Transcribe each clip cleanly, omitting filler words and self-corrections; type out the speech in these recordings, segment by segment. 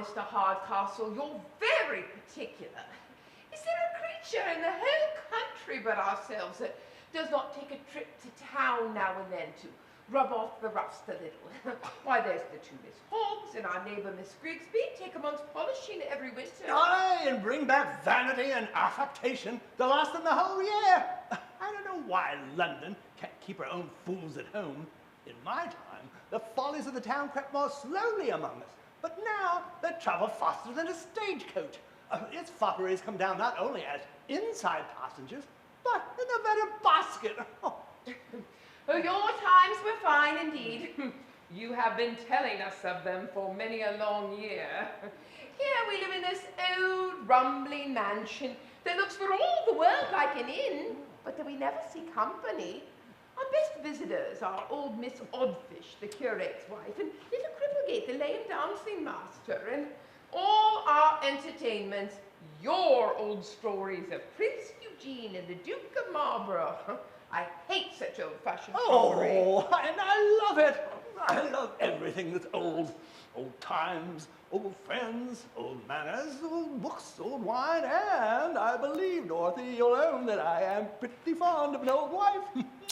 Mr. Hardcastle, you're very particular. Is there a creature in the whole country but ourselves that does not take a trip to town now and then to rub off the rust a little? Why, there's the two Miss Hoggs and our neighbour Miss Grigsby take a month's polishing every winter. Aye, and bring back vanity and affectation to last them the whole year. I don't know why London can't keep her own fools at home. In my time, the follies of the town crept more slowly among us, but now they travel faster than a stagecoach. Its fopperies come down not only as inside passengers, but in the very basket. Oh, your times were fine indeed. You have been telling us of them for many a long year. Here we live in this old rumbling mansion that looks for all the world like an inn, but that we never see company. Our best visitors are old Miss Oddfish, the curate's wife, and little Cripplegate, the lame dancing master, and all our entertainments, your old stories of Prince Eugene and the Duke of Marlborough. I hate such old-fashioned trumpery. Oh, and I love it. I love everything that's old. Old times, old friends, old manners, old books, old wine, and I believe, Dorothy, you'll own that I am pretty fond of an old wife.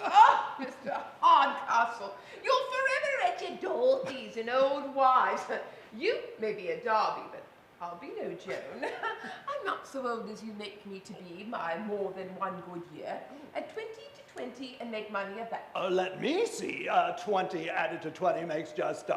Oh, Mr. Hardcastle, you'll forever at your Dorothy's and old wives. You may be a Derby, but I'll be no Joan. I'm not so old as you make me to be, my more than one good year. At 20 to 20 and make money of that. Let me see. 20 added to 20 makes just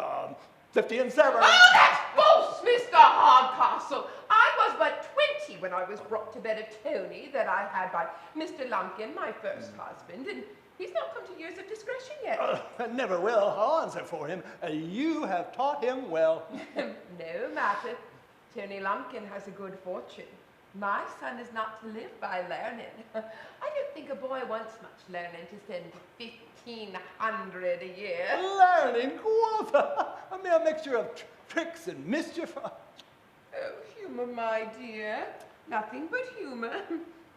50 and 7. Oh, that's false, Mr. Hardcastle. I was but 20 when I was brought to bed of Tony that I had by Mr. Lumpkin, my first husband, and he's not come to years of discretion yet. Never will. I'll answer for him. You have taught him well. No matter. Tony Lumpkin has a good fortune. My son is not to live by learning. I don't think a boy wants much learning to spend 1,500 a year. Learning, quotha! A mere mixture of tricks and mischief. Oh, humour, my dear. Nothing but humour.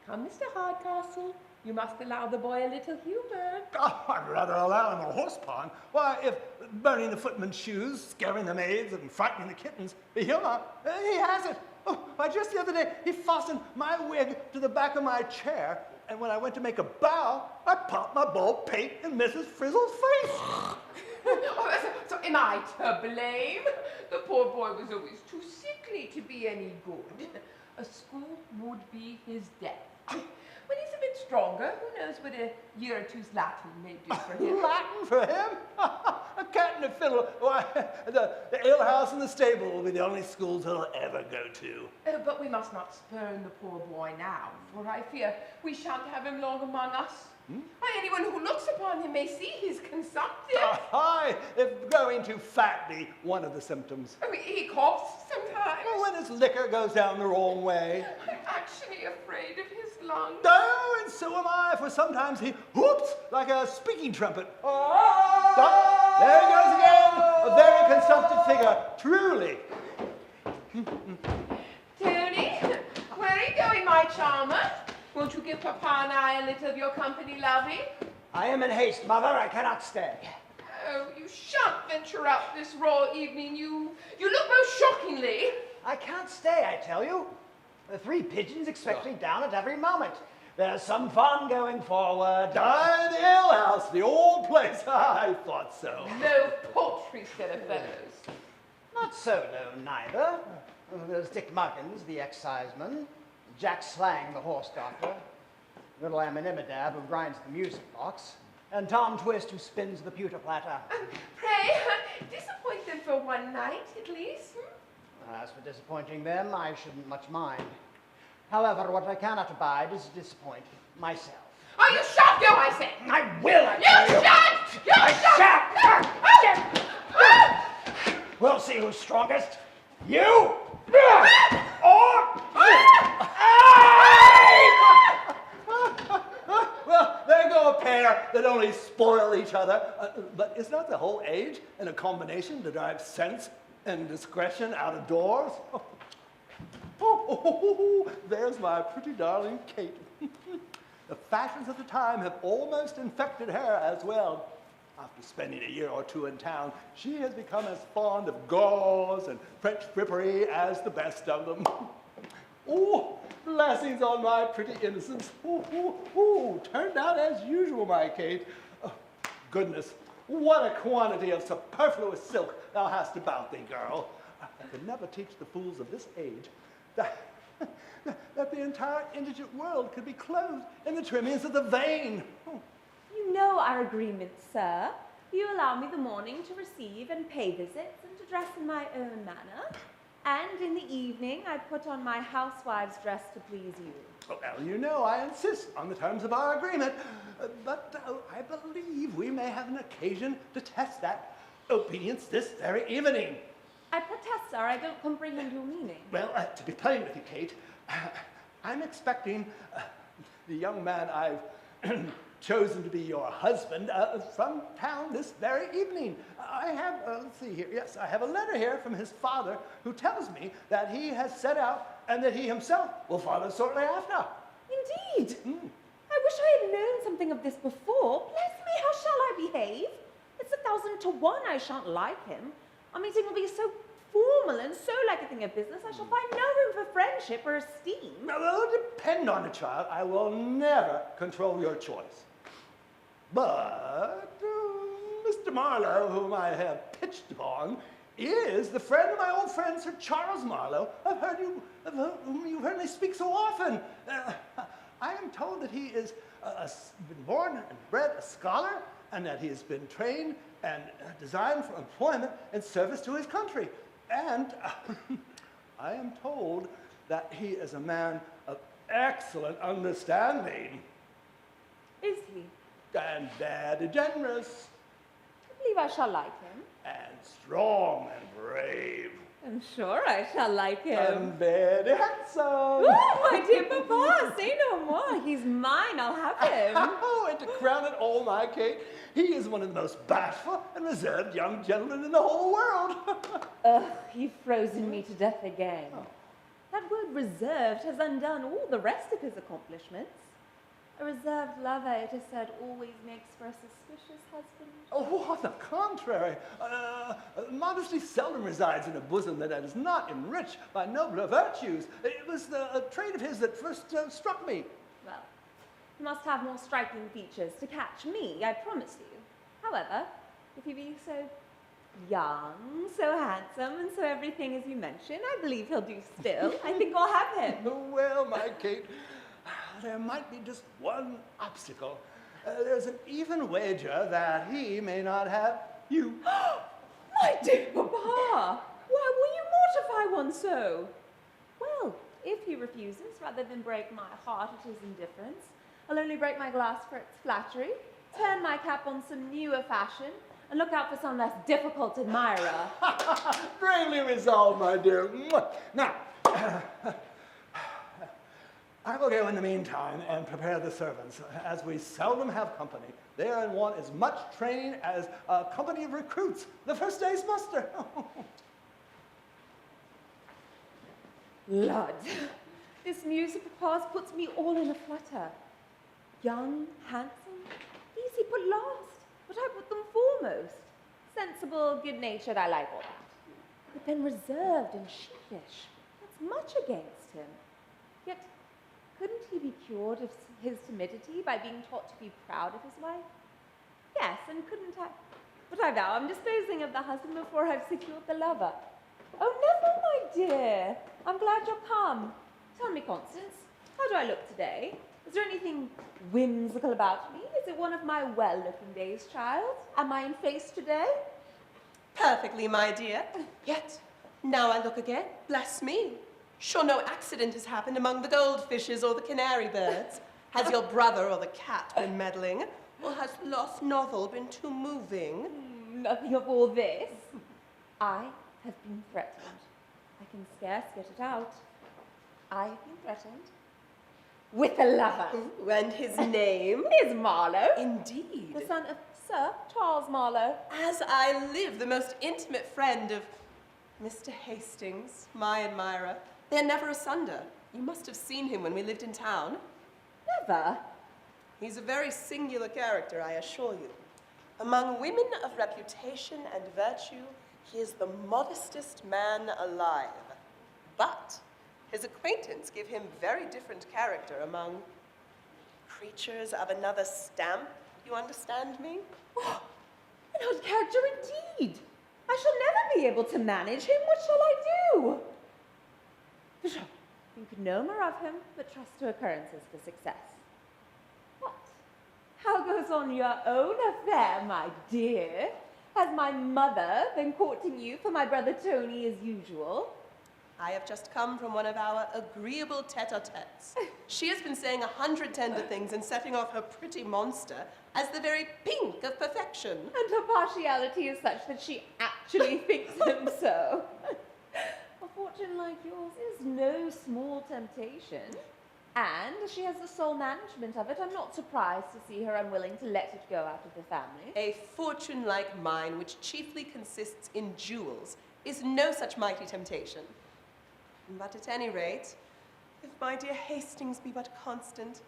Come, Mr. Hardcastle. You must allow the boy a little humour. Oh, I'd rather allow him a horse pond. Why, if burning the footman's shoes, scaring the maids, and frightening the kittens, humour, he has it. Oh, why, just the other day, he fastened my wig to the back of my chair, and when I went to make a bow, I popped my bald pate in Mrs. Frizzle's face. Oh, so am I to blame? The poor boy was always too sickly to be any good. A school would be his death. When he's a bit stronger, who knows what a year or two's Latin may do for him. Latin for him? A cat and a fiddle. Why, the alehouse and the stable will be the only schools he'll ever go to. Oh, but we must not spurn the poor boy now, for I fear we shan't have him long among us. Anyone who looks upon him may see he's consumptive. Aye, if growing too fat be one of the symptoms. Oh, he coughs sometimes. Well, when his liquor goes down the wrong way. I'm actually afraid of his lungs. Oh, and so am I, for sometimes he whoops like a speaking trumpet. Oh, there he goes again, a very consumptive figure, truly. Tony, where are you going, my charmer? Won't you give Papa and I a little of your company, lovey? I am in haste, Mother. I cannot stay. Oh, you shan't venture out this raw evening. You look most shockingly. I can't stay, I tell you. The three pigeons expect me down at every moment. There's some fun going forward. The alehouse, the old place. I thought so. No paltry set of fellows. Not so low, neither. There's Dick Muggins, the exciseman. Jack Slang, the horse doctor. Little Aminimidab, who grinds the music box. And Tom Twist, who spins the pewter platter. Pray, disappoint them for one night, at least. As for disappointing them, I shouldn't much mind. However, what I cannot abide is to disappoint myself. Oh, you shan't go, I say! I will, I You tell shan't! You shan't! We'll see who's strongest. You! Or Well, there go a pair that only spoil each other. But is not the whole age in a combination to drive sense and discretion out of doors? There's my pretty darling Kate. The fashions of the time have almost infected her as well. After spending a year or two in town, she has become as fond of gauze and French frippery as the best of them. Oh, blessings on my pretty innocence. Turned out as usual, my Kate. Oh, goodness, what a quantity of superfluous silk thou hast about thee, girl. I could never teach the fools of this age that the entire indigent world could be clothed in the trimmings of the vein. You know our agreement, sir. You allow me the morning to receive and pay visits and to dress in my own manner. And in the evening, I put on my housewife's dress to please you. Well, you know I insist on the terms of our agreement, but I believe we may have an occasion to test that obedience this very evening. I protest, sir, I don't comprehend your meaning. Well, to be plain with you, Kate, I'm expecting the young man I've chosen to be your husband from town this very evening. I have, let's see here, yes, I have a letter here from his father who tells me that he has set out and that he himself will follow shortly after. Indeed. I wish I had known something of this before. Bless me, how shall I behave? It's 1,000 to 1 I shan't like him. Our meeting will be so formal and so like a thing of business, I shall find no room for friendship or esteem. Well, depend on it, child. I will never control your choice. But Mr. Marlowe, whom I have pitched upon, is the friend of my old friend Sir Charles Marlowe, whom you've heard me speak so often. I am told that he is been born and bred a scholar, and that he has been trained and designed for employment and service to his country. And I am told that he is a man of excellent understanding. Is he? And very generous. I believe I shall like him. And strong and brave. I'm sure I shall like him. And very handsome. Oh, my dear papa, say no more. He's mine, I'll have him. Oh, and to crown it all, my Kate, he is one of the most bashful and reserved young gentlemen in the whole world. Ugh, you've frozen me to death again. Oh. That word reserved has undone all the rest of his accomplishments. A reserved lover, it is said, always makes for a suspicious husband. Oh, on the contrary. Modesty seldom resides in a bosom that is not enriched by nobler virtues. It was a trait of his that first struck me. Well, you must have more striking features to catch me, I promise you. However, if you be so young, so handsome, and so everything as you mention, I believe he'll do still. I think I'll have him. Well, my Kate, there might be just one obstacle. There's an even wager that he may not have you. My dear papa, why will you mortify one so? Well, if he refuses, rather than break my heart at his indifference, I'll only break my glass for its flattery, turn my cap on some newer fashion, and look out for some less difficult admirer. Bravely resolved, my dear. Now, I will go in the meantime and prepare the servants. As we seldom have company, they are in want as much training as a company of recruits, the first day's muster. Lud, this news of papa's puts me all in a flutter. Young, handsome, these he put last, but I put them foremost. Sensible, good-natured, I like all that. But then reserved and sheepish, that's much against him. Yet, couldn't he be cured of his timidity by being taught to be proud of his wife? Yes, and couldn't I? But I vow I'm disposing of the husband before I've secured the lover. Oh, never, my dear. I'm glad you're come. Tell me, Constance, how do I look today? Is there anything whimsical about me? Is it one of my well-looking days, child? Am I in face today? Perfectly, my dear. Yet, now I look again, bless me. Sure no accident has happened among the goldfishes or the canary birds. Has your brother or the cat been meddling? Or has the lost novel been too moving? Nothing of all this. I have been threatened. I can scarce get it out. I have been threatened with a lover. Ooh, and his name? Is Marlowe. Indeed. The son of Sir Charles Marlowe. As I live, the most intimate friend of Mr. Hastings, my admirer. They're never asunder. You must have seen him when we lived in town. Never. He's a very singular character, I assure you. Among women of reputation and virtue, he is the modestest man alive. But his acquaintance give him very different character among creatures of another stamp. You understand me? Oh, an odd character indeed. I shall never be able to manage him. What shall I do? Pshaw, think no more of him, but trust to occurrences for success. What? How goes on your own affair, my dear? Has my mother been courting you for my brother Tony as usual? I have just come from one of our agreeable tete-a-tetes. She has been saying 100 tender things and setting off her pretty monster as the very pink of perfection. And her partiality is such that she actually thinks him so. A fortune like yours is no small temptation. And as she has the sole management of it, I'm not surprised to see her unwilling to let it go out of the family. A fortune like mine, which chiefly consists in jewels, is no such mighty temptation. But at any rate, if my dear Hastings be but constant,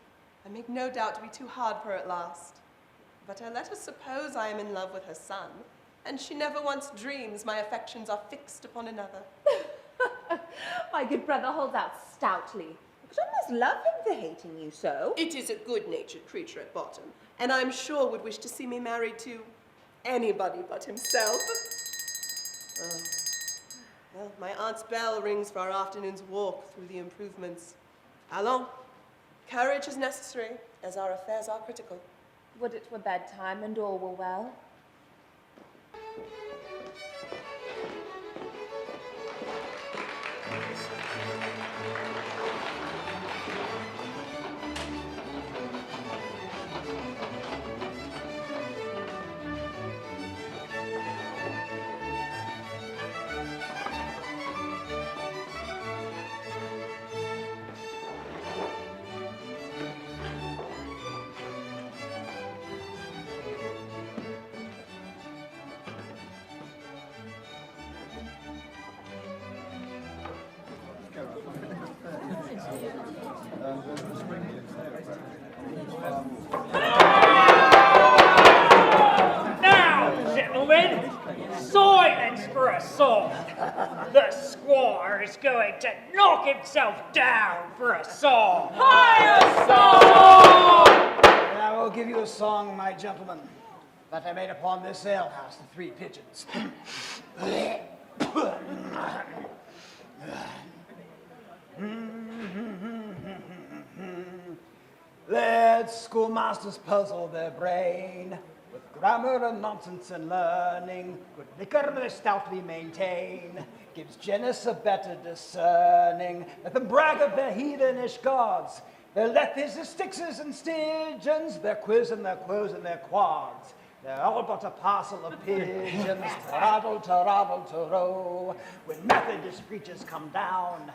I make no doubt to be too hard for her at last. But let us suppose I am in love with her son, and she never once dreams my affections are fixed upon another. My good brother holds out stoutly. I could almost love him for hating you so. It is a good-natured creature at bottom, and I'm sure would wish to see me married to anybody but himself. Well, my aunt's bell rings for our afternoon's walk through the improvements. Allons, courage is necessary, as our affairs are critical. Would it were bedtime and all were well? Now, gentlemen, silence for a song. The squire is going to knock himself down for a song. Higher song! I will give you a song, my gentlemen, that I made upon this alehouse, the Three Pigeons. Let schoolmasters puzzle their brain with grammar and nonsense and learning. Good liquor they stoutly maintain gives genus a better discerning. Let them brag of their heathenish gods, their lethes, their styxes and stygians, their quiz and their quos and their quads. They're all but a parcel of pigeons, to-raddle, when Methodist preachers come down,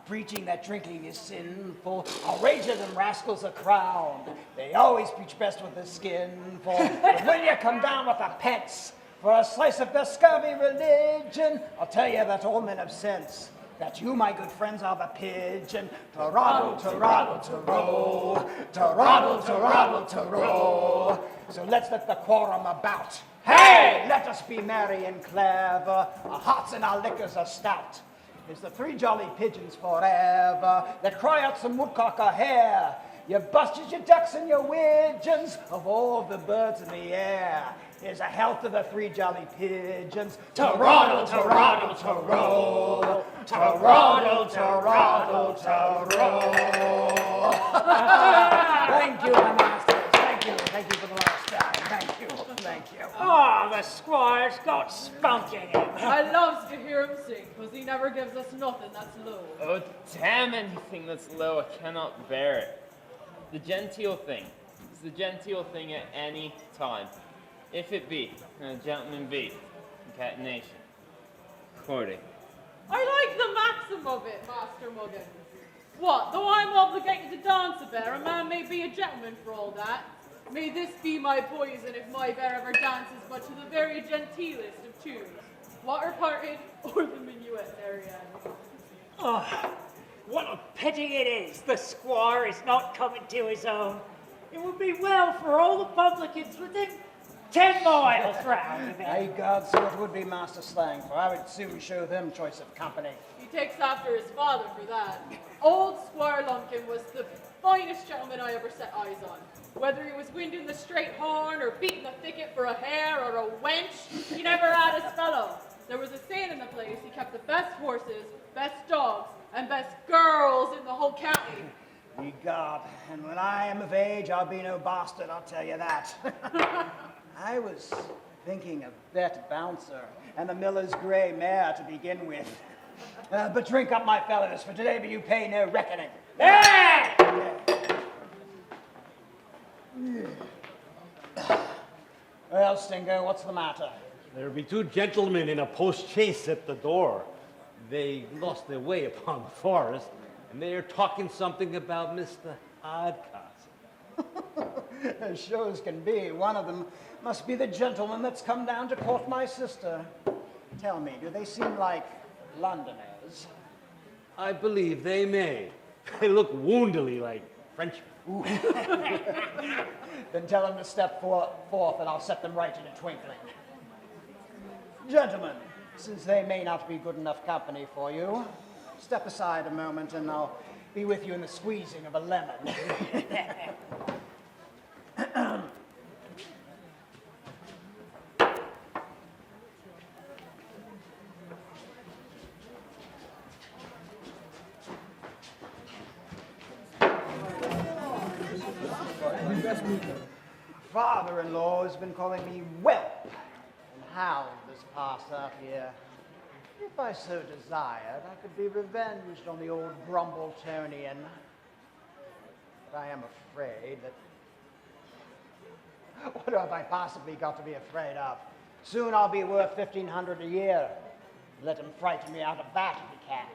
preaching that drinking is sinful, I'll rage at them rascals a crown. They always preach best with a skinful. But when you come down with a pence for a slice of their scurvy religion, I'll tell you that all men have sense, that you, my good friends, are the pigeon. To-raddle, to-row, to-raddle, to-row. So let's let the quorum about. Hey, let us be merry and clever. Our hearts and our liquors are stout. It's the three jolly pigeons forever that cry out some woodcock or hare. Your busters, your ducks, and your widgeons of all the birds in the air. Here's a health to the three jolly pigeons. To-raddle, to-raddle, to-roll. To-raddle, to-raddle, to-roll. Thank you, my masters. Thank you for the last time. Thank you. Ah, the squire's got spunk in him. I loves to hear him sing, because he never gives us nothing that's low. Oh, damn anything that's low, I cannot bear it. The genteel thing is the genteel thing at any time. If it be, and a gentleman be, concatenation, courting. I like the maxim of it, Master Muggins. What, though I'm obligated to dance a bear, a man may be a gentleman for all that. May this be my poison if my bear ever dances but to the very genteelest of tunes, water parted or the minuet Ariane. Oh, what a pity it is the squire is not coming to his own. It would be well for all the publicans with him 10 miles round of it. Aye, God, so it would be Master Slang, for I would soon show them choice of company. He takes after his father for that. Old Squire Lumpkin was the finest gentleman I ever set eyes on. Whether he was winding the straight horn or beating the thicket for a hare or a wench, he never had his fellow. There was a saying in the place, he kept the best horses, best dogs, and best girls in the whole county. Ye God, and when I am of age, I'll be no bastard, I'll tell you that. I was thinking of that bouncer and the miller's grey mare to begin with. But drink up, my fellows, for today you pay no reckoning. Hey! Well, Stingo, what's the matter? There be two gentlemen in a post-chaise at the door. They lost their way upon the forest, and they are talking something about Mr. Hardcastle. As sure as can be, one of them must be the gentleman that's come down to court my sister. Tell me, do they seem like Londoners? I believe they may. They look woundily like Frenchmen. Then tell them to step forth and I'll set them right in a twinkling. Gentlemen, since they may not be good enough company for you, step aside a moment and I'll be with you in the squeezing of a lemon. Father-in-law has been calling me whelp and hound this past half year. If I so desired, I could be revenged on the old Brumble-Tonian. But I am afraid that... What have I possibly got to be afraid of? Soon I'll be worth 1,500 a year. Let him frighten me out of that if he can.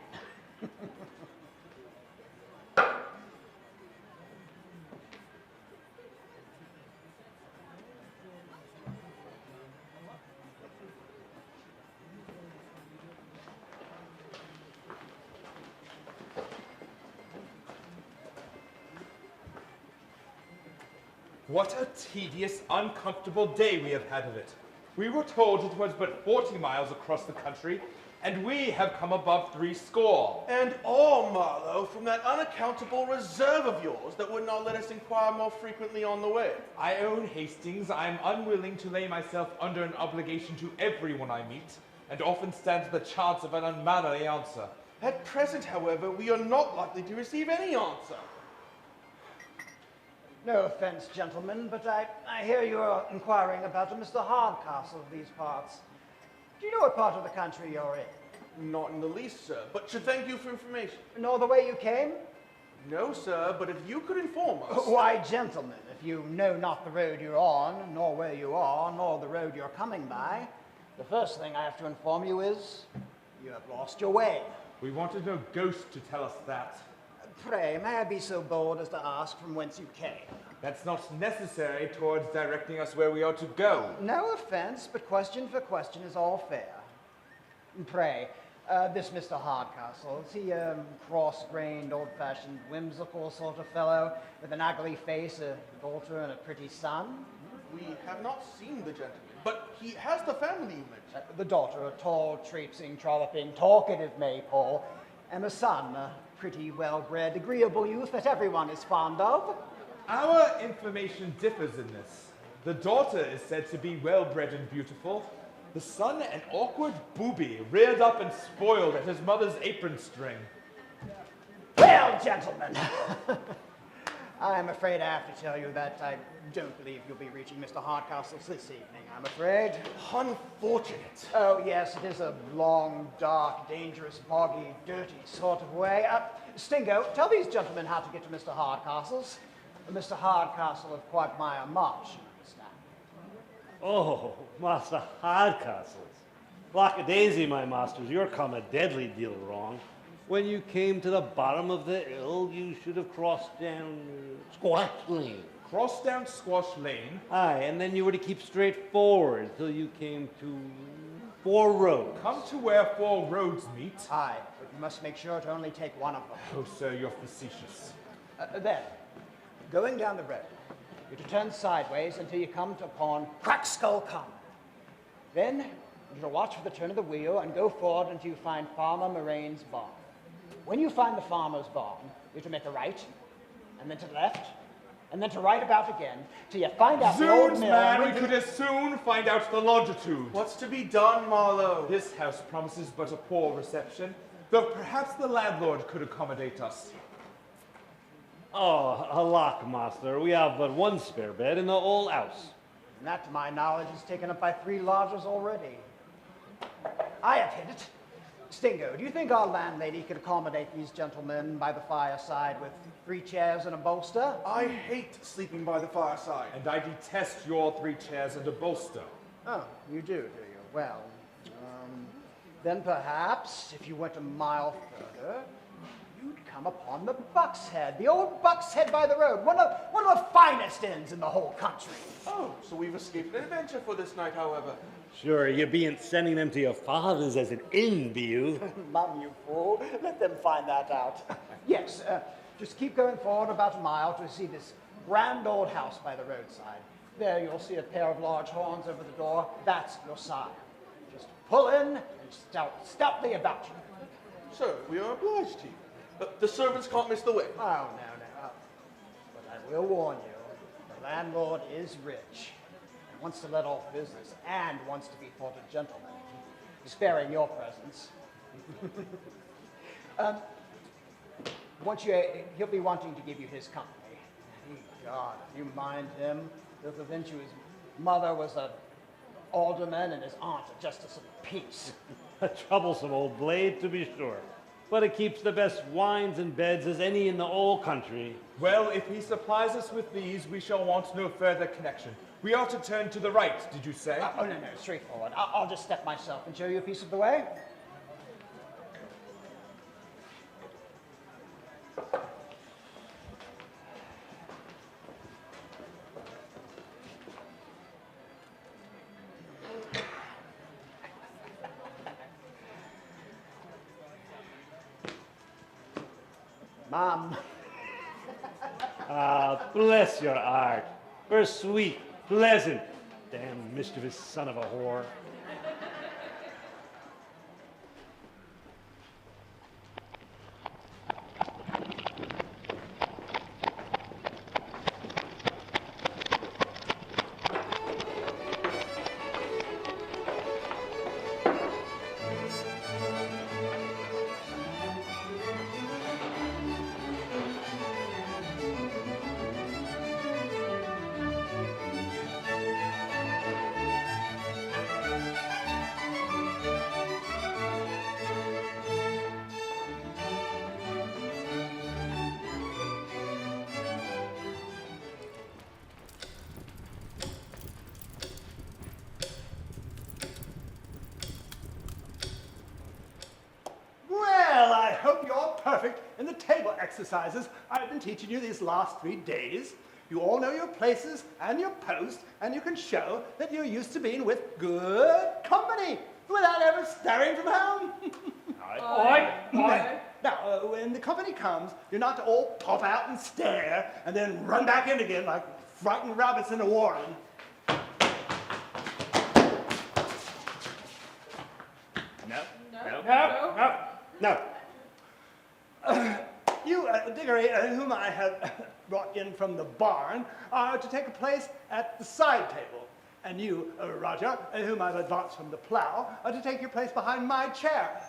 What a tedious, uncomfortable day we have had of it. We were told it was but 40 miles across the country, and we have come above 60. And all, Marlowe, from that unaccountable reserve of yours that would not let us inquire more frequently on the way. I own Hastings. I am unwilling to lay myself under an obligation to everyone I meet, and often stand the chance of an unmannerly answer. At present, however, we are not likely to receive any answer. No offense, gentlemen, but I hear you are inquiring about a Mr. Hardcastle of these parts. Do you know what part of the country you're in? Not in the least, sir, but should thank you for information. Nor the way you came? No, sir, but if you could inform us. Why, gentlemen, if you know not the road you're on, nor where you are, nor the road you're coming by, the first thing I have to inform you is you have lost your way. We wanted no ghost to tell us that. Pray, may I be so bold as to ask from whence you came? That's not necessary towards directing us where we ought to go. No offense, but question for question is all fair. Pray, this Mr. Hardcastle, is he a cross-grained, old-fashioned, whimsical sort of fellow with an ugly face, a daughter, and a pretty son? We have not seen the gentleman, but he has the family you mentioned. The daughter, a tall, traipsing, trolloping, talkative maypole, and the son, a pretty well-bred, agreeable youth that everyone is fond of. Our information differs in this. The daughter is said to be well-bred and beautiful. The son, an awkward booby, reared up and spoiled at his mother's apron string. Well, gentlemen, I'm afraid I have to tell you that I don't believe you'll be reaching Mr. Hardcastle's this evening, I'm afraid. Unfortunate. Oh, yes, it is a long, dark, dangerous, boggy, dirty sort of way. Stingo, tell these gentlemen how to get to Mr. Hardcastle's. Mr. Hardcastle of Quagmire Marsh, you understand. Oh, Master Hardcastles. Lackadaisy, my masters, you're come a deadly deal wrong. When you came to the bottom of the hill, you should have crossed down Squash Lane. Crossed down Squash Lane. Aye, and then you were to keep straight forward till you came to 4 roads. Come to where 4 roads meet. Aye, but you must make sure to only take one of them. Oh, sir, you're facetious. Then, going down the road, You're to turn sideways until you come upon Crack Skull Common. Then you're to watch for the turn of the wheel and go forward until you find Farmer Moraine's barn. When you find the farmer's barn, you're to make a right, and then to the left, and then to right about again, till you find out the old Zoons, mill. man, we could as soon find out the longitude. What's to be done, Marlowe? This house promises but a poor reception, though perhaps the landlord could accommodate us. Oh, alack, master, we have but one spare bed in the whole house. And that, to my knowledge, is taken up by 3 lodgers already. I have hit it. Stingo, do you think our landlady could accommodate these gentlemen by the fireside with 3 chairs and a bolster? I hate sleeping by the fireside. And I detest your 3 chairs and a bolster. Oh, you do you? Well, then perhaps, if you went a mile further, you'd come upon the Buck's Head, the old Buck's Head by the road, one of the finest inns in the whole country. Oh, so we've escaped an adventure for this night, however. Sure, you bean't sending them to your father's as an inn, be you? Mum, you fool. Let them find that out. Yes, just keep going forward about a mile to see this grand old house by the roadside. There you'll see a pair of large horns over the door. That's your sign. Just pull in and stoutly about you. Sir, we are obliged to you. The servants can't miss the way. Oh, no. But I will warn you, the landlord is rich. Wants to let off business and wants to be thought a gentleman. Sparing your presence. He'll be wanting to give you his company. God, if you mind him, he'll convince you his mother was an alderman and his aunt a justice of the peace. A troublesome old blade, to be sure. But it keeps the best wines and beds as any in the whole country. Well, if he supplies us with these, we shall want no further connection. We are to turn to the right, did you say? Oh, no, straightforward. I'll just step myself and show you a piece of the way. Mom. Ah, bless your heart. We're sweet, pleasant, damn mischievous son of a whore. Well, I hope you're perfect in the table exercises I've been teaching you these last 3 days. You all know your places and your posts, and you can show that you're used to being with good company without ever stirring from home. Aye. Now, when the company comes, you're not to all pop out and stare and then run back in again like frightened rabbits in a warren. No. You, Diggory, whom I have brought in from the barn, are to take a place at the side table. And you, Roger, whom I've advanced from the plow, are to take your place behind my chair.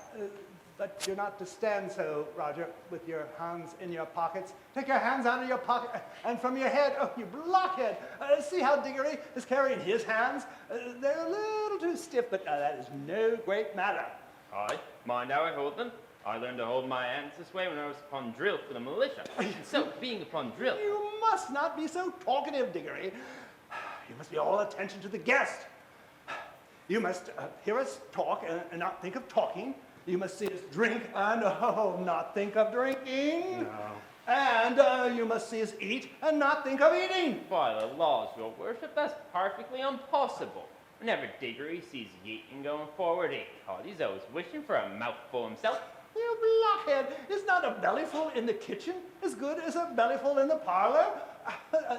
But you're not to stand so, Roger, with your hands in your pockets. Take your hands out of your pocket and from your head. Oh, you blockhead. See how Diggory is carrying his hands? They're a little too stiff, but that is no great matter. Aye, mind how I hold them? I learned to hold my hands this way when I was upon drill for the militia. So, being upon drill... You must not be so talkative, Diggory. You must be all attention to the guest. You must hear us talk and not think of talking. You must see us drink and not think of drinking. No. And you must see us eat and not think of eating. By the laws, your worship, that's perfectly impossible. Whenever Diggory sees Yeaton going forward, he's always wishing for a mouthful himself. You blockhead! Is not a bellyful in the kitchen as good as a bellyful in the parlor?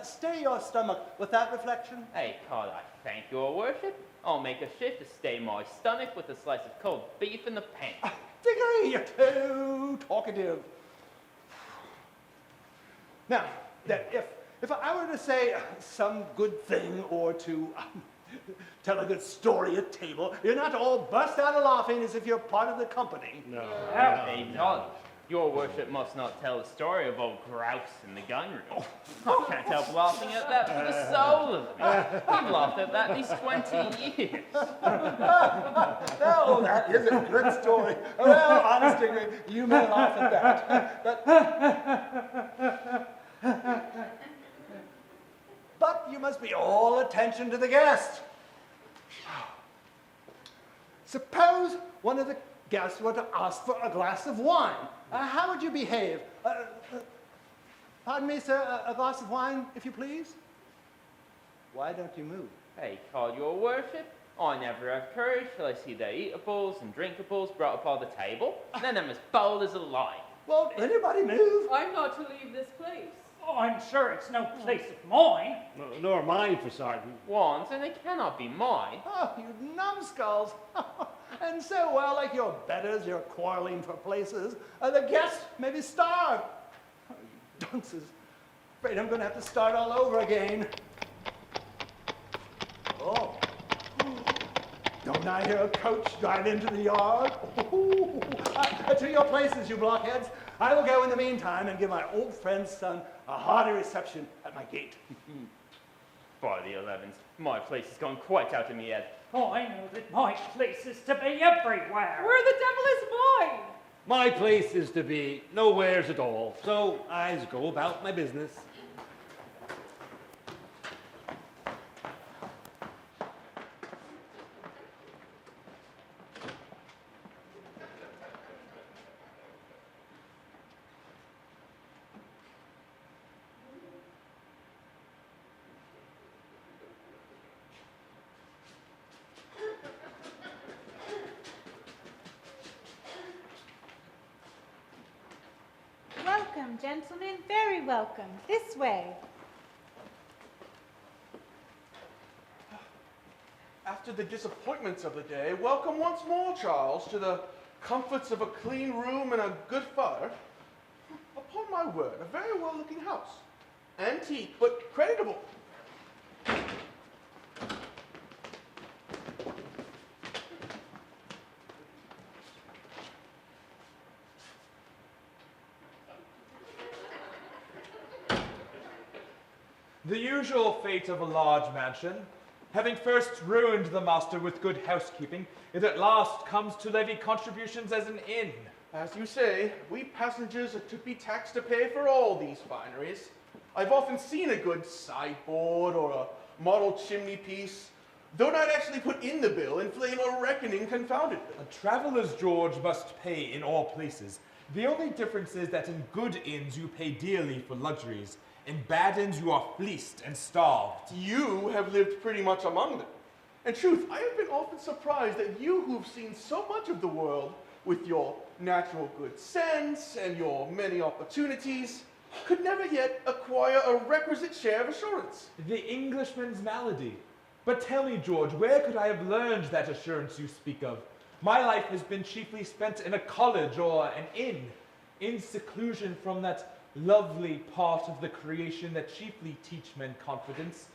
Stay your stomach with that reflection. Hey, Cod, I thank your worship. I'll make a shift to stay my stomach with a slice of cold beef in the pan. Diggory, you're too talkative. Now, if I were to say some good thing or to tell a good story at table, you're not to all burst out of laughing as if you're part of the company. No. Hey, Cod, your worship must not tell the story of old Grouse in the gun room. I can't help laughing at that for the soul of me. I've laughed at that these 20 years. Oh, that is a good story. Well, honestly, you may laugh at that. But you must be all attention to the guest. Suppose one of the guests were to ask for a glass of wine. How would you behave? Pardon me, sir, a glass of wine, if you please? Why don't you move? Hey, Cod, your worship, I never have courage till I see the eatables and drinkables brought upon the table, and then I'm as bold as a lion. Won't anybody move? I'm not to leave this place. Oh, I'm sure it's no place of mine. Nor mine for certain. Wands, and they cannot be mine. Oh, you numbskulls. And so, well, like your betters, you're quarreling for places. The guests may be starved. Oh, you dunces. Afraid I'm going to have to start all over again. Oh. Don't I hear a coach drive into the yard? To your places, you blockheads. I will go in the meantime and give my old friend's son a hearty reception at my gate. By the 11s, my place has gone quite out of me head. Oh, I know that my place is to be everywhere. Where the devil is mine? My place is to be nowheres at all, so I's go about my business. Welcome, gentlemen, very welcome. This way. After the disappointments of the day, welcome once more, Charles, to the comforts of a clean room and a good fire. Upon my word, a very well-looking house. Antique, but creditable. The usual fate of a large mansion. Having first ruined the master with good housekeeping, it at last comes to levy contributions as an inn. As you say, we passengers are to be taxed to pay for all these fineries. I've often seen a good sideboard or a model chimney piece, though not actually put in the bill, inflame a reckoning confoundedly. A traveler's George must pay in all places. The only difference is that in good inns you pay dearly for luxuries. In bad inns you are fleeced and starved. You have lived pretty much among them. In truth, I have been often surprised that you who've seen so much of the world, with your natural good sense and your many opportunities, could never yet acquire a requisite share of assurance. The Englishman's malady. But tell me, George, where could I have learned that assurance you speak of? My life has been chiefly spent in a college or an inn, in seclusion from that lovely part of the creation that chiefly teach men confidence.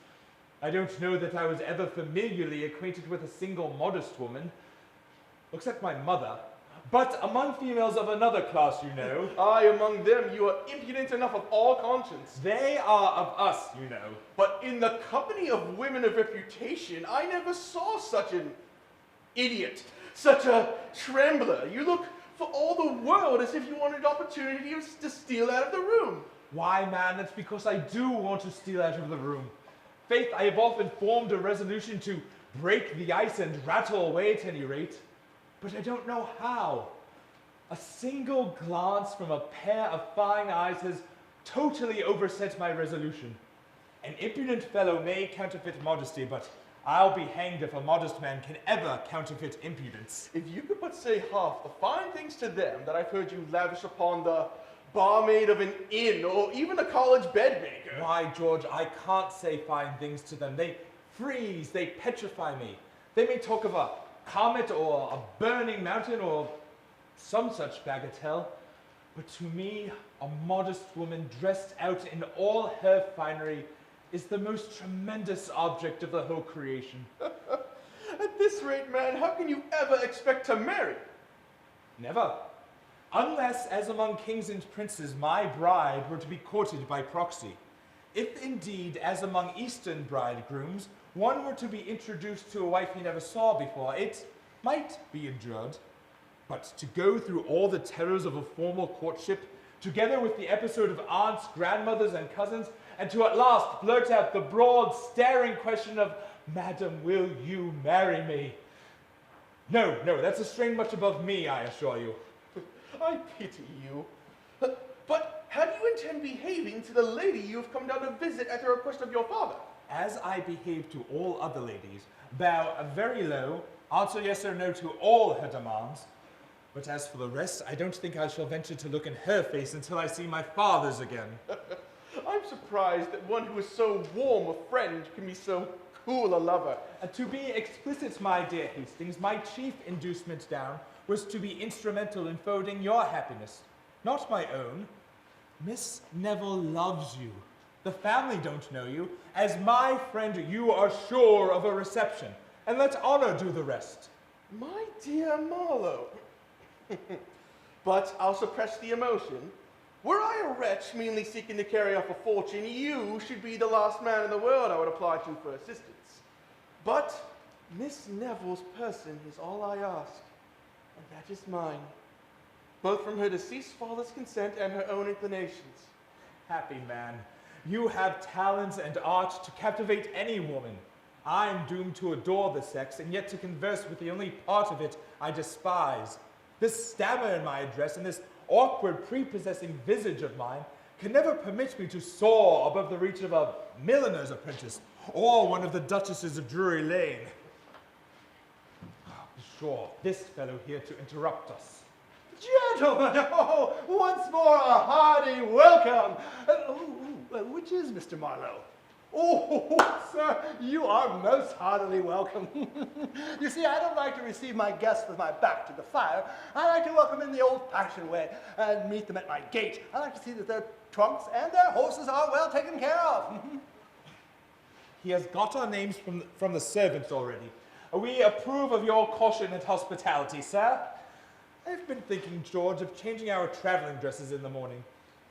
I don't know that I was ever familiarly acquainted with a single modest woman, except my mother. But among females of another class, you know. Aye, among them you are impudent enough of all conscience. They are of us, you know. But in the company of women of reputation, I never saw such an idiot, such a trembler. You look for all the world as if you wanted opportunities to steal out of the room. Why, man, it's because I do want to steal out of the room. Faith, I have often formed a resolution to break the ice and rattle away at any rate, but I don't know how. A single glance from a pair of fine eyes has totally overset my resolution. An impudent fellow may counterfeit modesty, but I'll be hanged if a modest man can ever counterfeit impudence. If you could but say half the fine things to them that I've heard you lavish upon the barmaid of an inn or even a college bedmaker. Why, George, I can't say fine things to them. They freeze, they petrify me. They may talk of a comet or a burning mountain or some such bagatelle, but to me, a modest woman dressed out in all her finery is the most tremendous object of the whole creation. At this rate, man, how can you ever expect to marry? Never. Unless, as among kings and princes, my bride were to be courted by proxy. If indeed, as among Eastern bridegrooms, one were to be introduced to a wife he never saw before, it might be endured. But to go through all the terrors of a formal courtship, together with the episode of aunts, grandmothers, and cousins, and to at last blurt out the broad, staring question of, "Madam, will you marry me?" No, that's a strain much above me, I assure you. I pity you. But how do you intend behaving to the lady you have come down to visit at the request of your father? As I behave to all other ladies, bow very low, answer yes or no to all her demands. But as for the rest, I don't think I shall venture to look in her face until I see my father's again. I'm surprised that one who is so warm a friend can be so cool a lover. To be explicit, my dear Hastings, my chief inducement down was to be instrumental in forwarding your happiness, not my own. Miss Neville loves you. The family don't know you. As my friend, you are sure of a reception, and let honor do the rest. My dear Marlowe. But I'll suppress the emotion. Were I a wretch meanly seeking to carry off a fortune, you should be the last man in the world I would apply to for assistance. But Miss Neville's person is all I ask, and that is mine, both from her deceased father's consent and her own inclinations. Happy man, you have talents and art to captivate any woman. I'm doomed to adore the sex, and yet to converse with the only part of it I despise. This stammer in my address and this awkward, prepossessing visage of mine can never permit me to soar above the reach of a milliner's apprentice or one of the duchesses of Drury Lane. Be sure this fellow here to interrupt us. Gentlemen, once more a hearty welcome. Which is Mr. Marlowe? Oh, sir, you are most heartily welcome. You see, I don't like to receive my guests with my back to the fire. I like to welcome in the old-fashioned way and meet them at my gate. I like to see that their trunks and their horses are well taken care of. He has got our names from the servants already. We approve of your caution and hospitality, sir. I've been thinking, George, of changing our traveling dresses in the morning.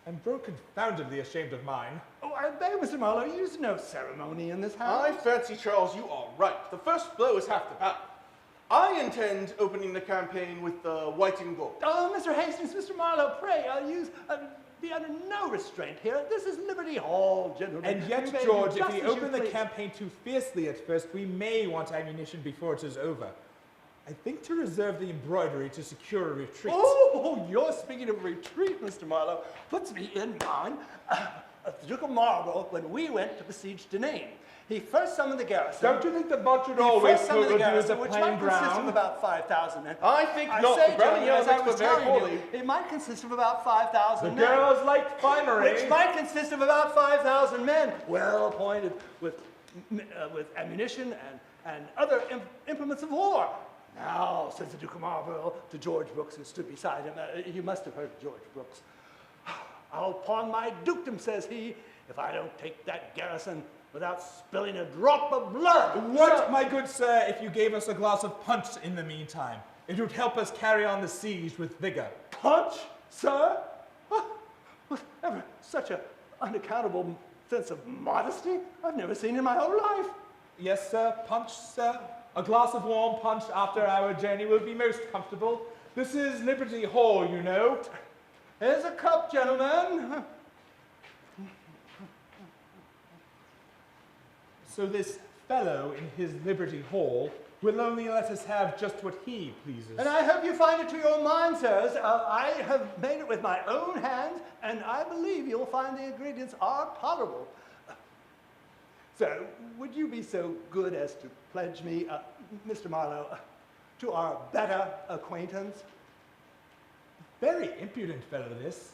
I'm grown confoundedly ashamed of mine. Oh, I beg, Mr. Marlowe, use no ceremony in this house. I fancy, Charles, you are right. The first blow is half the battle. I intend opening the campaign with the white and gold. Oh, Mr. Hastings, Mr. Marlowe, pray, be under no restraint here. This is Liberty Hall, gentlemen. And yet, George, if we open the campaign too fiercely at first, we may want ammunition before it is over. I think to reserve the embroidery to secure a retreat. Oh, you're speaking of retreat, Mr. Marlowe. Puts me in mind of the Duke of Marlborough when we went to besiege Denane. He first summoned the garrison. Don't you think the butcher would always put you as a which plain might consist of brown? about 5,000 men. I think not. Say, The Browning gentlemen, as I Yellow was mixed very telling poorly. you, it might consist of about 5,000 The men. girls like finery. Which might consist of about 5,000 men, well appointed with ammunition and other implements of war. Now, says the Duke of Marlborough to George Brooks, who stood beside him, you must have heard of George Brooks. I'll pawn my dukedom, says he, if I don't take that garrison without spilling a drop of blood. What, my good sir, if you gave us a glass of punch in the meantime? It would help us carry on the siege with vigor. Punch, sir? Ever such an unaccountable sense of modesty I've never seen in my whole life. Yes, sir. Punch, sir. A glass of warm punch after our journey will be most comfortable. This is Liberty Hall, you know. Here's a cup, gentlemen. So this fellow in his Liberty Hall will only let us have just what he pleases. And I hope you find it to your mind, sirs. I have made it with my own hands, and I believe you'll find the ingredients are tolerable. So, would you be so good as to pledge me, Mr. Marlowe, to our better acquaintance? Very impudent fellow, this.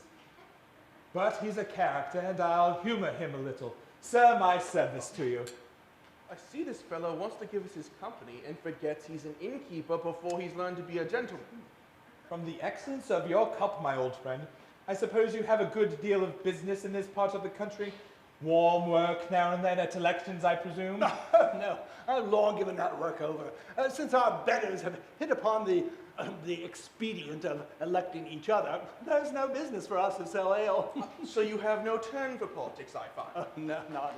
But he's a character, and I'll humor him a little. Sir, my service to you. I see this fellow wants to give us his company and forgets he's an innkeeper before he's learned to be a gentleman. From the excellence of your cup, my old friend, I suppose you have a good deal of business in this part of the country. Warm work now and then at elections, I presume? No, I've long given that work over. Since our betters have hit upon the expedient of electing each other, there's no business for us to sell ale. So you have no turn for politics, I find. No, not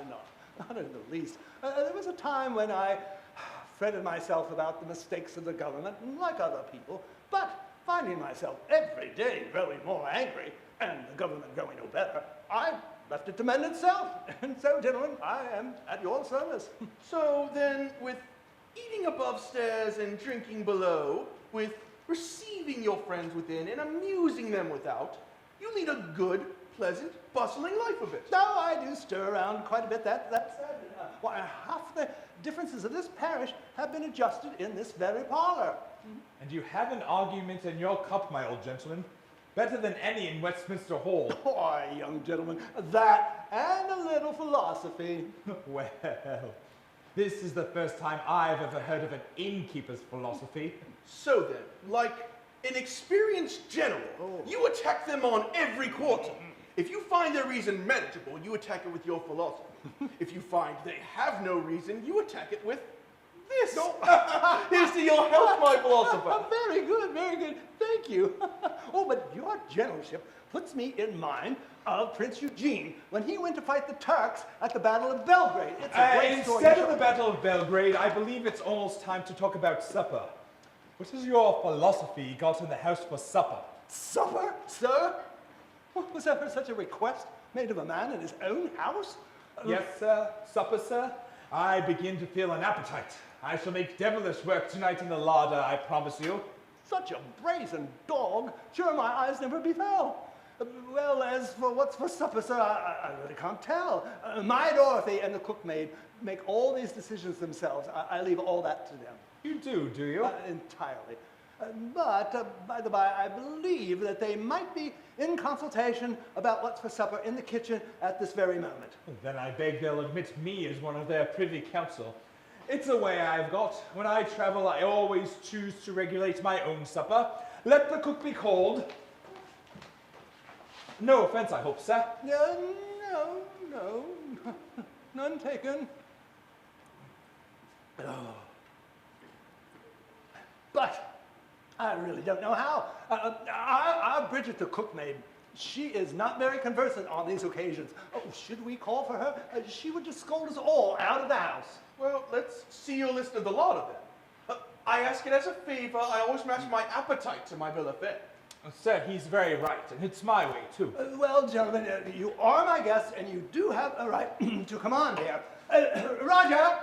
in the least. There was a time when I fretted myself about the mistakes of the government, like other people, but finding myself every day growing more angry, and the government growing no better, I left it to mend itself. And so, gentlemen, I am at your service. So then, with eating above stairs and drinking below, with receiving your friends within and amusing them without, you lead a good, pleasant, bustling life of it. No, I do stir around quite a bit, that's said. Why, half the differences of this parish have been adjusted in this very parlor. And you have an argument in your cup, my old gentleman. Better than any in Westminster Hall. Why, young gentleman, that and a little philosophy. Well, this is the first time I've ever heard of an innkeeper's philosophy. So then, like an experienced general, you attack them on every quarter. If you find their reason manageable, you attack it with your philosophy. If you find they have no reason, you attack it with this. Here's to your health, my philosopher. Very good, very good. Thank you. Oh, but your generalship puts me in mind of Prince Eugene when he went to fight the Turks at the Battle of Belgrade. It's a great story. Instead of the Battle of Belgrade, I believe it's almost time to talk about supper. What is your philosophy you got in the house for supper? Supper, sir? Was ever such a request made of a man in his own house? Yes, sir. Supper, sir. I begin to feel an appetite. I shall make devilish work tonight in the larder, I promise you. Such a brazen dog, sure my eyes never beheld. Well, as for what's for supper, sir, I really can't tell. My Dorothy and the cookmaid make all these decisions themselves. I leave all that to them. You do you? Entirely. But, by the by, I believe that they might be in consultation about what's for supper in the kitchen at this very moment. Then I beg they'll admit me as one of their privy council. It's a way I've got. When I travel, I always choose to regulate my own supper. Let the cook be called. No offense, I hope, sir. No. None taken. Oh. But I really don't know how. Our Bridget, the cookmaid, she is not very conversant on these occasions. Oh, should we call for her? She would just scold us all out of the house. Well, let's see your list of the larder then. I ask it as a favor. I always match my appetite to my bill of fare. Sir, he's very right, and it's my way, too. Well, gentlemen, you are my guests, and you do have a right to command here. Roger,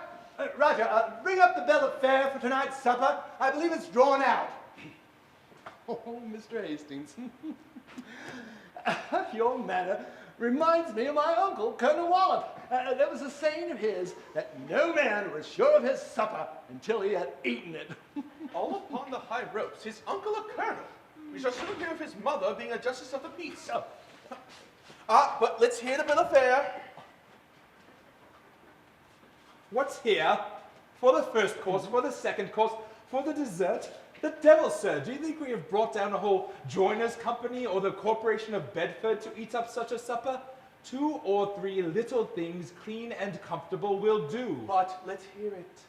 bring up the bill of fare for tonight's supper. I believe it's drawn out. Oh, Mr. Hastings. Your manner reminds me of my uncle, Colonel Wallop. There was a saying of his that no man was sure of his supper until he had eaten it. All upon the high ropes, his uncle a colonel. We shall soon hear of his mother being a justice of the peace. But let's hear the bill of fare. What's here? For the first course, for the second course, for the dessert? The devil, sir, do you think we have brought down a whole joiners' company or the Corporation of Bedford to eat up such a supper? 2 or 3 little things, clean and comfortable, will do. But let's hear it.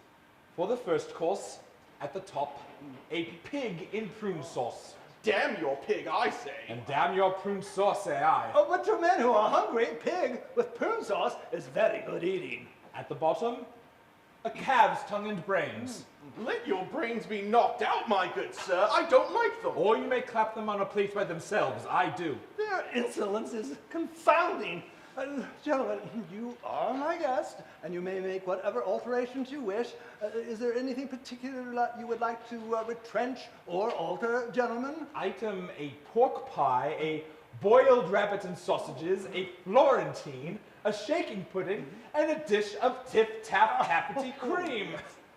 For the first course, at the top, a pig in prune sauce. Damn your pig, I say. And damn your prune sauce, say I. Oh, but to men who are hungry, pig with prune sauce is very good eating. At the bottom, a calf's tongue and brains. Let your brains be knocked out, my good sir. I don't like them. Or you may clap them on a plate by themselves. I do. Their insolence is confounding. Gentlemen, you are my guest, and you may make whatever alterations you wish. Is there anything particular you would like to retrench or alter, gentlemen? Item a pork pie, a boiled rabbit and sausages, a Florentine, a shaking pudding, and a dish of tip-tap-tappity cream.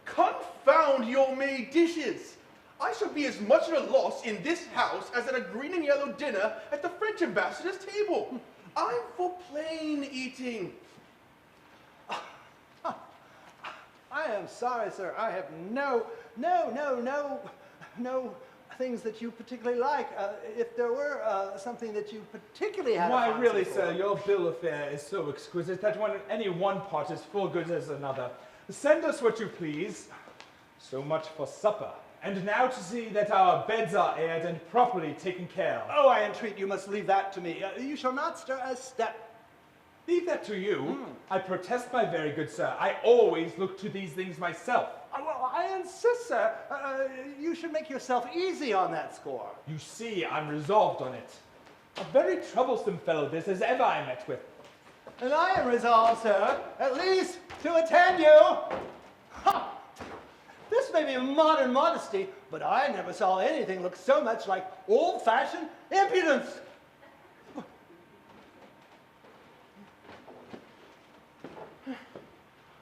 Confound your maid dishes! I shall be as much at a loss in this house as at a green and yellow dinner at the French ambassador's table. I'm for plain eating. I am sorry, sir. I have no things that you particularly like. If there were something that you particularly had Why, a fancy really, for. sir, your bill of fare is so exquisite that any one part is full good as another. Send us what you please. So much for supper. And now to see that our beds are aired and properly taken care of. Oh, I entreat you must leave that to me. You shall not stir a step. Leave that to you? I protest, my very good sir. I always look to these things myself. Well, I insist, sir. You should make yourself easy on that score. You see, I'm resolved on it. A very troublesome fellow this as ever I met with. And I am resolved, sir, at least to attend you. Ha! This may be a modern modesty, but I never saw anything look so much like old-fashioned impudence.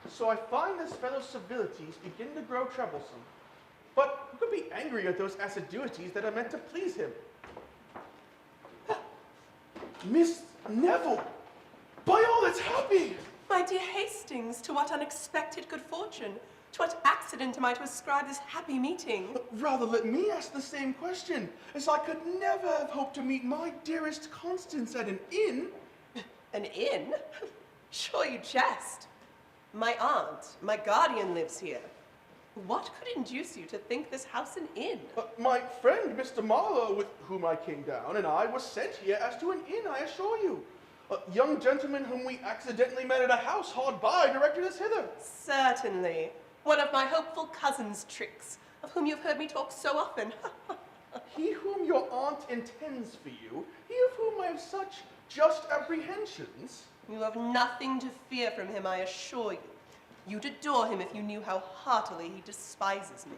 So I find this fellow's civilities begin to grow troublesome. But who could be angry at those assiduities that are meant to please him? Miss Neville! By all that's happy! My dear Hastings, to what unexpected good fortune, to what accident am I to ascribe this happy meeting? Rather let me ask the same question, as I could never have hoped to meet my dearest Constance at an inn. An inn? Sure you jest. My aunt, my guardian, lives here. What could induce you to think this house an inn? My friend, Mr. Marlowe, with whom I came down, and I was sent here as to an inn, I assure you. A young gentleman whom we accidentally met at a house hard by directed us hither. Certainly. One of my hopeful cousin's tricks, of whom you've heard me talk so often. He whom your aunt intends for you, he of whom I have such just apprehensions. You have nothing to fear from him, I assure you. You'd adore him if you knew how heartily he despises me.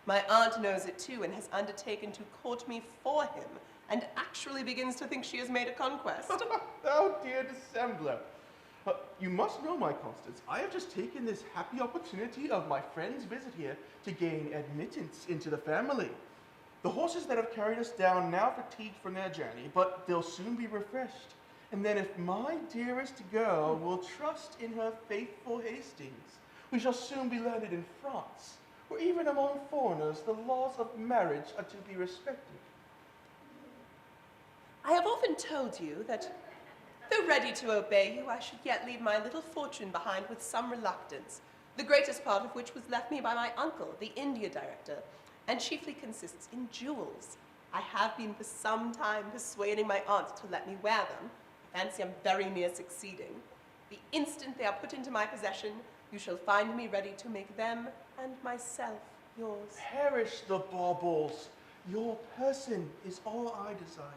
My aunt knows it too and has undertaken to court me for him, and actually begins to think she has made a conquest. Thou dear dissembler. You must know, my Constance, I have just taken this happy opportunity of my friend's visit here to gain admittance into the family. The horses that have carried us down now fatigued from their journey, but they'll soon be refreshed. And then if my dearest girl will trust in her faithful Hastings, we shall soon be landed in France, where even among foreigners the laws of marriage are to be respected. I have often told you that, though ready to obey you, I should yet leave my little fortune behind with some reluctance, the greatest part of which was left me by my uncle, the India director, and chiefly consists in jewels. I have been for some time persuading my aunt to let me wear them. I fancy I'm very near succeeding. The instant they are put into my possession, you shall find me ready to make them and myself yours. Perish the baubles. Your person is all I desire.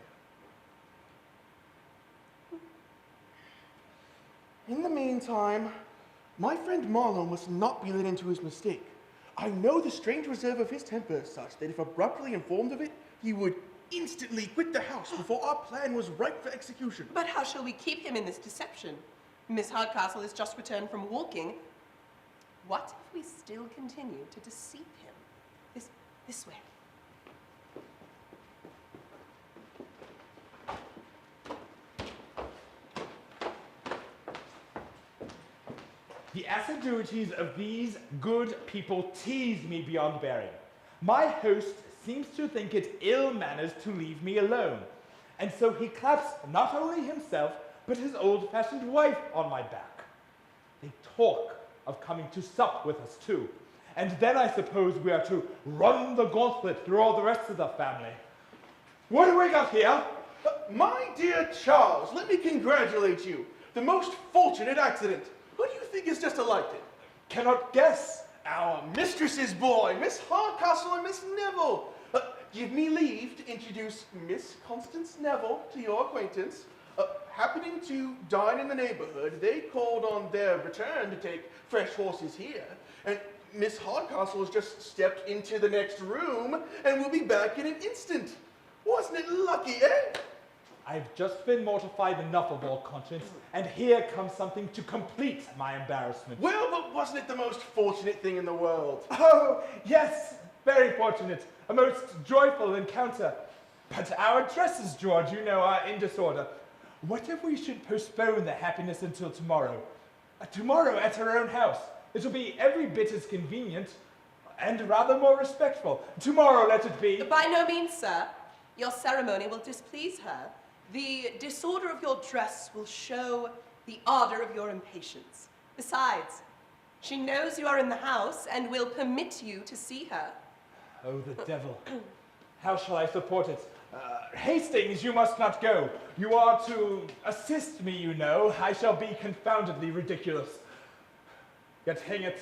In the meantime, my friend Marlowe must not be led into his mistake. I know the strange reserve of his temper is such that if abruptly informed of it, he would instantly quit the house before our plan was ripe for execution. But how shall we keep him in this deception? Miss Hardcastle has just returned from walking. What if we still continue to deceive him? This way. The assiduities of these good people tease me beyond bearing. My host seems to think it ill manners to leave me alone, and so he claps not only himself, but his old-fashioned wife on my back. They talk of coming to sup with us too, and then I suppose we are to run the gauntlet through all the rest of the family. What do we got here? My dear Charles, let me congratulate you. The most fortunate accident. Who do you think is just elected? Cannot guess. Our mistress's boy, Miss Hardcastle and Miss Neville. Give me leave to introduce Miss Constance Neville to your acquaintance. Happening to dine in the neighborhood, they called on their return to take fresh horses here. And Miss Hardcastle has just stepped into the next room and will be back in an instant. Wasn't it lucky, eh? I've just been mortified enough of all conscience, and here comes something to complete my embarrassment. Well, but wasn't it the most fortunate thing in the world? Oh, yes, very fortunate. A most joyful encounter. But our dresses, George, you know, are in disorder. What if we should postpone the happiness until tomorrow? Tomorrow at her own house. It'll be every bit as convenient and rather more respectful. Tomorrow let it be. By no means, sir. Your ceremony will displease her. The disorder of your dress will show the ardor of your impatience. Besides, she knows you are in the house and will permit you to see her. Oh, the devil. How shall I support it? Hastings, you must not go. You are to assist me, you know. I shall be confoundedly ridiculous. Yet hang it,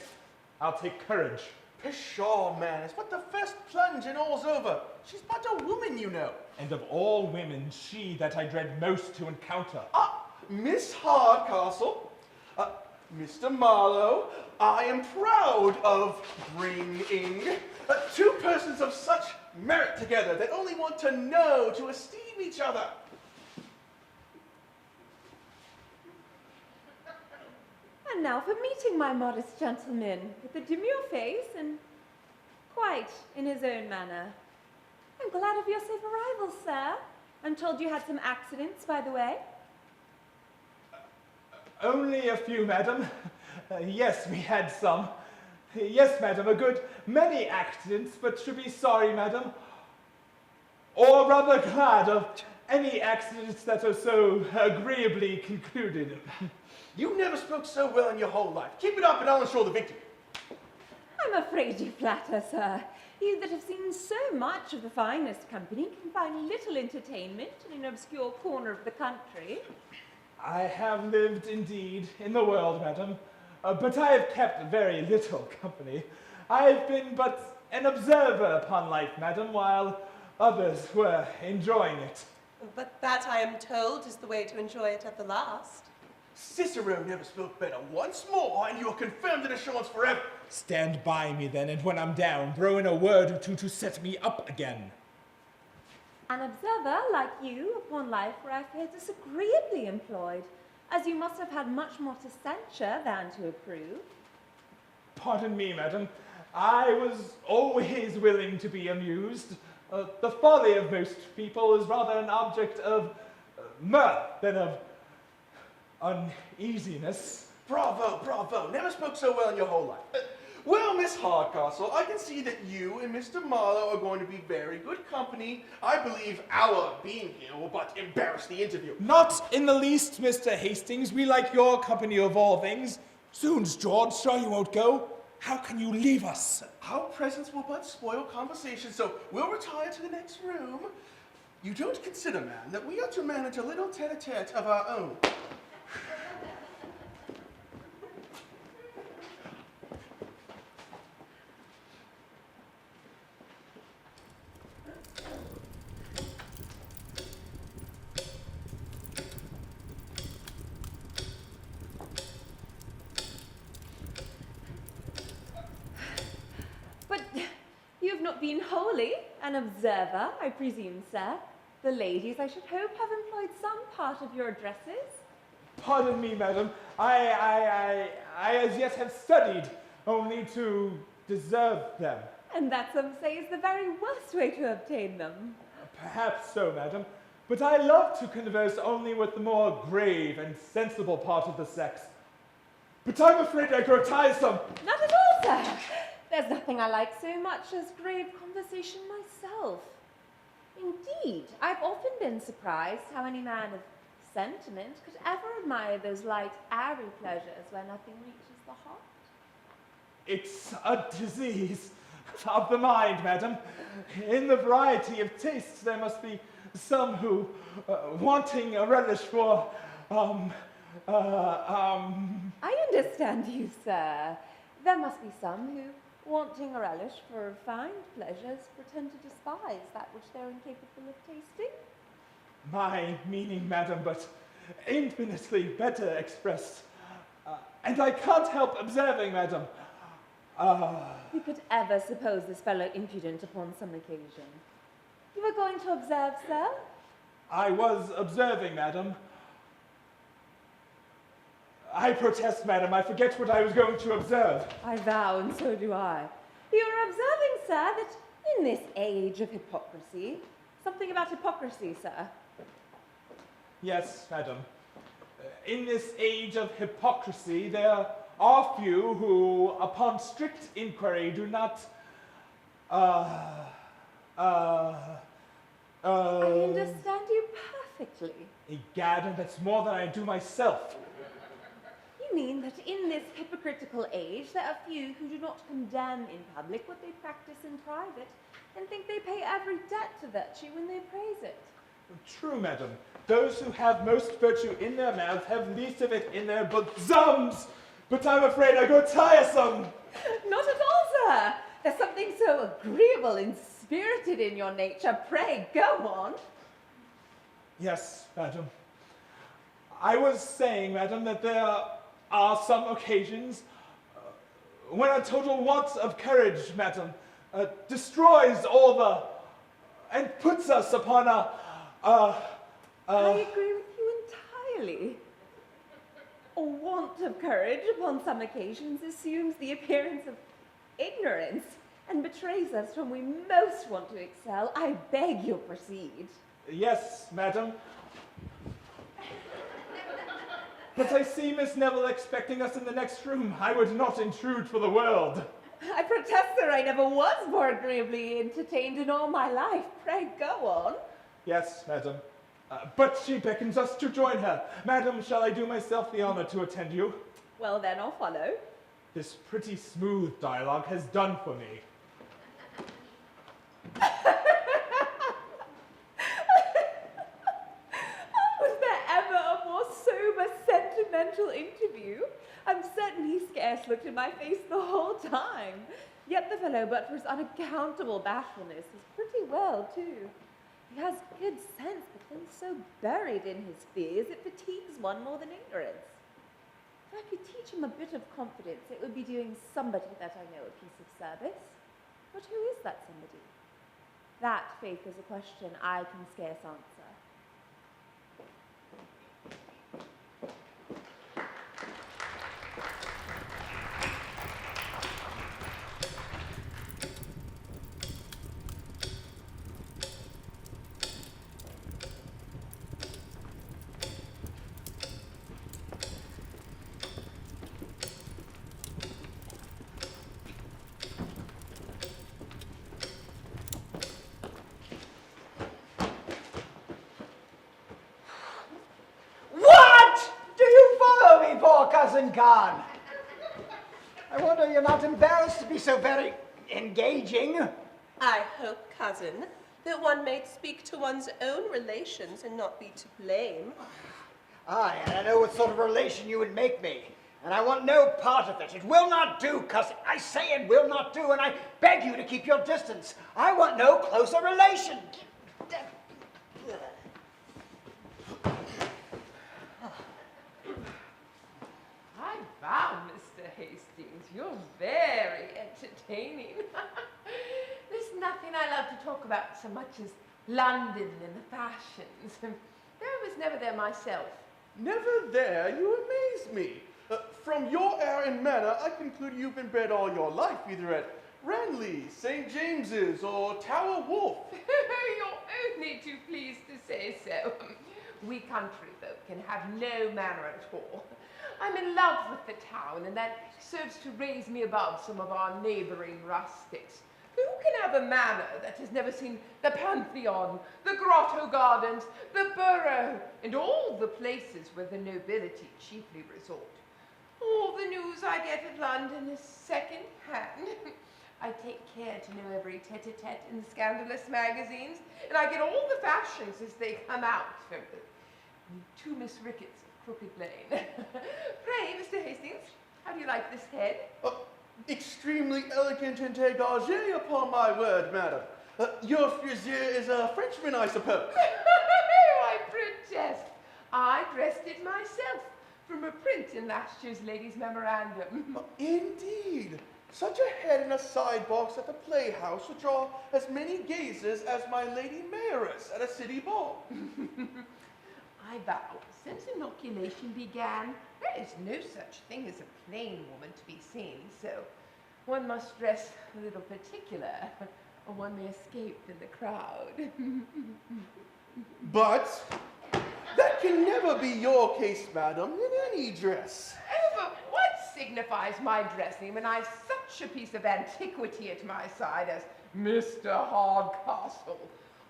I'll take courage. Pshaw, man, it's but the first plunge and all's over. She's but a woman, you know. And of all women, she that I dread most to encounter. Ah, Miss Hardcastle, Mr. Marlowe, I am proud of bringing two persons of such merit together that only want to know, to esteem each other. And now for meeting my modest gentleman, with a demure face and quite in his own manner. I'm glad of your safe arrival, sir. I'm told you had some accidents, by the way. Only a few, madam. Yes, we had some. Yes, madam, a good many accidents, but should be sorry, madam. Or rather glad of any accidents that are so agreeably concluded. You never spoke so well in your whole life. Keep it up and I'll ensure the victory. I'm afraid you flatter, sir. You that have seen so much of the finest company can find little entertainment in an obscure corner of the country. I have lived, indeed, in the world, madam, but I have kept very little company. I have been but an observer upon life, madam, while others were enjoying it. But that, I am told, is the way to enjoy it at the last. Cicero never spoke better. Once more, and you are confirmed in assurance forever. Stand by me, then, and when I'm down, throw in a word or two to set me up again. An observer like you upon life were, I fear, disagreeably employed, as you must have had much more to censure than to approve. Pardon me, madam. I was always willing to be amused. The folly of most people is rather an object of mirth than of uneasiness. Bravo, bravo. Never spoke so well in your whole life. Well, Miss Hardcastle, I can see that you and Mr. Marlowe are going to be very good company. I believe our being here will but embarrass the interview. Not in the least, Mr. Hastings. We like your company of all things. Zoons, George, sure you won't go? How can you leave us? Our presence will but spoil conversation, so we'll retire to the next room. You don't consider, man, that we are to manage a little tete-a-tete of our own. But you've not been wholly an observer, I presume, sir. The ladies, I should hope, have employed some part of your addresses. Pardon me, madam. I as yet have studied, only to deserve them. And that, some say, is the very worst way to obtain them. Perhaps so, madam. But I love to converse only with the more grave and sensible part of the sex. But I'm afraid I grow tiresome. Not at all, sir. There's nothing I like so much as grave conversation myself. Indeed, I've often been surprised how any man of sentiment could ever admire those light, airy pleasures where nothing reaches the heart. It's a disease of the mind, madam. In the variety of tastes, there must be some who, wanting a relish for, I understand you, sir. There must be some who, wanting a relish for refined pleasures, pretend to despise that which they're incapable of tasting. My meaning, madam, but infinitely better expressed. And I can't help observing, madam. Who could ever suppose this fellow impudent upon some occasion? You were going to observe, sir? I was observing, madam. I protest, madam. I forget what I was going to observe. I vow, and so do I. You are observing, sir, that in this age of hypocrisy, something about hypocrisy, sir. Yes, madam. In this age of hypocrisy, there are few who, upon strict inquiry, do not, I understand you perfectly. Egad, that's more than I do myself. You mean that in this hypocritical age, there are few who do not condemn in public what they practice in private, and think they pay every debt to virtue when they praise it? True, madam. Those who have most virtue in their mouths have least of it in their bosoms. But I'm afraid I grow tiresome. Not at all, sir. There's something so agreeable and spirited in your nature. Pray, go on. Yes, madam. I was saying, madam, that there are some occasions when a total want of courage, madam, destroys all the and puts us upon I agree with you entirely. A want of courage upon some occasions assumes the appearance of ignorance and betrays us when we most want to excel. I beg you'll proceed. Yes, madam. But I see Miss Neville expecting us in the next room. I would not intrude for the world. I protest, sir, I never was more agreeably entertained in all my life. Pray, go on. Yes, madam. But she beckons us to join her. Madam, shall I do myself the honor to attend you? Well, then I'll follow. This pretty smooth dialogue has done for me. Was there ever a more sober, sentimental interview? I'm certain he scarce looked in my face the whole time. Yet the fellow, but for his unaccountable bashfulness, is pretty well, too. He has good sense, but then so buried in his fears, it fatigues one more than ignorance. If I could teach him a bit of confidence, it would be doing somebody that I know a piece of service. But who is that somebody? That, faith, is a question I can scarce answer. Cousin Khan. I wonder you're not embarrassed to be so very engaging. I hope, cousin, that one may speak to one's own relations and not be to blame. Aye, and I know what sort of relation you would make me. And I want no part of it. It will not do, cousin. I say it will not do, and I beg you to keep your distance. I want no closer relation. Wow, Mr. Hastings, you're very entertaining. There's nothing I love to talk about so much as London and the fashions. Though I was never there myself. Never there? You amaze me. From your air and manner, I conclude you've been bred all your life, either at Ranelagh, St. James's, or Tower Wharf. You're only too pleased to say so. We country folk can have no manner at all. I'm in love with the town, and that serves to raise me above some of our neighbouring rustics. Who can have a manor that has never seen the Pantheon, the Grotto Gardens, the Borough, and all the places where the nobility chiefly resort? All the news I get of London is second-hand. I take care to know every tete-a-tete in the scandalous magazines, and I get all the fashions as they come out from the two Miss Ricketts of Crooked Lane. Pray, Mr. Hastings, how do you like this head? Extremely elegant and dégagé, upon my word, madam. Your frizier is a Frenchman, I suppose. I protest. I dressed it myself from a print in last year's Lady's Memorandum. Indeed. Such a head in a side box at the playhouse would draw as many gazers as my lady mayoress at a city ball. I vow, since inoculation began, there is no such thing as a plain woman to be seen, so one must dress a little particular, or one may escape in the crowd. But that can never be your case, madam, in any dress. Oh, but what signifies my dressing when I've such a piece of antiquity at my side as Mr. Hardcastle?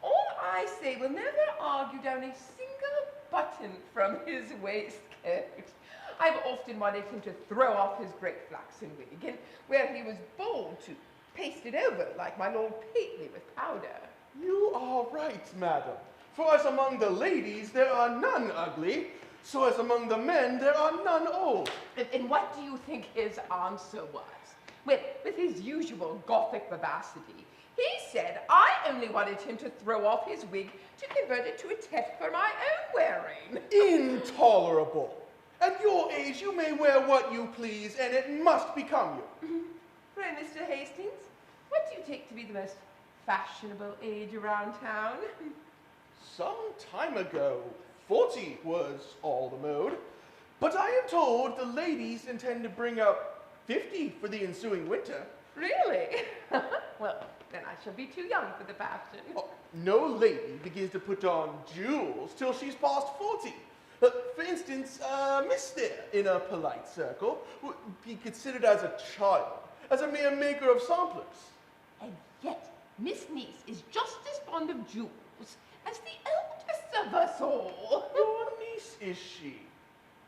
All I say will never argue down a single button from his waistcoat. I've often wanted him to throw off his great flaxen wig, and where he was bold to paste it over like my Lord Pately with powder. You are right, madam. For as among the ladies there are none ugly, so as among the men there are none old. And what do you think his answer was? With his usual Gothic vivacity, he said I only wanted him to throw off his wig to convert it to a teft for my own wearing. Intolerable. At your age you may wear what you please, and it must become you. Pray, Mr. Hastings, what do you take to be the most fashionable age around town? Some time ago, 40 was all the mode, but I am told the ladies intend to bring up 50 for the ensuing winter. Really? Well, then I shall be too young for the fashion. Oh, no lady begins to put on jewels till she's past 40. For instance, Miss there, in a polite circle, would be considered as a child, as a mere maker of samplers. And yet, Miss Niece is just as fond of jewels as the eldest of us all. Your niece, is she?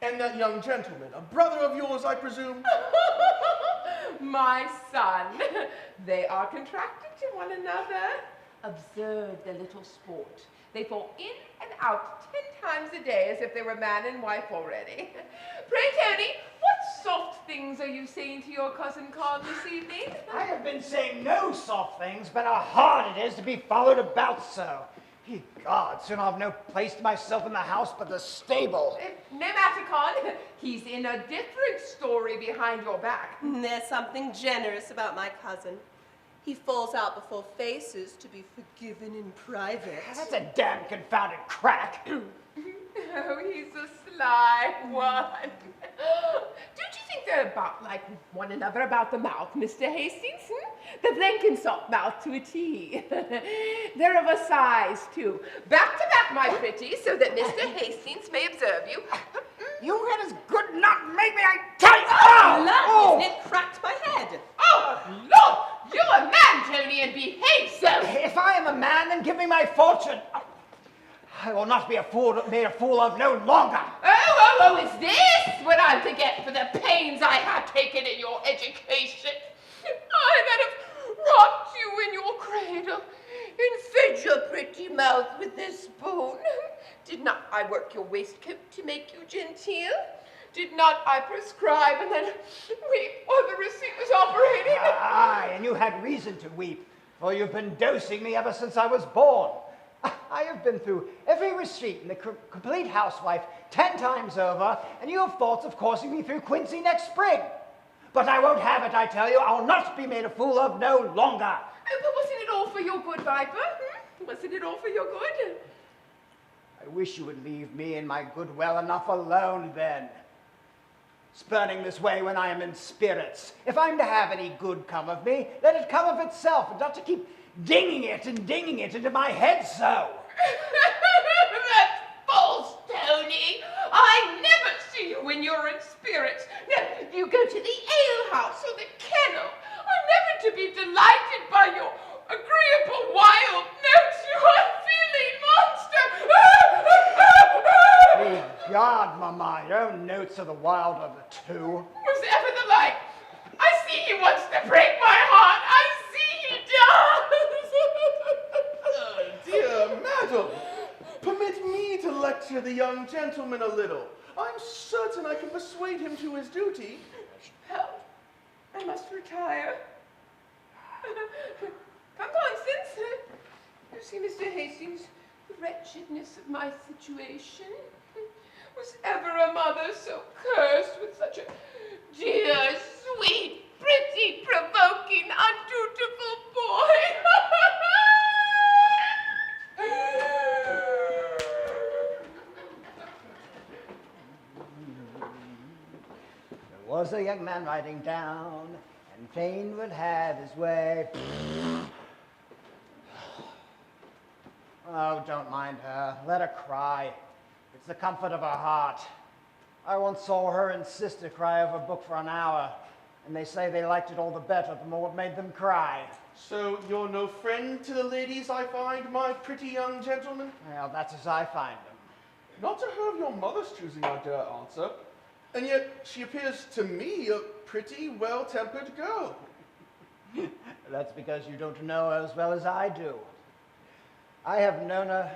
And that young gentleman, a brother of yours, I presume? My son. They are contracted to one another. Observe the little sport. They fall in and out 10 times a day as if they were man and wife already. Pray, Tony, what soft things are you saying to your cousin Con this evening? I have been saying no soft things, but how hard it is to be followed about so. Ye God, soon I'll have no place to myself in the house but the stable. No matter, Con. He's in a different story behind your back. There's something generous about my cousin. He falls out before faces to be forgiven in private. That's a damn confounded crack. Oh, he's a sly one. Don't you think they're about like one another about the mouth, Mr. Hastings? The Blenkinsop mouth to a T. They're of a size, too. Back to back, my pretty, so that Mr. Hastings may observe you. You had as good not make me, I tell you! Oh, Lord, it cracked my head. Oh, Lord! You're a man, Tony, and behave so! If I am a man, then give me my fortune. I will not be made a fool of no longer. Oh, is this what I'm to get for the pains I have taken in your education? I that have rocked you in your cradle and fed your pretty mouth with this spoon. Did not I work your waistcoat to make you genteel? Did not I prescribe and then weep while the receipt was operating? Aye, and you had reason to weep, for you've been dosing me ever since I was born. I have been through every receipt in the complete housewife 10 times over, and you have thoughts of coursing me through Quincy next spring. But I won't have it, I tell you. I'll not be made a fool of no longer. Oh, but wasn't it all for your good, Viper? Wasn't it all for your good? I wish you would leave me and my good well enough alone then. Spurning this way when I am in spirits. If I'm to have any good come of me, let it come of itself, and not to keep dinging it into my head so. That's false, Tony. I never see you when you're in spirits. No, you go to the alehouse or the kennel. I'm never to be delighted by your agreeable wild notes, you unfeeling monster. Please God, Mamma, your notes are the wild of the two. Was ever the like? I see he wants to break my heart. I see he does. Dear madam, permit me to lecture the young gentleman a little. I'm certain I can persuade him to his duty. Help. I must retire. Come, Constance. You see, Mr. Hastings, the wretchedness of my situation. Was ever a mother so cursed with such a dear, sweet, pretty, provoking was a young man riding down, and fain would have his way. Oh, don't mind her. Let her cry. It's the comfort of her heart. I once saw her and sister cry over a book for an hour, and they say they liked it all the better the more it made them cry. So you're no friend to the ladies I find, my pretty young gentleman? Well, that's as I find them. Not to have your mother's choosing, I dare answer. And yet she appears to me a pretty well-tempered girl. That's because you don't know her as well as I do. I have known her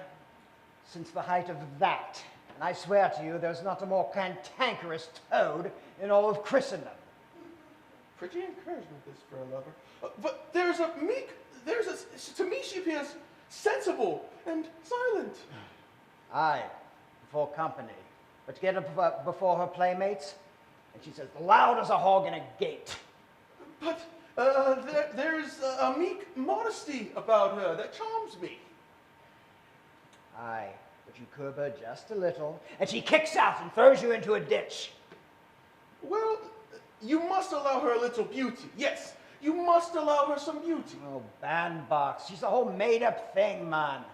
since the height of that, and I swear to you there's not a more cantankerous toad in all of Christendom. Pretty encouragement, this for a lover. But to me she appears sensible and silent. Aye, before company. But get her before her playmates, and she's as loud as a hog in a gate. But there's a meek modesty about her that charms me. Aye, but you curb her just a little, and she kicks out and throws you into a ditch. Well, you must allow her a little beauty. Yes, you must allow her some beauty. Oh, bandbox. She's a whole made-up thing, man.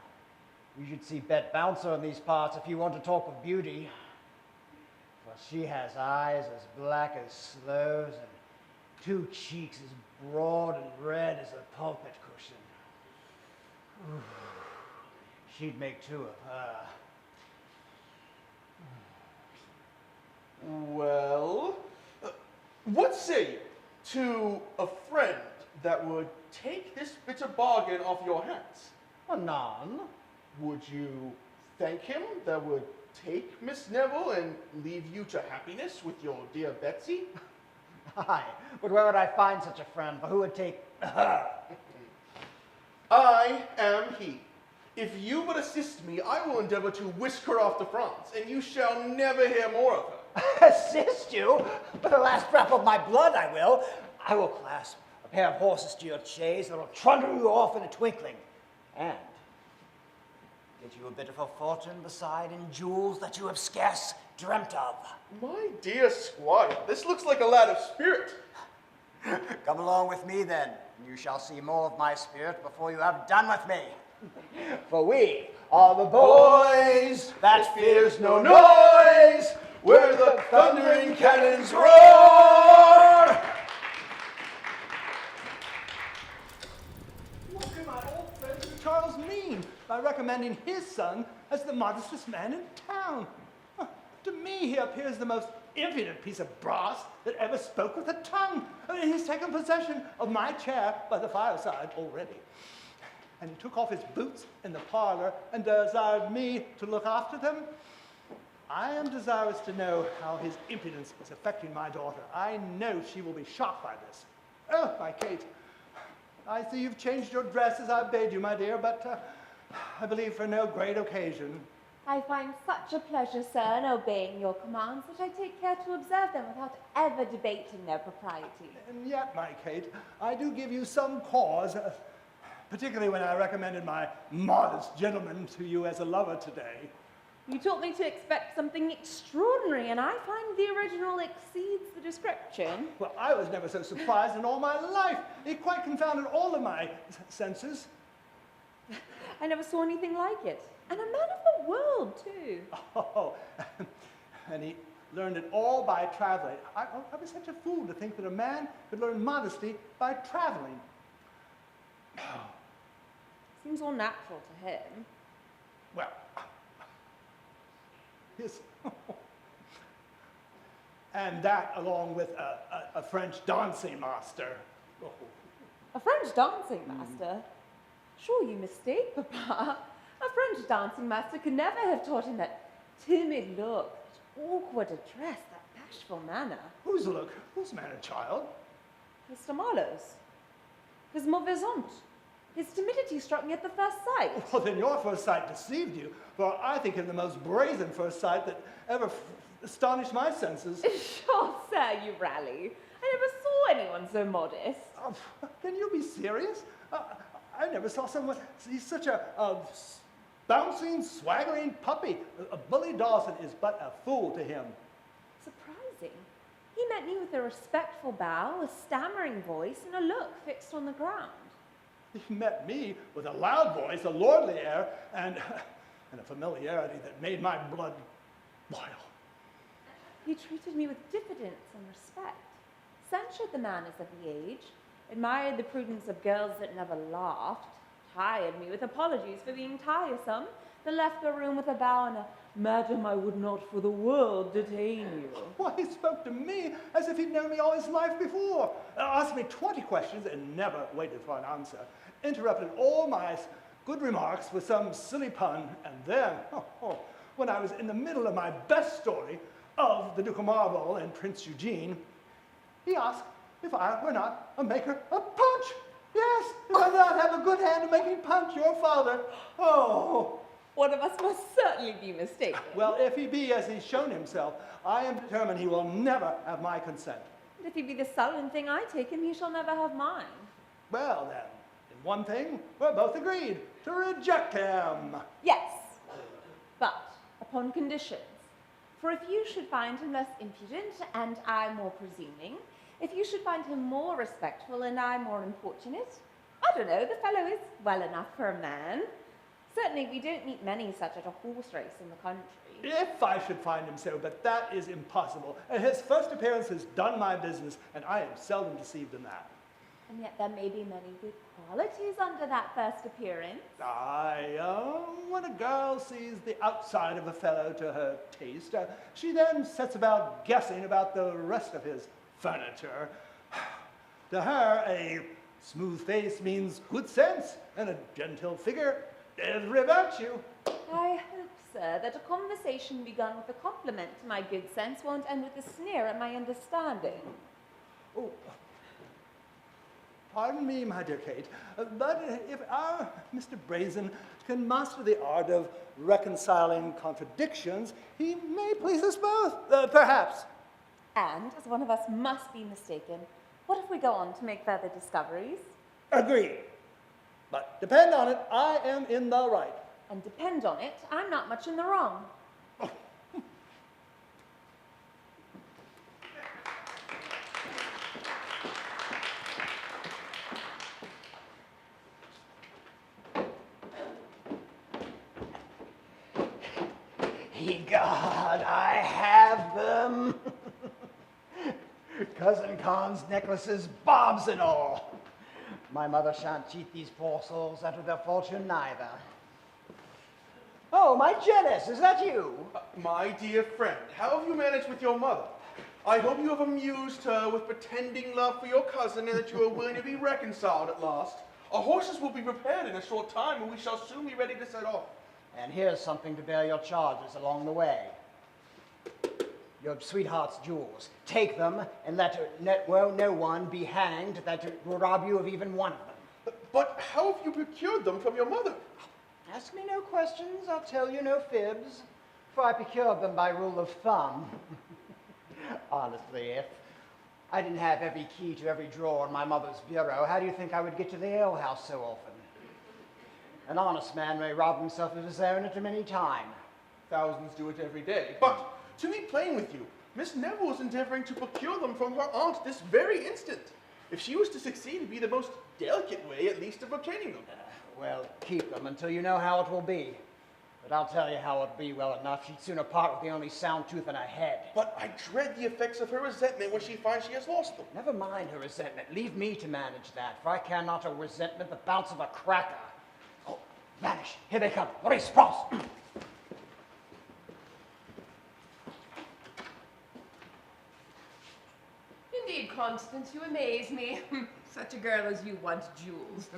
You should see Bet Bouncer in these parts if you want to talk of beauty. For she has eyes as black as sloes and 2 cheeks as broad and red as a pulpit cushion. Ooh. She'd make 2 of her. Well, what say you to a friend that would take this bitter bargain off your hands? None. Would you thank him that would take Miss Neville and leave you to happiness with your dear Betsy? Aye, but where would I find such a friend? For who would take her? I am he. If you would assist me, I will endeavor to whisk her off to France, and you shall never hear more of her. Assist you? With the last drop of my blood, I will. I will clasp a pair of horses to your chaise that will trundle you off in a twinkling. And get you a bit of a fortune beside in jewels that you have scarce dreamt of. My dear squire, this looks like a lad of spirit. Come along with me, then, and you shall see more of my spirit before you have done with me. For we are the boys that fears no noise, where the thundering cannons roar. What can my old friend Sir Charles mean by recommending his son as the modestest man in town? To me, he appears the most impudent piece of brass that ever spoke with a tongue. He's taken possession of my chair by the fireside already. And he took off his boots in the parlor and desired me to look after them. I am desirous to know how his impudence is affecting my daughter. I know she will be shocked by this. Oh, my Kate, I see you've changed your dress as I bade you, my dear, but I believe for no great occasion. I find such a pleasure, sir, in obeying your commands that I take care to observe them without ever debating their propriety. And yet, my Kate, I do give you some cause, particularly when I recommended my modest gentleman to you as a lover today. You taught me to expect something extraordinary, and I find the original exceeds the description. Well, I was never so surprised in all my life. It quite confounded all of my senses. I never saw anything like it. And a man of the world, too. Oh, and he learned it all by traveling. I was such a fool to think that a man could learn modesty by traveling. Seems all natural to him. Well, his... and that along with a French dancing master. Oh. A French dancing master? Sure you mistake, Papa. A French dancing master could never have taught him that timid look, that awkward address, that bashful manner. Whose look? Whose manner, child? Mr. Marlowe's. His mauvaise honte. His timidity struck me at the first sight. Well, then your first sight deceived you, for I think him the most brazen first sight that ever astonished my senses. Sure, sir, you rally. I never saw anyone so modest. Can you be serious? I never saw someone. He's such a bouncing, swaggering puppy. Bully Dawson is but a fool to him. Surprising. He met me with a respectful bow, a stammering voice, and a look fixed on the ground. He met me with a loud voice, a lordly air, and a familiarity that made my blood boil. He treated me with diffidence and respect, censured the manners of the age, admired the prudence of girls that never laughed, tired me with apologies for being tiresome, then left the room with a bow and a, "Madam, I would not for the world detain you." Why, he spoke to me as if he'd known me all his life before. Asked me 20 questions and never waited for an answer. Interrupted all my good remarks with some silly pun, and then, when I was in the middle of my best story of the Duke of Marlborough and Prince Eugene, he asked if I were not a maker of punch. Yes, if I not have a good hand at making punch, your father. Oh. One of us must certainly be mistaken. Well, if he be as he's shown himself, I am determined he will never have my consent. And if he be the sullen thing I take him, he shall never have mine. Well, then, in one thing, we're both agreed to reject him. Yes, but upon conditions. For if you should find him less impudent and I more presuming, if you should find him more respectful and I more importunate, I don't know, the fellow is well enough for a man. Certainly we don't meet many such at a horse race in the country. If I should find him so, but that is impossible. His first appearance has done my business, and I am seldom deceived in that. And yet there may be many good qualities under that first appearance. When a girl sees the outside of a fellow to her taste, she then sets about guessing about the rest of his furniture. To her, a smooth face means good sense, and a genteel figure every virtue. I hope, sir, that a conversation begun with a compliment to my good sense won't end with a sneer at my understanding. Oh, pardon me, my dear Kate, but if our Mr. Brazen can master the art of reconciling contradictions, he may please us both, perhaps. And, as one of us must be mistaken, what if we go on to make further discoveries? Agreed. But depend on it, I am in the right. And depend on it, I'm not much in the wrong. Egad, I have them. Cousin Khan's necklaces, bobs and all. My mother shan't cheat these poor souls out of their fortune neither. Oh, my Janice, is that you? My dear friend, how have you managed with your mother? I hope you have amused her with pretending love for your cousin and that you are willing to be reconciled at last. Our horses will be prepared in a short time and we shall soon be ready to set off. And here's something to bear your charges along the way. Your sweetheart's jewels. Take them and let no one be hanged that will rob you of even one of them. But how have you procured them from your mother? Ask me no questions, I'll tell you no fibs, for I procured them by rule of thumb. Honestly, if I didn't have every key to every drawer in my mother's bureau, how do you think I would get to the alehouse so often? An honest man may rob himself of his own at any time. Thousands do it every day. But, to be plain with you, Miss Neville is endeavoring to procure them from her aunt this very instant. If she was to succeed, it'd be the most delicate way, at least, of obtaining them. Well, keep them until you know how it will be. But I'll tell you how it'll be well enough. She'd sooner part with the only sound tooth in her head. But I dread the effects of her resentment when she finds she has lost them. Never mind her resentment. Leave me to manage that, for I care not a resentment the bounce of a cracker. Oh, vanish. Here they come. Race, cross. Indeed, Constance, you amaze me. Such a girl as you wants jewels.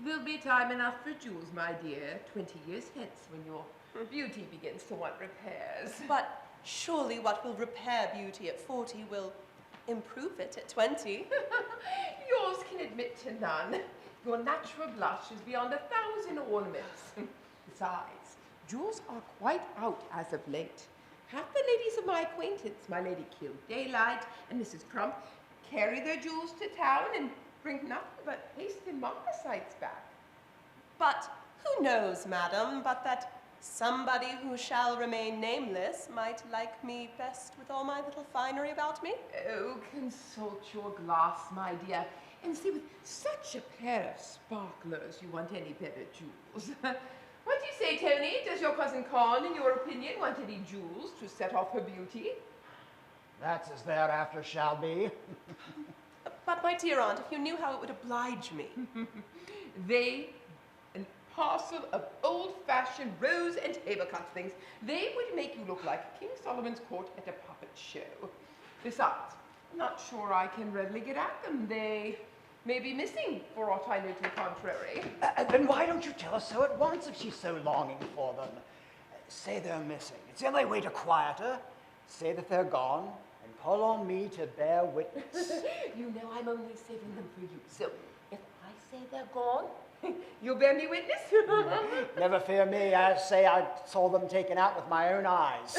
There'll be time enough for jewels, my dear, 20 years hence, when your beauty begins to want repairs. But surely what will repair beauty at 40 will improve it at 20. Yours can admit to none. Your natural blush is beyond 1,000 ornaments. Besides, jewels are quite out as of late. Half the ladies of my acquaintance, my Lady Kildaylight and Mrs. Crump, carry their jewels to town and bring nothing but paste and marcasites back. But who knows, madam, but that Somebody who shall remain nameless might like me best with all my little finery about me. Oh, consult your glass, my dear, and see with such a pair of sparklers you want any better jewels. What do you say, Tony? Does your cousin Con, in your opinion, want any jewels to set off her beauty? That's as thereafter shall be. But my dear aunt, if you knew how it would oblige me. A parcel of old-fashioned rose and tablecloth things. They would make you look like King Solomon's court at a puppet show. Besides, I'm not sure I can readily get at them. They may be missing, for aught I know to the contrary. Then why don't you tell us so at once if she's so longing for them? Say they're missing. It's the only way to quiet her. Say that they're gone, and call on me to bear witness. You know I'm only saving them for you, so if I say they're gone, you'll bear me witness? Never fear me. I say I saw them taken out with my own eyes.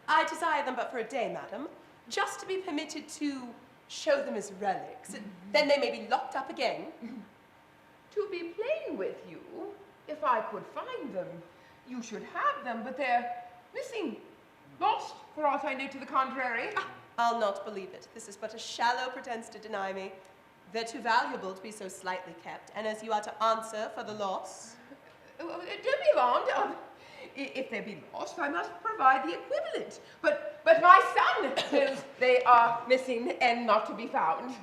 I desire them but for a day, madam, just to be permitted to show them as relics. Then they may be locked up again. To be plain with you, if I could find them, you should have them, but they're missing. Lost, for aught I know to the contrary. I'll not believe it. This is but a shallow pretense to deny me. They're too valuable to be so slightly kept, and as you are to answer for the loss... Don't be alarmed. If they be lost, I must provide the equivalent. But my son knows they are missing and not to be found.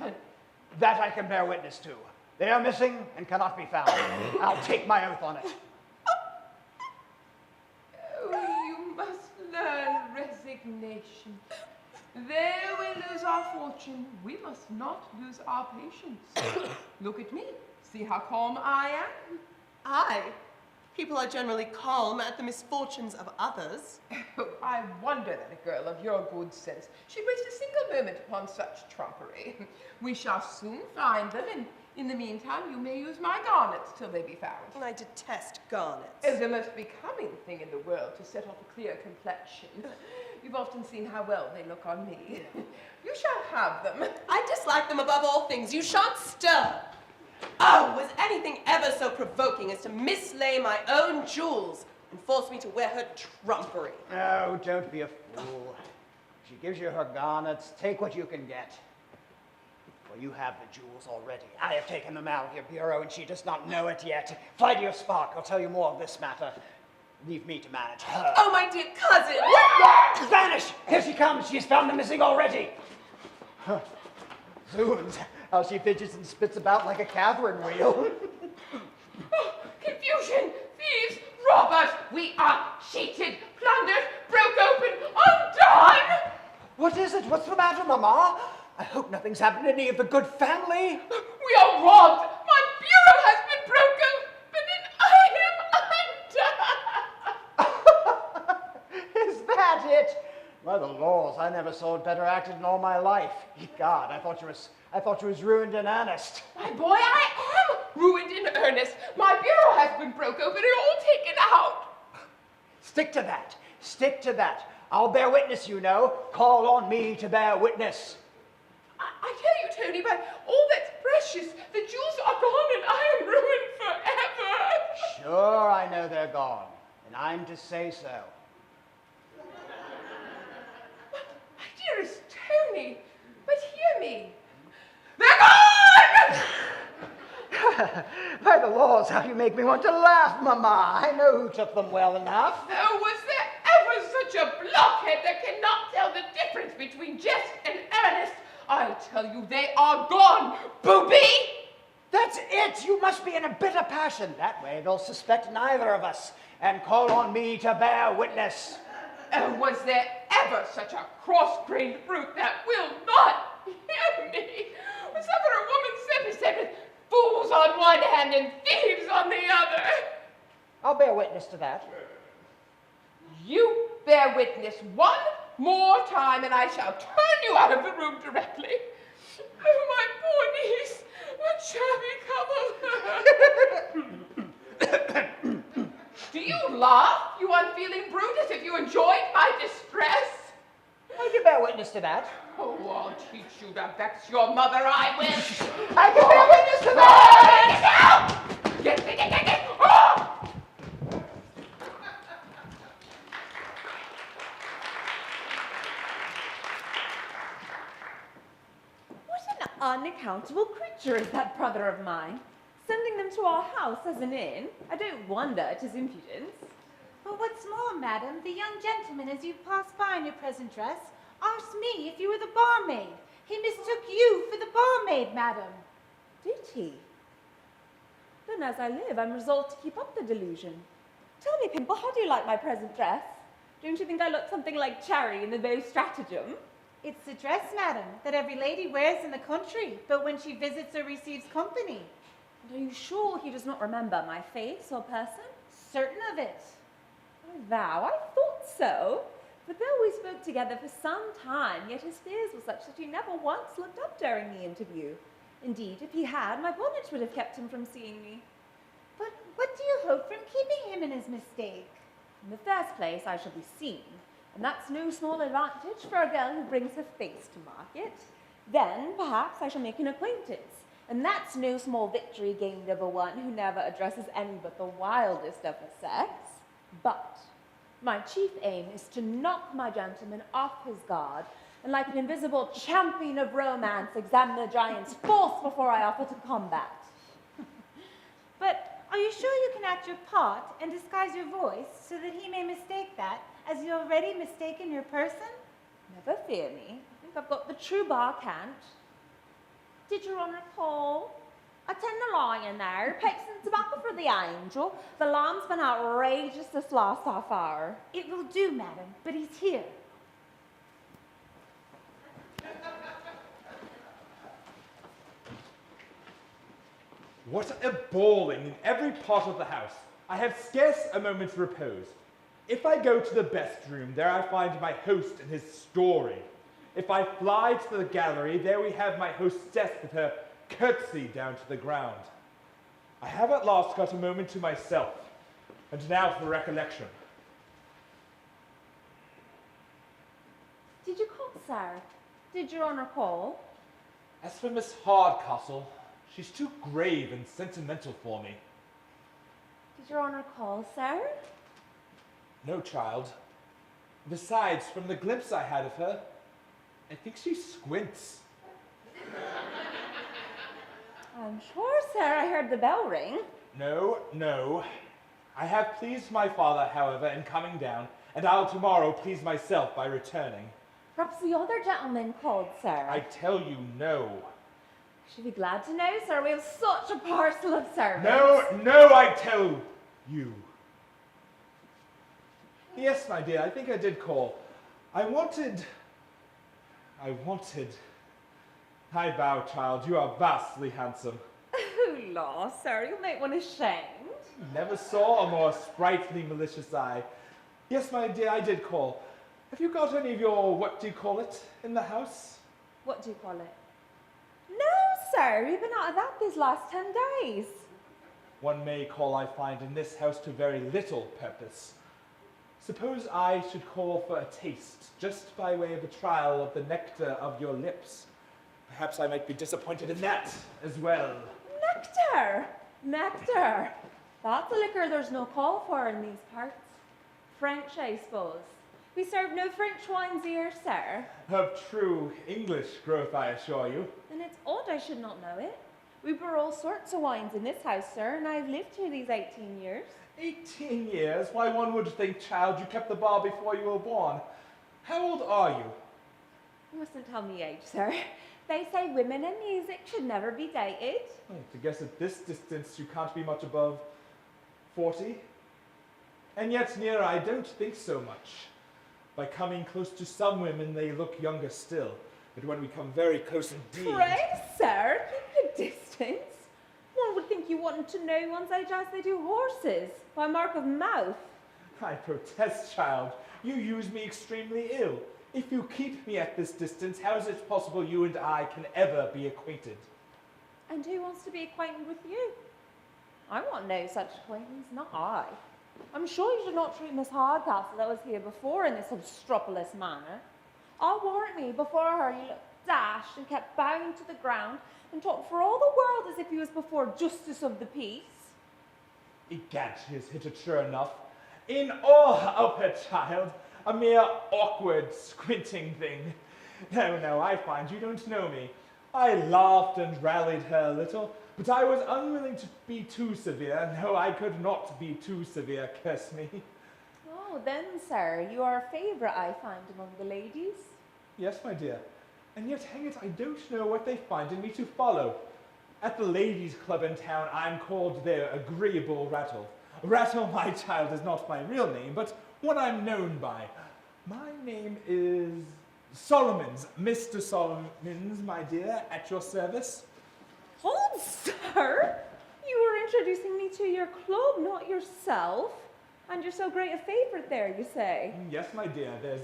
That I can bear witness to. They are missing and cannot be found. I'll take my oath on it. Oh, you must learn resignation. There we lose our fortune, we must not lose our patience. Look at me. See how calm I am? I? People are generally calm at the misfortunes of others. Oh, I wonder that a girl of your good sense should waste a single moment upon such trumpery. We shall soon find them, and in the meantime you may use my garnets till they be found. I detest garnets. Oh, the most becoming thing in the world to set off a clear complexion. You've often seen how well they look on me. You shall have them. I dislike them above all things. You shan't stir. Oh, was anything ever so provoking as to mislay my own jewels and force me to wear her trumpery? Oh, don't be a fool. She gives you her garnets. Take what you can get. Well, you have the jewels already. I have taken them out of your bureau, and she does not know it yet. Fly to your spark. I'll tell you more of this matter. Leave me to manage her. Oh, my dear cousin! Vanish! Here she comes. She's found them missing already. Zoons, how she fidgets and spits about like a Catherine wheel. Oh, confusion! Thieves! Robbers! We are cheated, plundered, broke open, undone! What is it? What's the matter, Mama? I hope nothing's happened to any of the good family. We are robbed! My bureau has been broken, and I am undone! Is that it? By the laws, I never saw it better acted in all my life. God, I thought you was ruined in earnest. My boy, I am ruined in earnest. My bureau has been broke open and all taken out. Stick to that. Stick to that. I'll bear witness, you know. Call on me to bear witness. I tell you, Tony, by all that's precious, the jewels are gone and I am ruined forever. Sure, I know they're gone, and I'm to say so. My dearest Tony, but hear me. They're gone! By the laws, how you make me want to laugh, Mama. I know who took them well enough. Oh, was there ever such a blockhead that cannot tell the difference between jest and earnest? I'll tell you, they are gone, booby! That's it! You must be in a bitter passion. That way they'll suspect neither of us and call on me to bear witness. Oh, was there ever such a cross-grained brute that will not hear me? Was ever a woman beset with fools on one hand and thieves on the other? I'll bear witness to that. You bear witness one more time, and I shall turn you out of the room directly. Oh, my poor niece, what shall become of her? Do you laugh, you unfeeling brute, as if you enjoyed my distress? I can bear witness to that. Oh, I'll teach you to vex your mother, I will. I can bear witness to that! Get out! Get! Oh! unaccountable creature is that brother of mine. Sending them to our house as an inn. I don't wonder at his impudence. But what's more, madam, the young gentleman, as you passed by in your present dress, asked me if you were the barmaid. He mistook you for the barmaid, madam. Did he? Then as I live, I'm resolved to keep up the delusion. Tell me, Pimple, how do you like my present dress? Don't you think I look something like Cherry in the Beau Stratagem? It's the dress, madam, that every lady wears in the country, but when she visits or receives company. And are you sure he does not remember my face or person? Certain of it. I vow, I thought so. But though we spoke together for some time, yet his fears were such that he never once looked up during the interview. Indeed, if he had, my bonnet would have kept him from seeing me. But what do you hope from keeping him in his mistake? In the first place, I shall be seen, and that's no small advantage for a girl who brings her face to market. Then, perhaps, I shall make an acquaintance, and that's no small victory gained over one who never addresses any but the wildest of her sex. But my chief aim is to knock my gentleman off his guard, and like an invisible champion of romance, examine the giant's force before I offer to combat. But are you sure you can act your part and disguise your voice so that he may mistake that, as you already mistaken your person? Never fear me. I think I've got the true bar cant. Did your honour call? I tend the lion there. Pipes and tobacco for the angel. The lamb's been outrageous this last half hour. It will do, madam, but he's here. What a bawling in every part of the house. I have scarce a moment's repose. If I go to the best room, there I find my host and his story. If I fly to the gallery, there we have my hostess with her curtsy down to the ground. I have at last got a moment to myself. And now for recollection. Did you call, sir? Did your honour call? As for Miss Hardcastle, she's too grave and sentimental for me. Did your honour call, sir? No, child. Besides, from the glimpse I had of her, I think she squints. I'm sure, sir, I heard the bell ring. No. I have pleased my father, however, in coming down, and I'll tomorrow please myself by returning. Perhaps the other gentleman called, sir. I tell you, no. I should be glad to know, sir. We have such a parcel of servants. No, I tell you. Yes, my dear, I think I did call. I wanted. I vow, child, you are vastly handsome. Oh, law, sir, you'll make one ashamed. Never saw a more sprightly, malicious eye. Yes, my dear, I did call. Have you got any of your, what do you call it, in the house? What do you call it? No, sir, we've been out of that these last 10 days. One may call, I find, in this house to very little purpose. Suppose I should call for a taste, just by way of a trial of the nectar of your lips. Perhaps I might be disappointed in that as well. Nectar! Nectar! That's a liquor there's no call for in these parts. French, I suppose. We serve no French wines here, sir. Of true English growth, I assure you. Then it's odd I should not know it. We brew all sorts of wines in this house, sir, and I've lived here these 18 years. 18 years? Why, one would think, child, you kept the bar before you were born. How old are you? You mustn't tell me age, sir. They say women in music should never be dated. To guess at this distance, you can't be much above 40. And yet nearer, I don't think so much. By coming close to some women, they look younger still. But when we come very close indeed... Pray, sir, keep your distance. One would think you wanted to know one's age as they do horses, by mark of mouth. I protest, child, you use me extremely ill. If you keep me at this distance, how is it possible you and I can ever be acquainted? And who wants to be acquainted with you? I want no such acquaintance, not I. I'm sure you did not treat Miss Hardcastle that was here before in this obstropolous manner. I'll warrant me, before her you looked dashed and kept bowing to the ground and talked for all the world as if he was before justice of the peace. Egad, she has hit it sure enough. In awe of her child, a mere awkward, squinting thing. No, I find you don't know me. I laughed and rallied her a little, but I was unwilling to be too severe. No, I could not be too severe, curse me. Oh, then, sir, you are a favourite, I find, among the ladies. Yes, my dear. And yet, hang it, I don't know what they find in me to follow. At the ladies' club in town, I'm called their agreeable Rattle. Rattle, my child, is not my real name, but what I'm known by. My name is Solomons. Mr. Solomons, my dear, at your service. Hold, sir! You were introducing me to your club, not yourself. And you're so great a favourite there, you say? Yes, my dear, there's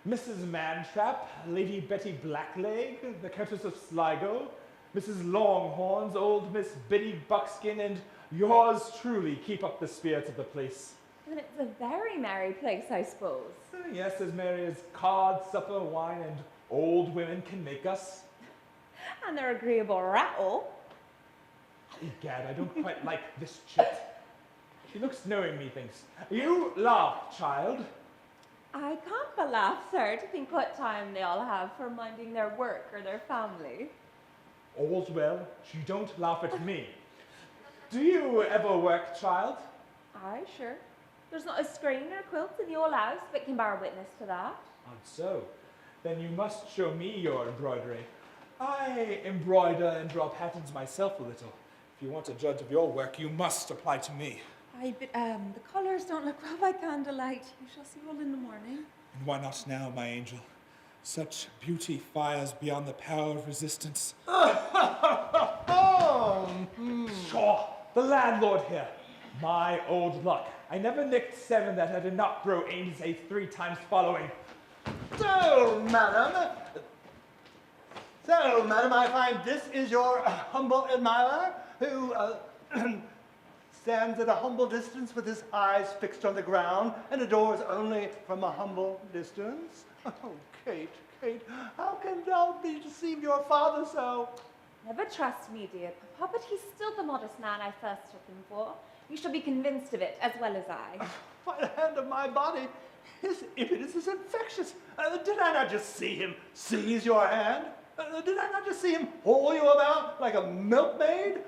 Mrs. Mantrap, Lady Betty Blackleg, the Countess of Sligo, Mrs. Longhorns, old Miss Biddy Buckskin, and yours truly keep up the spirit of the place. Then it's a very merry place, I suppose. Yes, as merry as card, supper, wine, and old women can make us. And their agreeable rattle. Egad, I don't quite like this chit. She looks knowing, methinks. You laugh, child. I can't but laugh, sir, to think what time they all have for minding their work or their family. All's well. She don't laugh at me. Do you ever work, child? Aye, sure. There's not a screen or quilt in the old house, but can bear witness to that. And so, then you must show me your embroidery. I embroider and draw patterns myself a little. If you want to judge of your work, you must apply to me. Aye, but the colours don't look well by candlelight. You shall see all in the morning. And why not now, my angel? Such beauty fires beyond the power of resistance. Sure, the landlord here. My old luck. I never nicked 7 that I did not grow Amy's 3 times following. So, madam, I find this is your humble admirer who stands at a humble distance with his eyes fixed on the ground and adores only from a humble distance. Oh, Kate, how can thou be deceived your father so? Never trust me, dear Papa, but he's still the modest man I first took him for. You shall be convinced of it, as well as I. By the hand of my body, his impudence is infectious. Did I not just see him seize your hand? Did I not just see him haul you about like a milkmaid?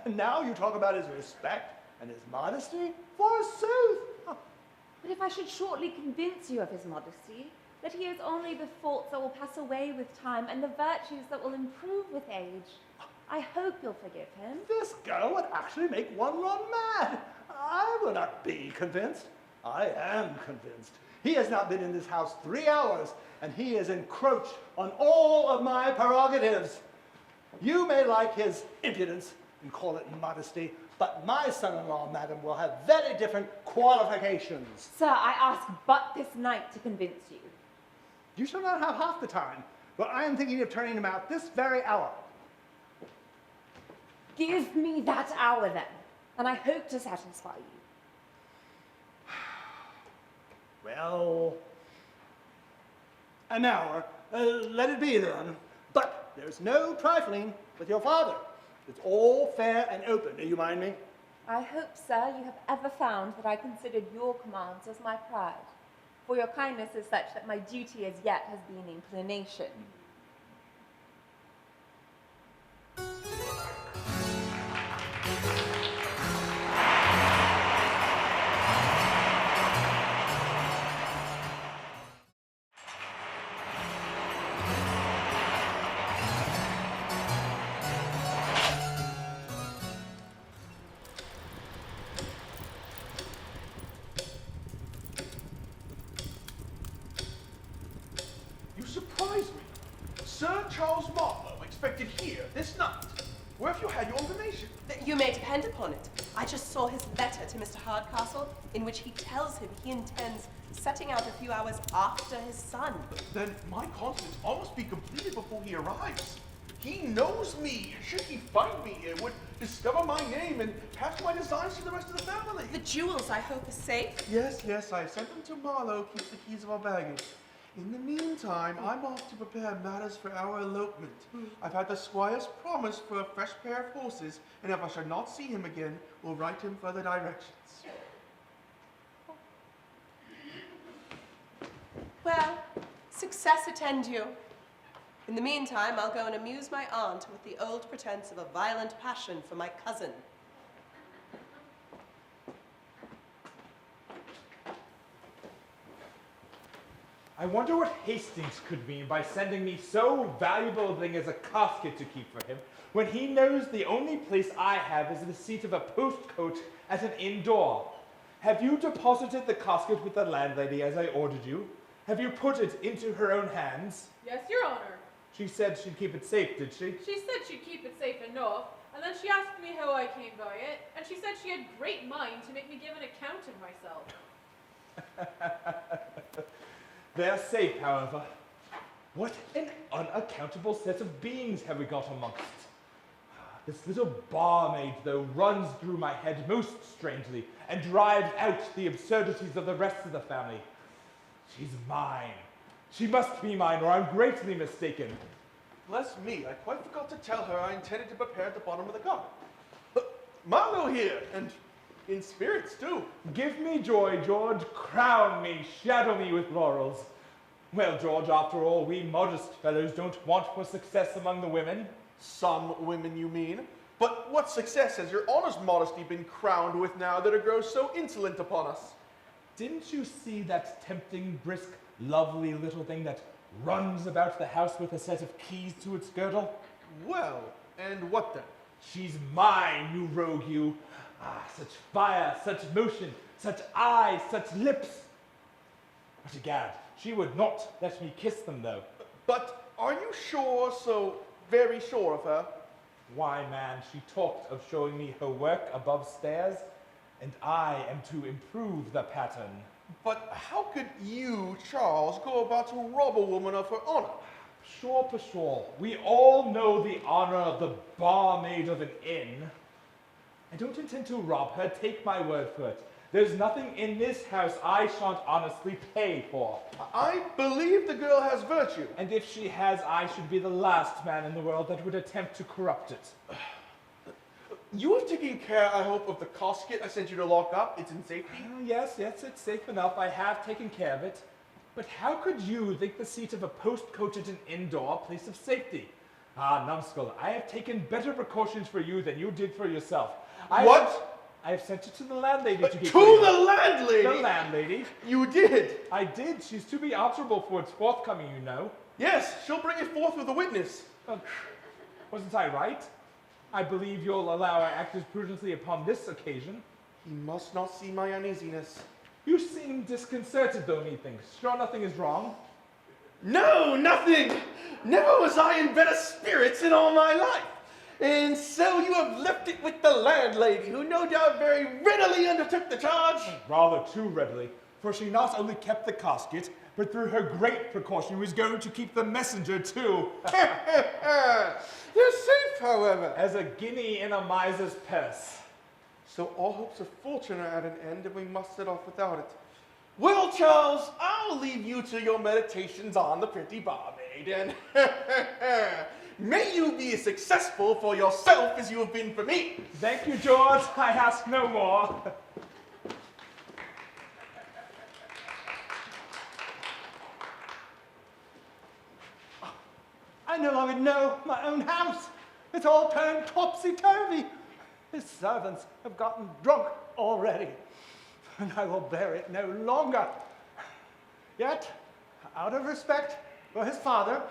And now you talk about his respect and his modesty? Forsooth! But if I should shortly convince you of his modesty, that he has only the faults that will pass away with time and the virtues that will improve with age, I hope you'll forgive him. This girl would actually make one run mad. I will not be convinced. I am convinced. He has not been in this house 3 hours, and he has encroached on all of my prerogatives. You may like his impudence and call it modesty, but my son-in-law, madam, will have very different qualifications. Sir, I ask but this night to convince you. You shall not have half the time, but I am thinking of turning him out this very hour. Give me that hour, then, and I hope to satisfy you. Well, an hour. Let it be, then. But there's no trifling with your father. It's all fair and open. Do you mind me? I hope, sir, you have ever found that I considered your commands as my pride. For your kindness is such that my duty as yet has been inclination. You surprise me. Sir Charles Marlowe expected here this night. Where have you had your information? You may depend upon it. I just saw his letter to Mr. Hardcastle, in which he tells him he intends setting out a few hours after his son. Then my confidence must be completed before he arrives. He knows me, and should he find me here, would discover my name and pass my designs to the rest of the family. The jewels, I hope, are safe? Yes, I sent them to Marlowe, keeps the keys of our baggage. In the meantime, I'm off to prepare matters for our elopement. I've had the squire's promise for a fresh pair of horses, and if I shall not see him again, we'll write him further directions. Well, success attend you. In the meantime, I'll go and amuse my aunt with the old pretense of a violent passion for my cousin. I wonder what Hastings could mean by sending me so valuable a thing as a casket to keep for him, when he knows the only place I have is the seat of a postcoach at an inn door. Have you deposited the casket with the landlady as I ordered you? Have you put it into her own hands? Yes, Your Honor. She said she'd keep it safe, did she? She said she'd keep it safe enough, and then she asked me how I came by it, and she said she had great mind to make me give an account of myself. They're safe, however. What an unaccountable set of beings have we got amongst. This little barmaid, though, runs through my head most strangely and drives out the absurdities of the rest of the family. She's mine. She must be mine, or I'm greatly mistaken. Bless me, I quite forgot to tell her I intended to prepare at the bottom of the garden. Marlowe here, and in spirits too. Give me joy, George. Crown me, shadow me with laurels. Well, George, after all, we modest fellows don't want for success among the women. Some women, you mean? But what success has your honest modesty been crowned with now that it grows so insolent upon us? Didn't you see that tempting, brisk, lovely little thing that runs about the house with a set of keys to its girdle? Well, and what then? She's mine, you rogue, you. Ah, such fire, such motion, such eyes, such lips. But egad, she would not let me kiss them, though. But are you sure, so very sure of her? Why, man, she talked of showing me her work above stairs, and I am to improve the pattern. But how could you, Charles, go about to rob a woman of her honor? Pshaw. We all know the honor of the barmaid of an inn. I don't intend to rob her, take my word for it. There's nothing in this house I shan't honestly pay for. I believe the girl has virtue. And if she has, I should be the last man in the world that would attempt to corrupt it. You have taken care, I hope, of the casket I sent you to lock up. It's in safety? Yes, it's safe enough. I have taken care of it. But how could you think the seat of a postcoach at an indoor place of safety? Ah, numbskull, I have taken better precautions for you than you did for yourself. I have sent it to the landlady to keep. To the landlady? The landlady. You did? I did. She's to be answerable for its forthcoming, you know. Yes, she'll bring it forth with a witness. Wasn't I right? I believe you'll allow I act as prudently upon this occasion. He must not see my uneasiness. You seem disconcerted, though, methinks. Sure nothing is wrong? No, nothing! Never was I in better spirits in all my life. And so you have left it with the landlady, who no doubt very readily undertook the charge? Rather too readily, for she not only kept the casket, but through her great precaution was going to keep the messenger too. They're safe, however. As a guinea in a miser's purse. So all hopes of fortune are at an end, and we must set off without it. Well, Charles, I'll leave you to your meditations on the pretty barmaid, and may you be as successful for yourself as you have been for me. Thank you, George. I ask no more. I no longer know my own house. It's all turned topsy-turvy. His servants have gotten drunk already, and I will bear it no longer. Yet, out of respect for his father,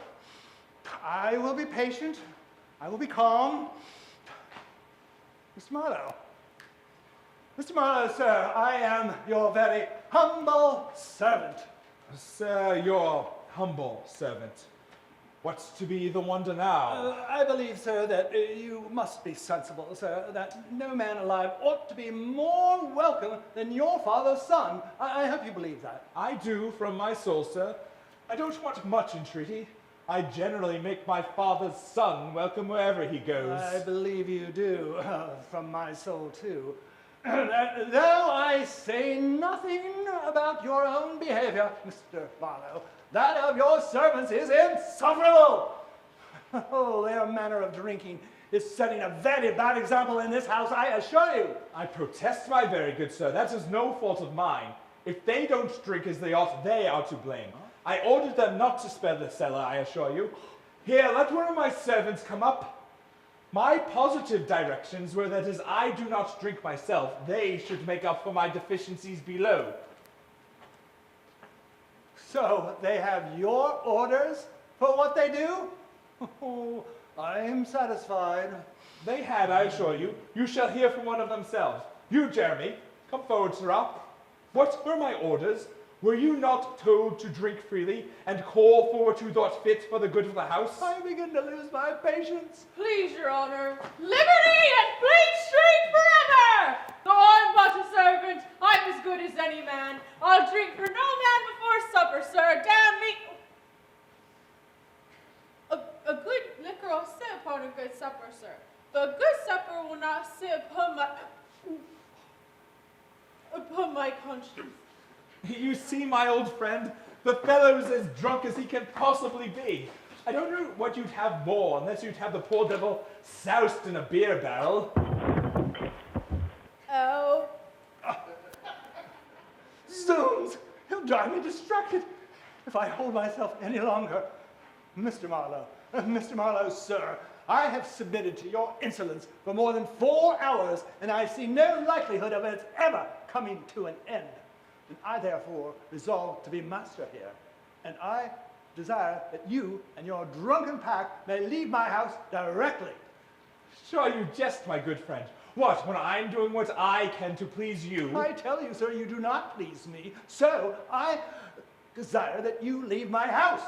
I will be patient. I will be calm. Mr. Marlowe. Mr. Marlowe, sir, I am your very humble servant. Sir, your humble servant. What's to be the wonder now? I believe, sir, that you must be sensible, sir, that no man alive ought to be more welcome than your father's son. I hope you believe that. I do, from my soul, sir. I don't want much entreaty. I generally make my father's son welcome wherever he goes. I believe you do, from my soul, too. Though I say nothing about your own behavior, Mr. Marlowe, that of your servants is insufferable. Oh, their manner of drinking is setting a very bad example in this house, I assure you. I protest, my very good sir, that is no fault of mine. If they don't drink as they ought, they are to blame. I ordered them not to spare the cellar, I assure you. Here, let one of my servants come up. My positive directions were that as I do not drink myself, they should make up for my deficiencies below. So they have your orders for what they do? Oh, I'm satisfied. They had, I assure you. You shall hear from one of themselves. You, Jeremy, come forward, sirrah. What were my orders? Were you not told to drink freely and call for what you thought fit for the good of the house? I begin to lose my patience. Please, Your Honor, liberty and Fleet Street forever! Though I'm but a servant, I'm as good as any man. I'll drink for no man before supper, sir. Damn me! A good liquor will sit upon a good supper, sir. But a good supper will not sit upon my conscience. You see, my old friend, the fellow's as drunk as he can possibly be. I don't know what you'd have more, unless you'd have the poor devil soused in a beer barrel. Oh. Zoons! He'll drive me distracted if I hold myself any longer. Mr. Marlowe, sir, I have submitted to your insolence for more than 4 hours, and I see no likelihood of its ever coming to an end. And I therefore resolve to be master here, and I desire that you and your drunken pack may leave my house directly. Sure you jest, my good friend. What, when I'm doing what I can to please you? I tell you, sir, you do not please me, so I desire that you leave my house.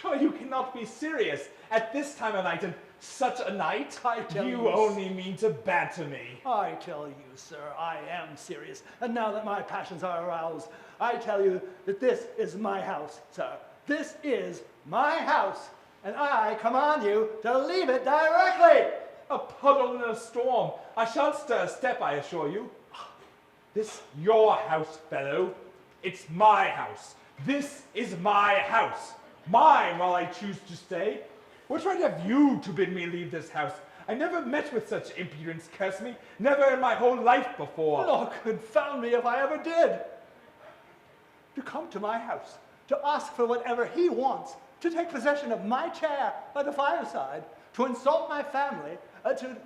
Sure you cannot be serious at this time of night and such a night. I tell you only mean to banter me. I tell you, sir, I am serious. And now that my passions are aroused, I tell you that this is my house, sir. This is my house, and I command you to leave it directly. A puddle in a storm. I shan't stir a step, I assure you. This your house, fellow. It's my house. This is my house. Mine while I choose to stay. What right have you to bid me leave this house? I never met with such impudence, curse me. Never in my whole life before. Lord, confound me if I ever did. To come to my house, to ask for whatever he wants, to take possession of my chair by the fireside, to insult my family, to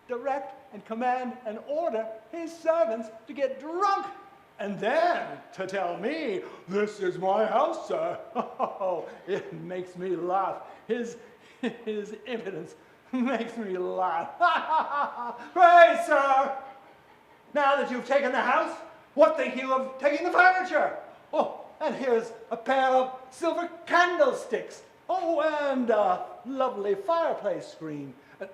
direct and command and order his servants to get drunk, and then to tell me, this is my house, sir. Oh, it makes me laugh. His impudence makes me laugh. Pray, sir, now that you've taken the house, what think you of taking the furniture? Oh, and here's a pair of silver candlesticks. Oh, and a lovely fireplace screen. And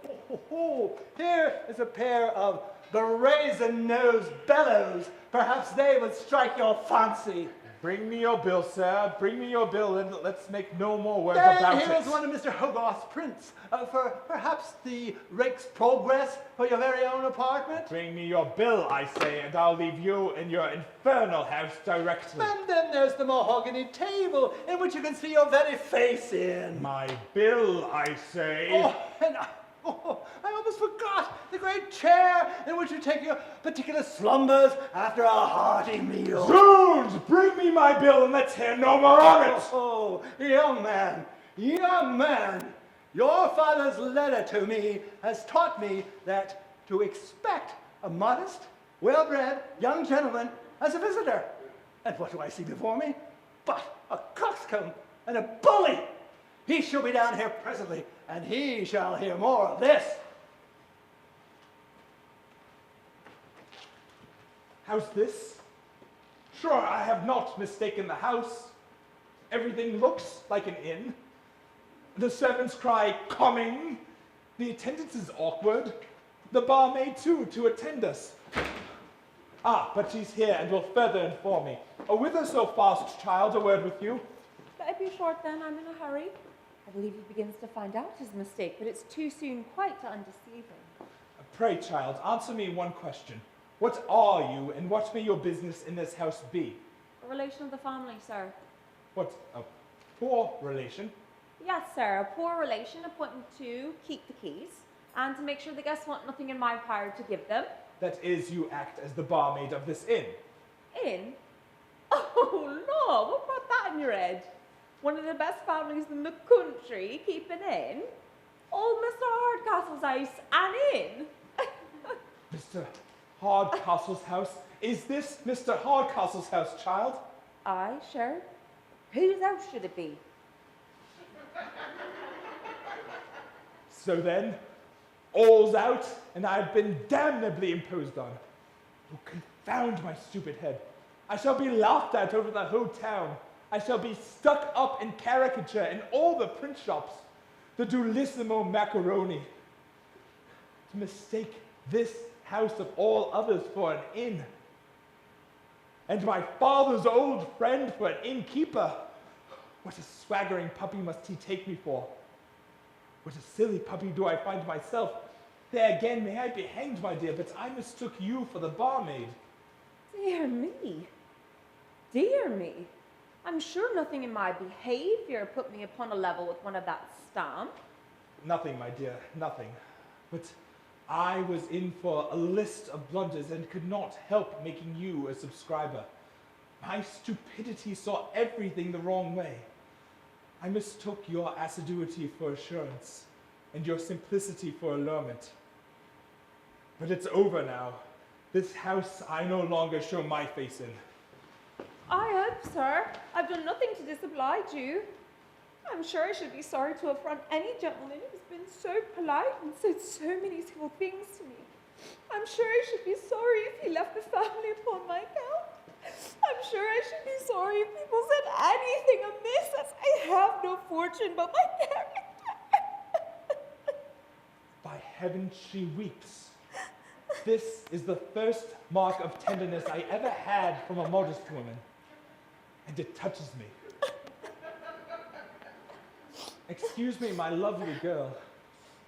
here is a pair of brazen-nosed bellows. Perhaps they would strike your fancy. Bring me your bill, sir. Bring me your bill, and let's make no more words And about it. here's one of Mr. Hogarth's prints for perhaps the Rake's Progress for your very own apartment. Bring me your bill, I say, and I'll leave you in your infernal house directly. And then there's the mahogany table in which you can see your very face in. My bill, I say. Oh, and I almost forgot the great chair in which you take your particular slumbers after a hearty meal. Zoons! Bring me my bill and let's hear no more of it! Oh, young man, your father's letter to me has taught me that to expect a modest, well-bred young gentleman as a visitor. And what do I see before me? But a coxcomb and a bully! He shall be down here presently, and he shall hear more of this. How's this? Sure, I have not mistaken the house. Everything looks like an inn. The servants cry, coming. The attendance is awkward. The barmaid, too, to attend us. Ah, but she's here and will further inform me. Whither so fast, child? A word with you. Better be short then, I'm in a hurry. I believe he begins to find out his mistake, but it's too soon quite to undeceive him. Pray, child, answer me one question. What are you, and what may your business in this house be? A relation of the family, sir. What, a poor relation? Yes, sir, a poor relation appointed to keep the keys, and to make sure the guests want nothing in my power to give them. That is, you act as the barmaid of this inn. In? Oh, Lord, what brought that in your head? One of the best families in the country, keeping in. Old Mr. Hardcastle's house and in. Mr. Hardcastle's house? Is this Mr. Hardcastle's house, child? Aye, sure. Whose house should it be? So then, all's out, and I've been damnably imposed on. Oh, confound my stupid head. I shall be laughed at over the whole town. I shall be stuck up in caricature in all the print shops. The Dullissimo macaroni. To mistake this house of all others for an inn. And my father's old friend for an innkeeper. What a swaggering puppy must he take me for? What a silly puppy do I find myself? There again, may I be hanged, my dear, but I mistook you for the barmaid. Dear me. Dear me. I'm sure nothing in my behaviour put me upon a level with one of that stamp. Nothing, my dear, nothing. But I was in for a list of blunders and could not help making you a subscriber. My stupidity saw everything the wrong way. I mistook your assiduity for assurance and your simplicity for allurement. But it's over now. This house I no longer show my face in. I hope, sir, I've done nothing to disoblige you. I'm sure I should be sorry to affront any gentleman who's been so polite and said so many civil things to me. I'm sure I should be sorry if he left the family upon my account. I'm sure I should be sorry if people said anything amiss, as I have no fortune but my character. By heaven, she weeps. This is the first mark of tenderness I ever had from a modest woman, and it touches me. Excuse me, my lovely girl.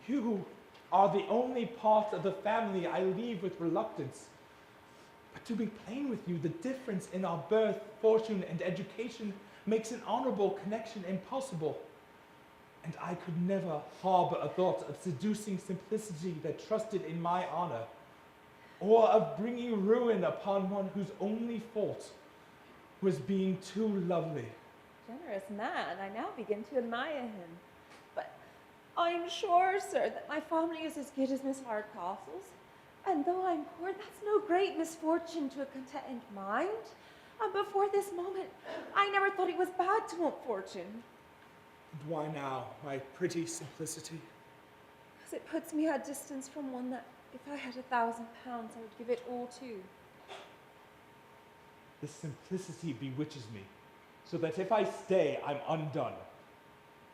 You are the only part of the family I leave with reluctance. But to be plain with you, the difference in our birth, fortune, and education makes an honorable connection impossible. And I could never harbor a thought of seducing simplicity that trusted in my honor, or of bringing ruin upon one whose only fault was being too lovely. Generous man, I now begin to admire him. But I'm sure, sir, that my family is as good as Miss Hardcastle's. And though I'm poor, that's no great misfortune to a content mind. And before this moment, I never thought it was bad to want fortune. And why now, my pretty simplicity? Because it puts me at distance from one that, if I had £1,000, I would give it all to. The simplicity bewitches me, so that if I stay, I'm undone.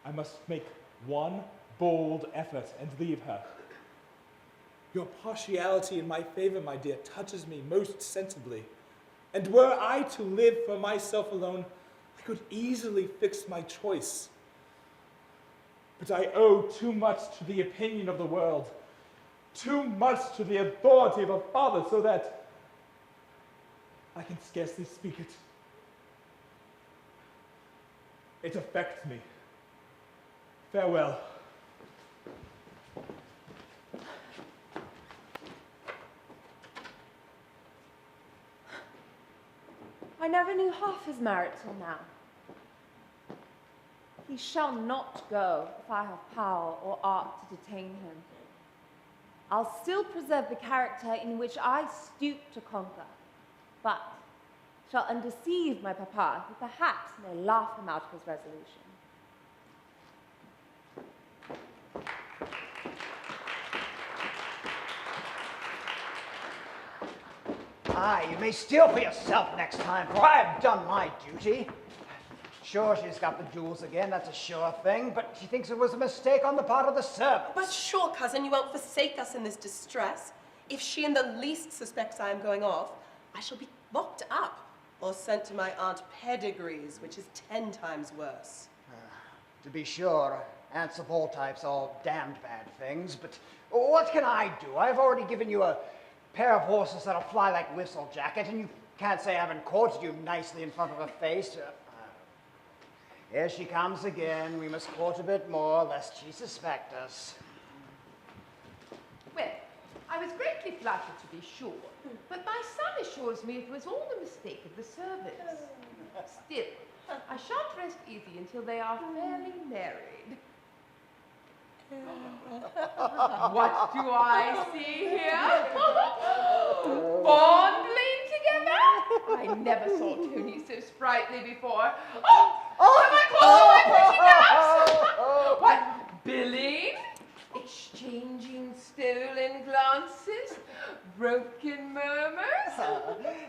I must make one bold effort and leave her. Your partiality in my favor, my dear, touches me most sensibly. And were I to live for myself alone, I could easily fix my choice. But I owe too much to the opinion of the world, too much to the authority of a father, so that I can scarcely speak it. It affects me. Farewell. I never knew half his merit till now. He shall not go if I have power or art to detain him. I'll still preserve the character in which I stoop to conquer, but shall undeceive my papa, who perhaps may laugh him out of his resolution. Aye, you may steal for yourself next time, for I have done my duty. Sure, she's got the jewels again, that's a sure thing, but she thinks it was a mistake on the part of the servants. But sure, cousin, you won't forsake us in this distress. If she in the least suspects I am going off, I shall be locked up or sent to my Aunt Pedigree's, which is 10 times worse. To be sure, aunts of all types are all damned bad things, but what can I do? I've already given you a pair of horses that'll fly like Whistlejacket, and you can't say I haven't courted you nicely in front of her face. Here she comes again. We must court a bit more, lest she suspect us. Well, I was greatly flattered to be sure, but my son assures me it was all a mistake of the servants. Still, I shan't rest easy until they are fairly married. What do I see here? Fondling together? I never saw Tony so sprightly before. Have I caught my pretty ducks? What, billing? Exchanging stolen glances? Broken murmurs?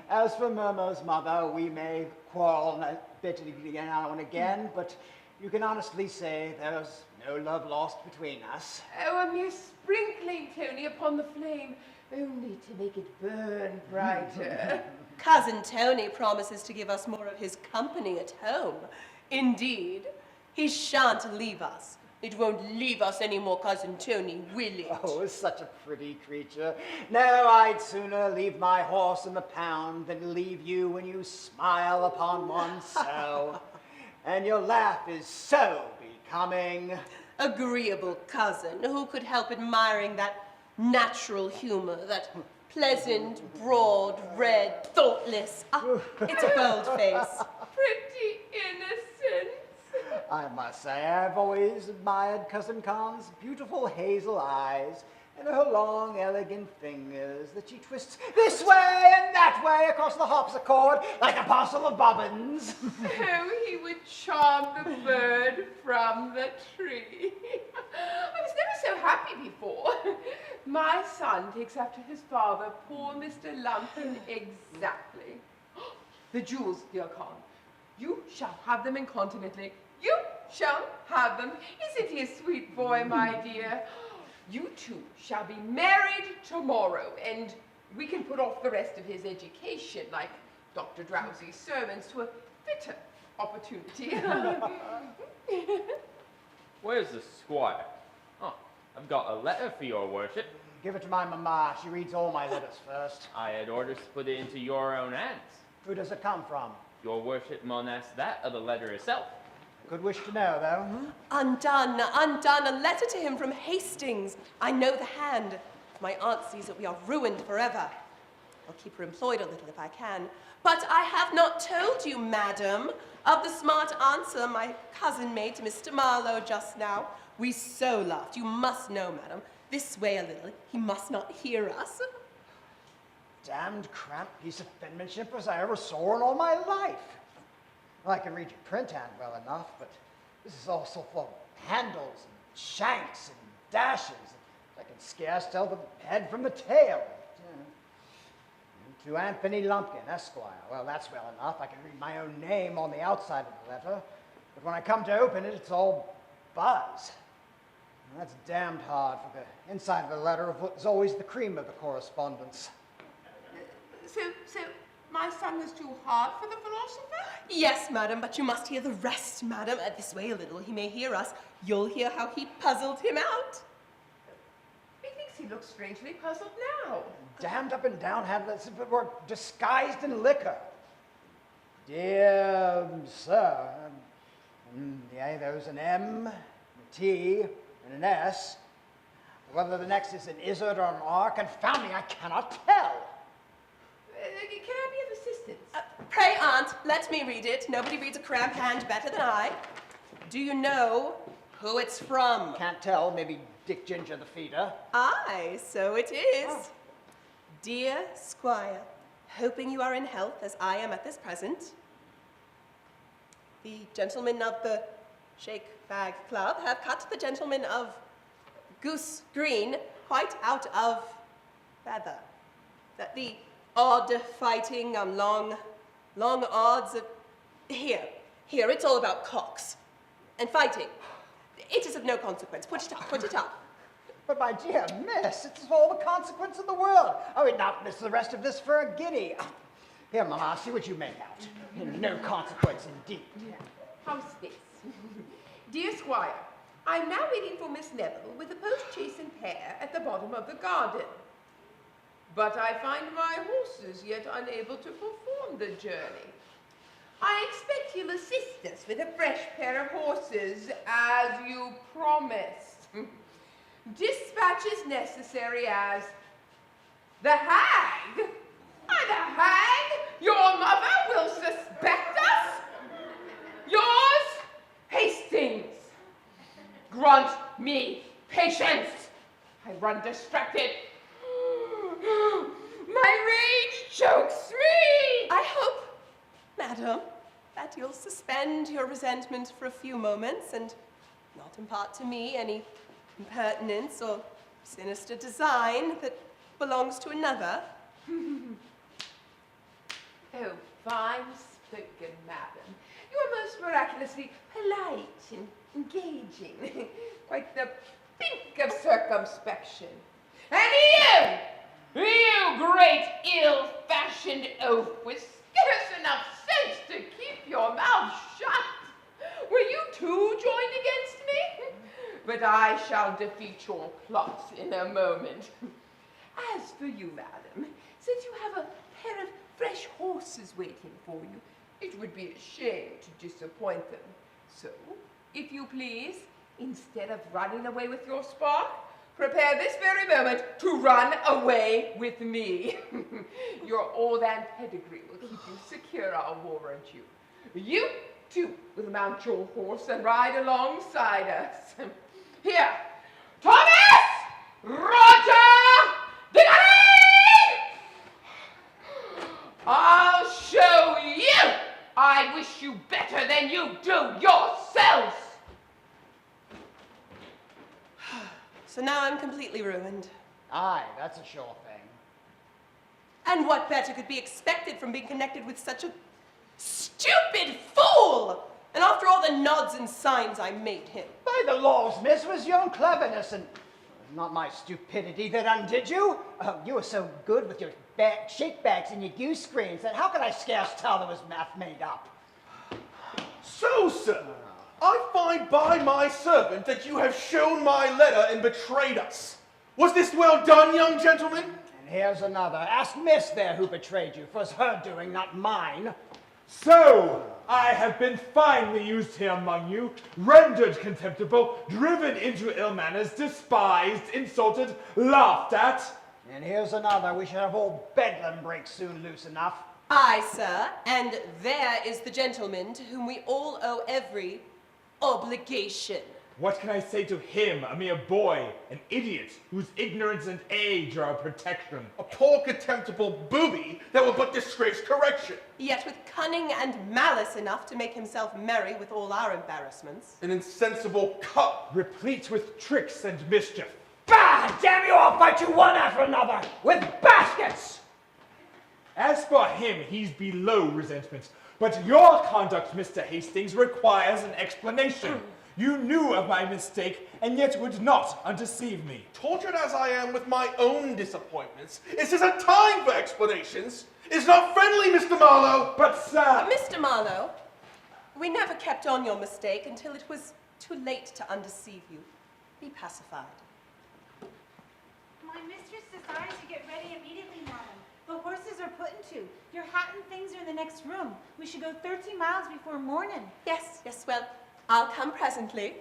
As for murmurs, Mother, we may quarrel bitterly now and again, but you can honestly say there's no love lost between us. Oh, a mere sprinkling, Tony, upon the flame, only to make it burn brighter. Cousin Tony promises to give us more of his company at home. Indeed, he shan't leave us. It won't leave us any more, Cousin Tony, will it? Oh, such a pretty creature. No, I'd sooner leave my horse in the pound than leave you when you smile upon one so. And your laugh is so becoming. Agreeable cousin, who could help admiring that natural humor, that pleasant, broad, red, thoughtless. It's a bold face. Pretty innocent. I must say, I've always admired Cousin Con's beautiful hazel eyes and her long, elegant fingers that she twists this way and that way across the harpsichord like a parcel of bobbins. Oh, he would charm the bird from the tree. I was never so happy before. My son takes after his father, poor Mr. Lumpkin, exactly. The jewels, dear Con. You shall have them incontinently. You shall have them. Isn't he a sweet boy, my dear? You two shall be married tomorrow, and we can put off the rest of his education, like Dr. Drowsy's sermons, to a fitter opportunity. Where's the squire? Oh, I've got a letter for your worship. Give it to my mamma. She reads all my letters first. I had orders to put it into your own hands. Who does it come from? Your worship mun ask that of the letter itself. Good wish to know, though. Undone, undone, a letter to him from Hastings. I know the hand. If my aunt sees it, we are ruined forever. I'll keep her employed a little if I can. But I have not told you, madam, of the smart answer my cousin made to Mr. Marlowe just now. We so laughed. You must know, madam. This way a little. He must not hear us. Damned cramped piece of penmanship as I ever saw in all my life. Well, I can read your print hand well enough, but this is all so full of handles and shanks and dashes. I can scarce tell the head from the tail. To Anthony Lumpkin, Esquire. Well, that's well enough. I can read my own name on the outside of the letter, but when I come to open it, it's all buzz. And that's damned hard, for the inside of the letter is always the cream of the correspondence. So my son was too hard for the philosopher? Yes, madam, but you must hear the rest, madam. This way a little, he may hear us. You'll hear how he puzzled him out. Methinks he looks strangely puzzled now. Damned up and down handless, but were disguised in liquor. Dear sir, yeah, there's an M, a T, and an S. Whether the next is an Izzard or an R, confound me, I cannot tell. Can I be of assistance? Pray, aunt, let me read it. Nobody reads a cramp hand better than I. Do you know who it's from? Can't tell, maybe Dick Ginger the feeder. Aye, so it is. Dear Squire, hoping you are in health as I am at this present, the gentlemen of the Shake Bag Club have cut the gentleman of Goose Green quite out of feather. That the odd fighting, long odds of... Here, it's all about cocks and fighting. It is of no consequence. Put it up. But my dear miss, it's all the consequence in the world. I would not miss the rest of this for a guinea. Here, Mama, see what you make out. No consequence indeed. How's this? Dear Squire, I'm now waiting for Miss Neville with the post-chaise and pair at the bottom of the garden. But I find my horses yet unable to perform the journey. I expect you'll assist us with a fresh pair of horses, as you promised. Dispatches necessary as the hag. By the hag, your mother will suspect us. Yours, Hastings. Grant me patience. I run distracted. My rage chokes me. I hope, madam, that you'll suspend your resentment for a few moments and not impart to me any impertinence or sinister design that belongs to another. Oh, fine-spoken madam. You are most miraculously polite and engaging. Quite the pink of circumspection. And you great ill-fashioned oaf with scarce enough sense to keep your mouth shut. Were you too joined against me? But I shall defeat your plots in a moment. As for you, madam, since you have a pair of fresh horses waiting for you, it would be a shame to disappoint them. So, if you please, instead of running away with your spark, prepare this very moment to run away with me. Your old Aunt Pedigree will keep you secure, I'll warrant you. You, too, will mount your horse and ride alongside us. Here, Thomas! Roger! Diggory! I'll show you! I wish you better than you do yourselves! So now I'm completely ruined. Aye, that's a sure thing. And what better could be expected from being connected with such a stupid fool? And after all the nods and signs I made him. By the laws, miss, was your own cleverness and not my stupidity that undid you. You were so good with your shake bags and your goose screens that how could I scarce tell there was math made up? So, sir, I find by my servant that you have shown my letter and betrayed us. Was this well done, young gentleman? And here's another. Ask Miss there who betrayed you, for it's her doing, not mine. So, I have been finely used here among you, rendered contemptible, driven into ill manners, despised, insulted, laughed at. And here's another. We should have old Bedlam break soon loose enough. Aye, sir, and there is the gentleman to whom we all owe every obligation. What can I say to him, a mere boy, an idiot, whose ignorance and age are a protection? A poor contemptible booby that will but disgrace correction. Yet with cunning and malice enough to make himself merry with all our embarrassments. An insensible cub. Replete with tricks and mischief. Bah! Damn you, I'll fight you one after another, with baskets! As for him, he's below resentment. But your conduct, Mr. Hastings, requires an explanation. You knew of my mistake, and yet would not undeceive me. Tortured as I am with my own disappointments, is this a time for explanations? It's not friendly, Mr. Marlowe. But, sir... Mr. Marlowe, we never kept on your mistake until it was too late to undeceive you. Be pacified. My mistress desires you get ready immediately, madam. The horses are put into. Your hat and things are in the next room. We should go 30 miles before morning. Yes, well, I'll come presently.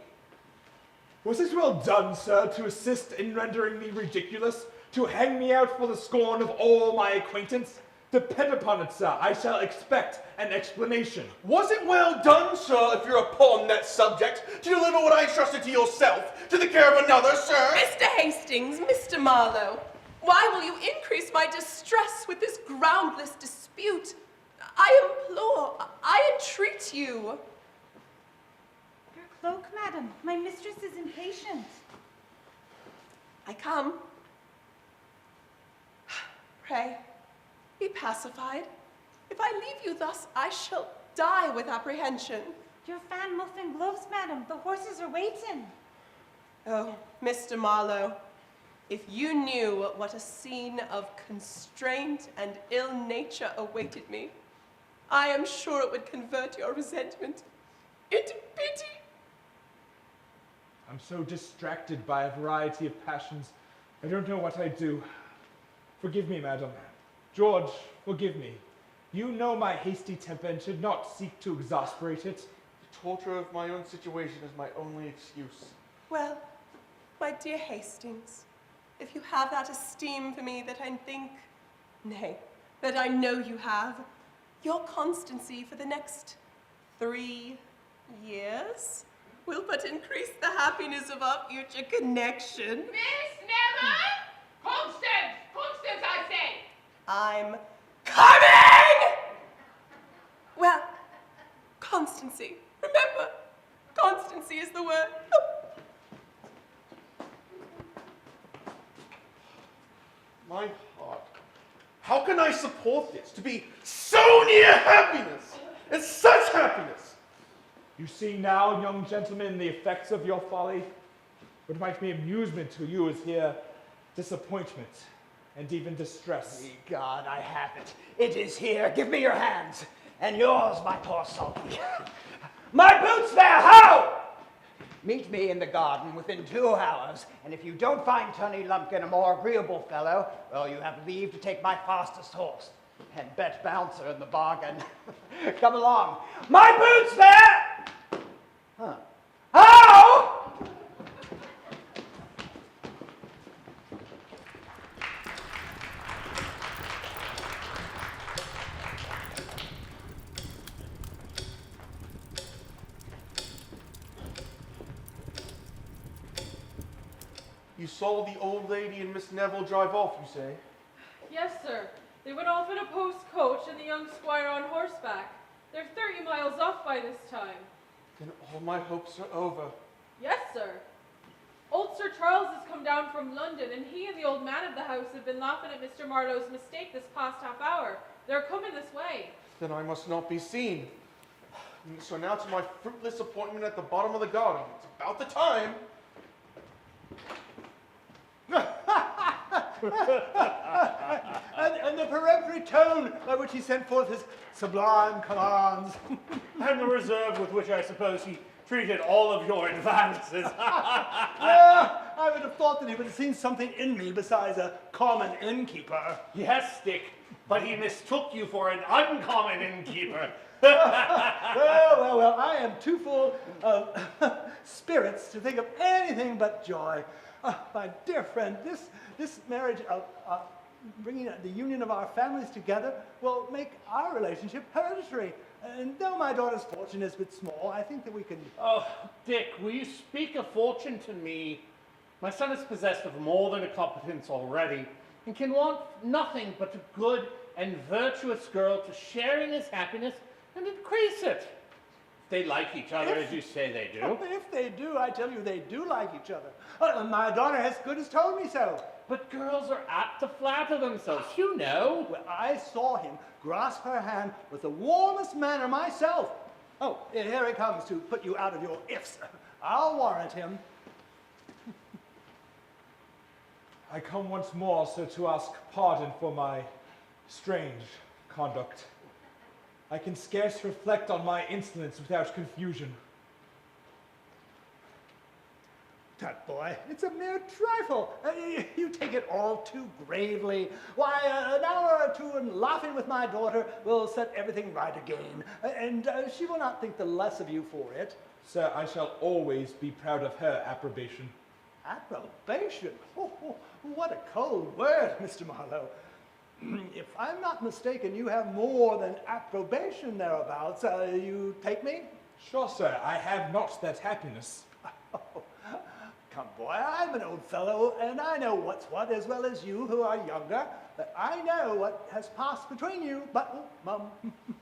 Was it well done, sir, to assist in rendering me ridiculous? To hang me out for the scorn of all my acquaintance? Depend upon it, sir, I shall expect an explanation. Was it well done, sir, if you're upon that subject, to deliver what I entrusted to yourself to the care of another, sir? Mr. Hastings, Mr. Marlowe, why will you increase my distress with this groundless dispute? I implore, I entreat you. Your cloak, madam. My mistress is impatient. I come. Pray, be pacified. If I leave you thus, I shall die with apprehension. Your fan, muff, and gloves, madam. The horses are waiting. Oh, Mr. Marlowe, if you knew what a scene of constraint and ill nature awaited me, I am sure it would convert your resentment into pity. I'm so distracted by a variety of passions, I don't know what I do. Forgive me, madam. George, forgive me. You know my hasty temper and should not seek to exasperate it. The torture of my own situation is my only excuse. Well, my dear Hastings, if you have that esteem for me that I think, nay, that I know you have, your constancy for the next 3 Yes? Will but increase the happiness of our future connection. Miss Never! Constance! Constance, I say! I'm coming! Well, constancy. Remember, constancy is the word. My heart. How can I support this? To be so near happiness! And such happiness! You see now, young gentlemen, the effects of your folly. What might be amusement to you is here disappointment and even distress. Ye God, I have it. It is here. Give me your hands. And yours, my poor sulky. My boots there, how? Meet me in the garden within 2 hours, and if you don't find Tony Lumpkin a more agreeable fellow, well, you have leave to take my fastest horse. And bet Bouncer in the bargain. Come along. My boots there! Huh. How? You saw the old lady and Miss Neville drive off, you say? Yes, sir. They went off in a post coach and the young squire on horseback. They're 30 miles off by this time. Then all my hopes are over. Yes, sir. Old Sir Charles has come down from London, and he and the old man of the house have been laughing at Mr. Marlowe's mistake this past half hour. They're coming this way. Then I must not be seen. So now to my fruitless appointment at the bottom of the garden. It's about the time. and the peremptory tone by which he sent forth his sublime commands. And the reserve with which I suppose he treated all of your advances. Well, I would have thought that he would have seen something in me besides a common innkeeper. Yes, Dick, but he mistook you for an uncommon innkeeper. Well, I am too full of spirits to think of anything but joy. My dear friend, this marriage, bringing the union of our families together, will make our relationship hereditary. And though my daughter's fortune is but small, I think that we can... Oh, Dick, will you speak of fortune to me? My son is possessed of more than a competence already, and can want nothing but a good and virtuous girl to share in his happiness and increase it. They like each other, as you say they do. If they do, I tell you, they do like each other. My daughter has good as told me so. But girls are apt to flatter themselves, you know. Well, I saw him grasp her hand with the warmest manner myself. Oh, here he comes to put you out of your ifs. I'll warrant him. I come once more, sir, to ask pardon for my strange conduct. I can scarce reflect on my insolence without confusion. Tut boy, it's a mere trifle. You take it all too gravely. Why, an hour or two in laughing with my daughter will set everything right again, and she will not think the less of you for it. Sir, I shall always be proud of her approbation. Approbation? Oh, what a cold word, Mr. Marlowe. If I'm not mistaken, you have more than approbation thereabouts. You take me? Sure, sir, I have not that happiness. Oh, come, boy, I'm an old fellow, and I know what's what as well as you who are younger. I know what has passed between you, but, Mum.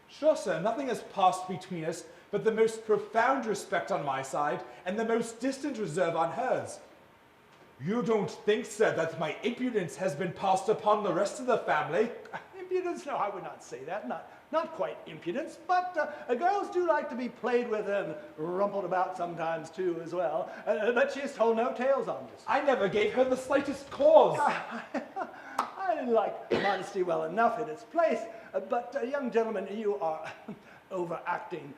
Sure, sir, nothing has passed between us but the most profound respect on my side and the most distant reserve on hers. You don't think, sir, that my impudence has been passed upon the rest of the family? Impudence? No, I would not say that. Not quite impudence, but girls do like to be played with and rumpled about sometimes too as well. But she has told no tales on this. I never gave her the slightest cause. I like modesty well enough in its place, but young gentlemen, you are overacting.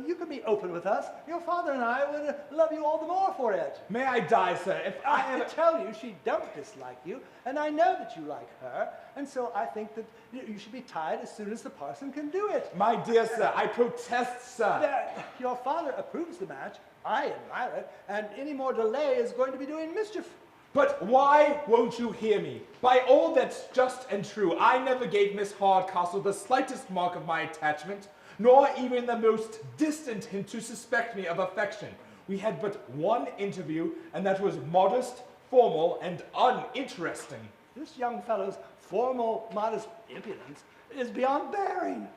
You can be open with us. Your father and I would love you all the more for it. May I die, sir, if I tell you, she don't dislike you, and I know that you like her, and so I think that you should be tied as soon as the parson can do it. My dear sir, I protest, sir. Your father approves the match. I admire it, and any more delay is going to be doing mischief. But why won't you hear me? By all that's just and true, I never gave Miss Hardcastle the slightest mark of my attachment, nor even the most distant hint to suspect me of affection. We had but one interview, and that was modest, formal, and uninteresting. This young fellow's formal, modest impudence is beyond bearing.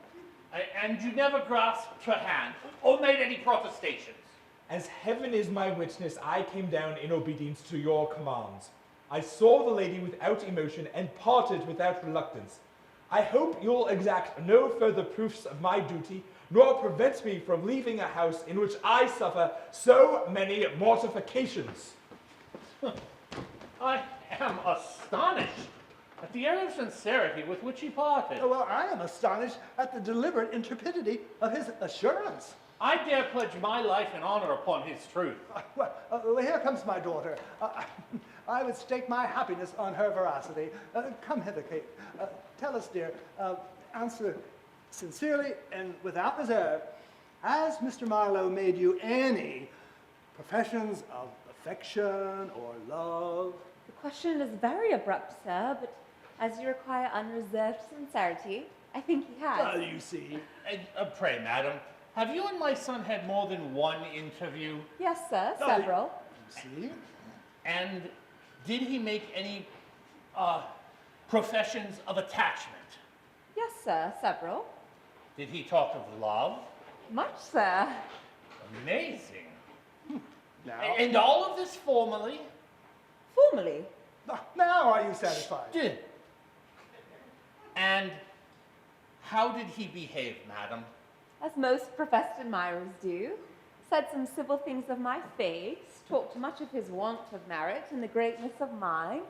And you never grasped her hand or made any protestations. As heaven is my witness, I came down in obedience to your commands. I saw the lady without emotion and parted without reluctance. I hope you'll exact no further proofs of my duty, nor prevent me from leaving a house in which I suffer so many mortifications. I am astonished at the air of sincerity with which he parted. Oh, well, I am astonished at the deliberate intrepidity of his assurance. I dare pledge my life and honor upon his truth. Well, here comes my daughter. I would stake my happiness on her veracity. Come hither, Kate. Tell us, dear, answer sincerely and without reserve, has Mr. Marlowe made you any professions of affection or love? The question is very abrupt, sir, but as you require unreserved sincerity, I think he has. You see. Pray, madam, have you and my son had more than one interview? Yes, sir, several. You see? And did he make any professions of attachment? Yes, sir, several. Did he talk of love? Much, sir. Amazing. Now, And all of this formally? Formally. now are you satisfied? Did. And how did he behave, madam? As most professed admirers do. Said some civil things of my face, talked much of his want of merit and the greatness of mine,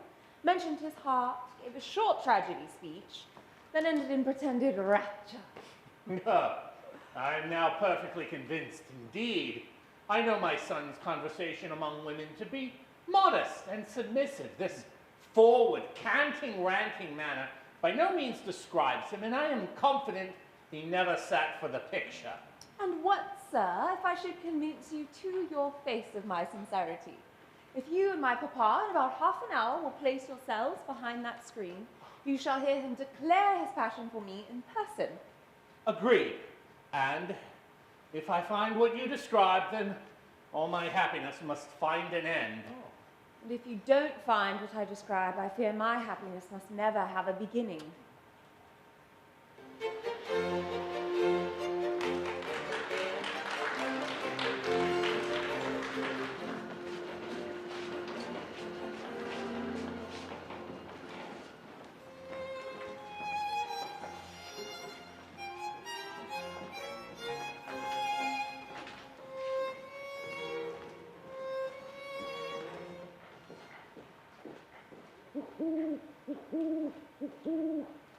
mentioned his heart, gave a short tragedy speech, then ended in pretended rapture. I am now perfectly convinced indeed. I know my son's conversation among women to be modest and submissive. This forward, canting, ranting manner by no means describes him, and I am confident he never sat for the picture. And what, sir, if I should convince you to your face of my sincerity? If you and my papa in about half an hour will place yourselves behind that screen, you shall hear him declare his passion for me in person. Agreed. And if I find what you describe, then all my happiness must find an end. And if you don't find what I describe, I fear my happiness must never have a beginning.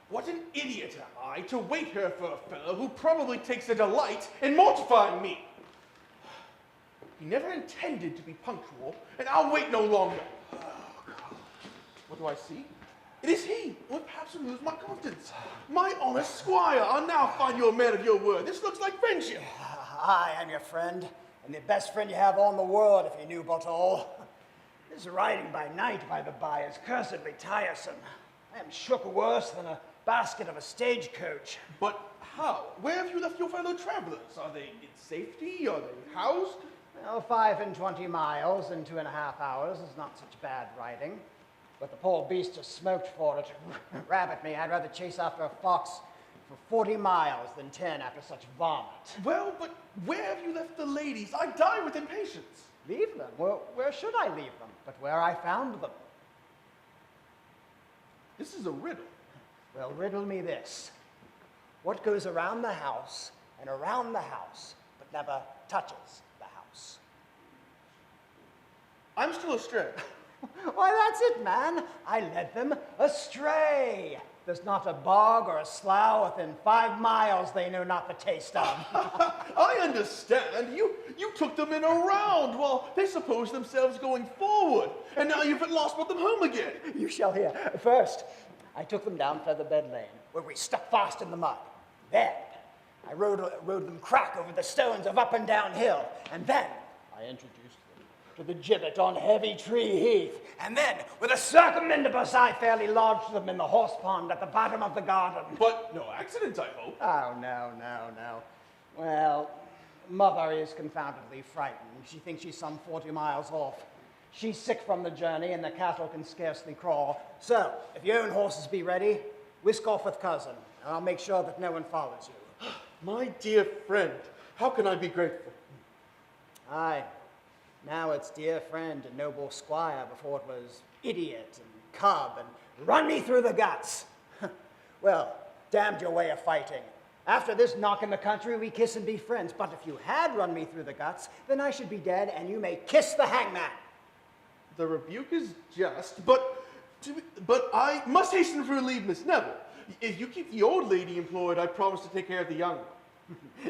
What an idiot am I to wait here for a fellow who probably takes a delight in mortifying me. He never intended to be punctual, and I'll wait no longer. Oh, God. What do I see? It is he, or perhaps I lose my confidence. My honest squire, I'll now find you a man of your word. This looks like friendship. I am your friend, and the best friend you have on the world, if you knew but all. This riding by night, by the by, is cursedly tiresome. I am shook worse than a basket of a stagecoach. But how? Where have you left your fellow travelers? Are they in safety? Are they housed? Well, 25 miles in 2.5 hours is not such bad riding. But the poor beast has smoked for it. Rabbit me, I'd rather chase after a fox for 40 miles than 10 after such vomit. Well, but where have you left the ladies? I die with impatience. Leave them? Well, where should I leave them? But where I found them. This is a riddle. Well, riddle me this. What goes around the house and around the house, but never touches the house? I'm still astray. Why, that's it, man. I led them astray. There's not a bog or a slough within 5 miles they know not the taste of. I understand. You took them in a round while they supposed themselves going forward. And now you've at last brought them home again. You shall hear. First, I took them down Featherbed Lane, where we stuck fast in the mud. Then, I rode them crack over the stones of Up and Down Hill. And then, I introduced them to the gibbet on Heavy Tree Heath. And then, with a circumnibus, I fairly lodged them in the horse pond at the bottom of the garden. But no accidents, I hope. Oh, no. Well, Mother is confoundedly frightened. She thinks she's some 40 miles off. She's sick from the journey, and the cattle can scarcely crawl. So, if your own horses be ready, whisk off with cousin. And I'll make sure that no one follows you. My dear friend, how can I be grateful? Aye. Now it's dear friend and noble squire before it was idiot and cub and run me through the guts. Well, damned your way of fighting. After this knock in the country, we kiss and be friends. But if you had run me through the guts, then I should be dead and you may kiss the hangman. The rebuke is just, but I must hasten to relieve Miss Neville. If you keep the old lady employed, I promise to take care of the young.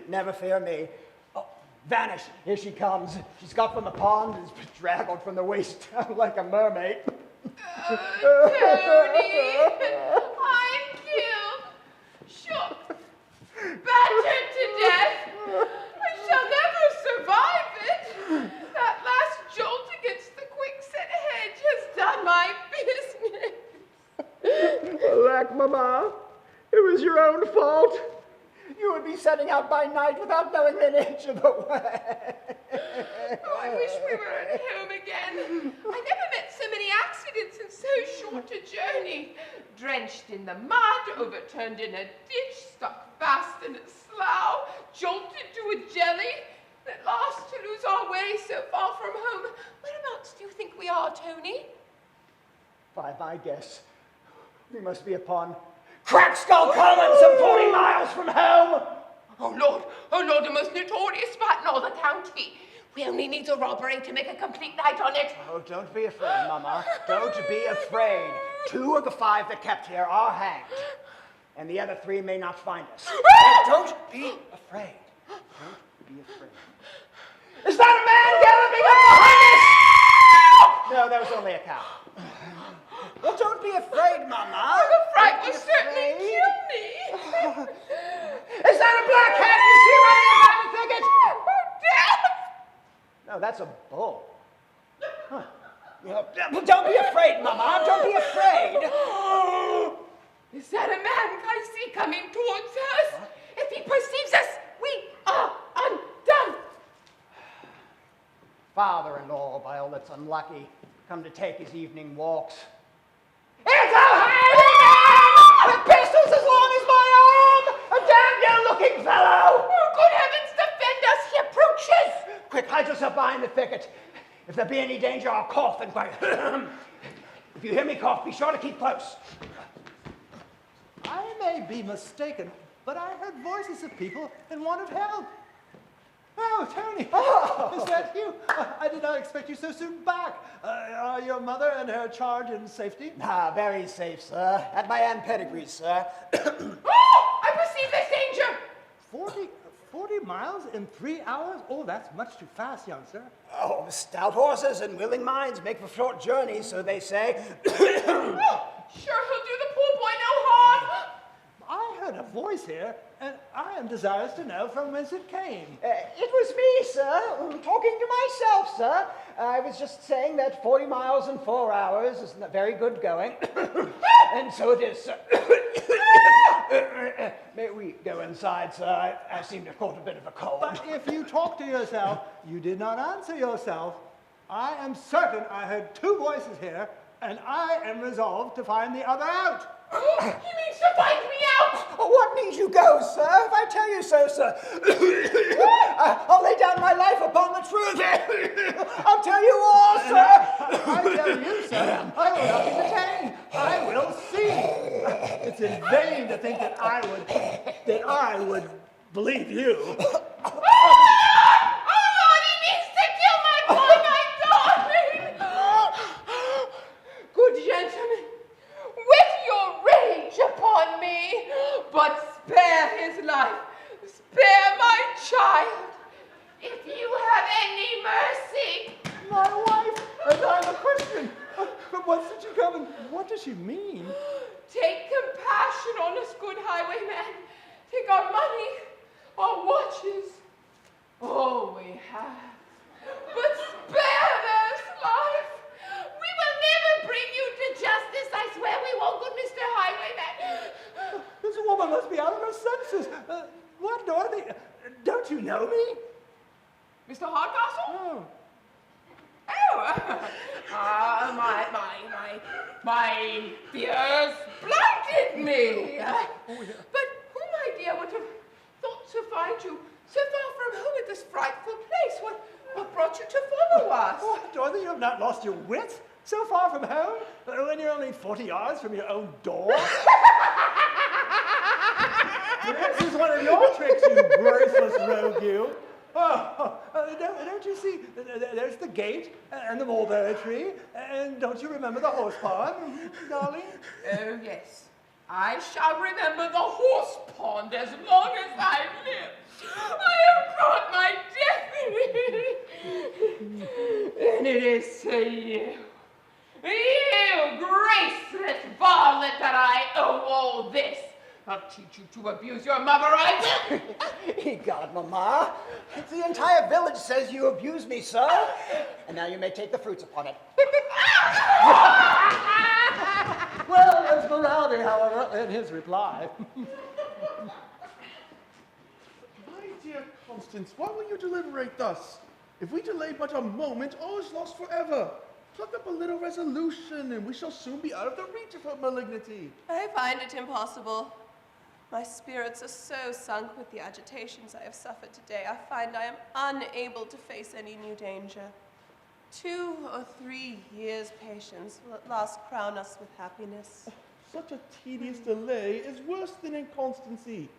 Never fear me. Oh, vanish. Here she comes. She's got from the pond and is bedraggled from the waist down like a mermaid. Tony, I'm killed, shook, battered to death. I shall never survive it. That last jolt against the quickset hedge has done my business. Alack, Mamma, it was your own fault. You would be setting out by night without knowing an inch of the way. Oh, I wish we were at home again. I never met so many accidents in so short a journey. Drenched in the mud, overturned in a ditch, stuck fast in a slough, jolted to a jelly, and at last to lose our way so far from home. Whereabouts do you think we are, Tony? By my guess, we must be upon Crackskull Common, some 40 miles from home. Oh, Lord, the most notorious spot in all the county. We only need a robbery to make a complete night on it. Oh, don't be afraid, Mama. Don't be afraid. 2 of the 5 that kept here are hanged, and the other 3 may not find us. Don't be afraid. Don't be afraid. Is that a man galloping up behind us? No, that was only a cow. Well, don't be afraid, Mama. The fright will certainly kill me. Is that a black cat you see running around the thicket? Death! No, that's a bull. Huh. Well, don't be afraid, Mama. Don't be afraid. Is that a man I see coming towards us? If he perceives us, we are undone. Father-in-law, by all that's unlucky, come to take his evening walks. It's a hangman! With pistols as long as my arm! A damn young-looking fellow! Oh, good heavens, defend us, he approaches! Quick, hide yourself behind the thicket. If there be any danger, I'll cough and cry. If you hear me cough, be sure to keep close. I may be mistaken, but I heard voices of people in want of help. Oh, Tony, is that you? I did not expect you so soon back. Are your mother and her charge in safety? Ah, very safe, sir. At my Aunt Pedigree's, sir. Oh, I perceive this danger. 40 miles in 3 hours? Oh, that's much too fast, young sir. Oh, stout horses and willing minds make for short journeys, so they say. Oh, sure he'll do the poor boy no harm. I heard a voice here, and I am desirous to know from whence it came. It was me, sir, talking to myself, sir. I was just saying that 40 miles in 4 hours is very good going. And so it is, sir. May we go inside, sir? I seem to have caught a bit of a cold. But if you talk to yourself, you did not answer yourself. I am certain I heard 2 voices here, and I am resolved to find the other out. He means to find me out! Oh, what need you go, sir? If I tell you so, sir. I'll lay down my life upon the truth. I'll tell you all, sir. I tell you, sir, I will not be detained. I will see. It's in vain to think that I would believe you. Oh, Lord, he means to kill my boy, my darling! Good gentlemen, whet your rage upon me, but spare his life, spare my child, if you have any mercy. My wife, and I'm a Christian. But whence did you come, and what does she mean? Take compassion on us, good highwayman. Take our money, our watches, all we have, but spare this life. We will never bring you to justice, I swear we won't, good Mr. Highwayman. This woman must be out of her senses. What, Dorothy? Don't you know me? Mr. Hardcastle? Oh. Oh, my fears blinded me. But who, my dear, would have thought to find you so far from home at this frightful place? What brought you to follow us? Oh, Dorothy, you have not lost your wits? So far from home? When you're only 40 yards from your own door? This is one of your tricks, you graceless rogue, you. Don't you see? There's the gate and the mulberry tree. And don't you remember the horse pond, darling? Oh, yes. I shall remember the horse pond as long as I live. I have brought my death. And it is to you, graceless varlet, that I owe all this. I'll teach you to abuse your mother, I will. Egad, Mamma, the entire village says you abuse me, sir. And now you may take the fruits upon it. Well, Esmeralda, however, in his reply. My dear Constance, why will you deliberate thus? If we delay but a moment, all is lost forever. Pluck up a little resolution, and we shall soon be out of the reach of her malignity. I find it impossible. My spirits are so sunk with the agitations I have suffered today, I find I am unable to face any new danger. 2 or 3 years' patience will at last crown us with happiness. Such a tedious delay is worse than inconstancy.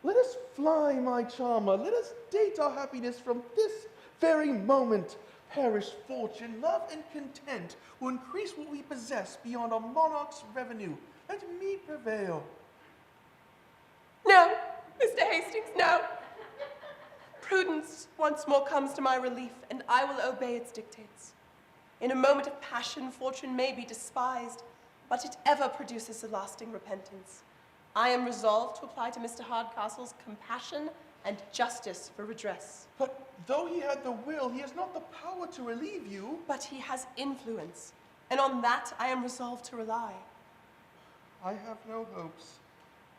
Let us fly, my charmer. Let us date our happiness from this very moment. Perish fortune, love, and content will increase what we possess beyond a monarch's revenue. Let me prevail. No, Mr. Hastings, no. Prudence once more comes to my relief, and I will obey its dictates. In a moment of passion, fortune may be despised, but it ever produces a lasting repentance. I am resolved to apply to Mr. Hardcastle's compassion and justice for redress. But though he had the will, he has not the power to relieve you. But he has influence, and on that I am resolved to rely. I have no hopes,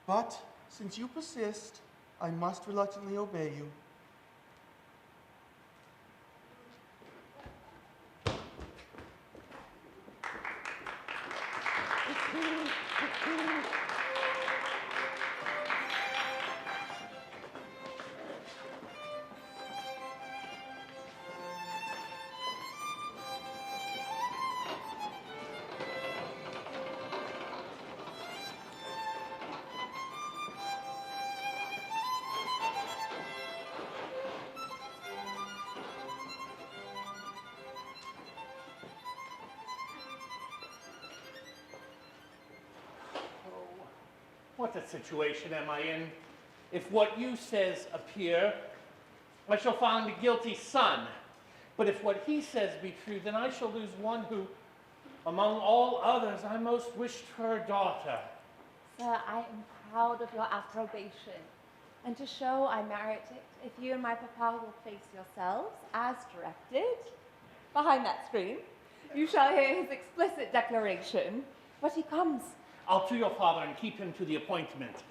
but since you persist, I must reluctantly obey you. What a situation am I in? If what you says appear, I shall find a guilty son. But if what he says be true, then I shall lose one who, among all others, I most wished for a daughter. Sir, I am proud of your approbation. And to show I merit it, if you and my papa will face yourselves as directed, behind that screen, you shall hear his explicit declaration. But he comes. I'll to your father and keep him to the appointment.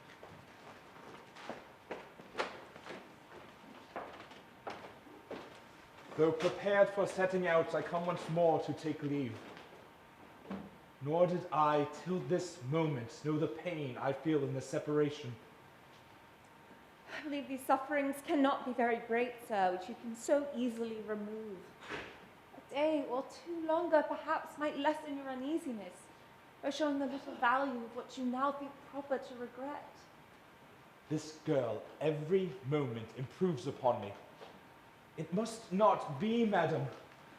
Though prepared for setting out, I come once more to take leave. Nor did I, till this moment, know the pain I feel in the separation. I believe these sufferings cannot be very great, sir, which you can so easily remove. A day or 2 longer, perhaps, might lessen your uneasiness, by showing the little value of what you now think proper to regret. This girl, every moment, improves upon me. It must not be, madam.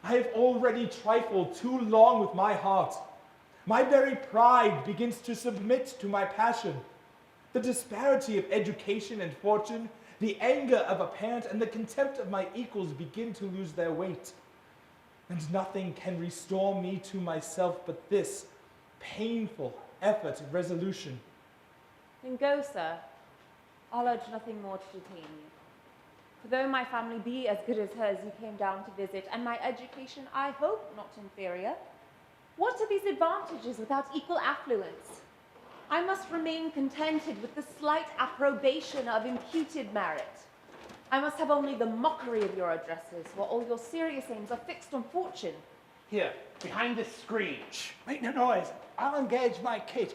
I have already trifled too long with my heart. My very pride begins to submit to my passion. The disparity of education and fortune, the anger of a parent, and the contempt of my equals begin to lose their weight. And nothing can restore me to myself but this painful effort and resolution. Then go, sir. I'll urge nothing more to detain you. For though my family be as good as hers you came down to visit, and my education, I hope, not inferior, what are these advantages without equal affluence? I must remain contented with the slight approbation of imputed merit. I must have only the mockery of your addresses, while all your serious aims are fixed on fortune. Here, behind this screen. Shh, make no noise. I'll engage my Kate.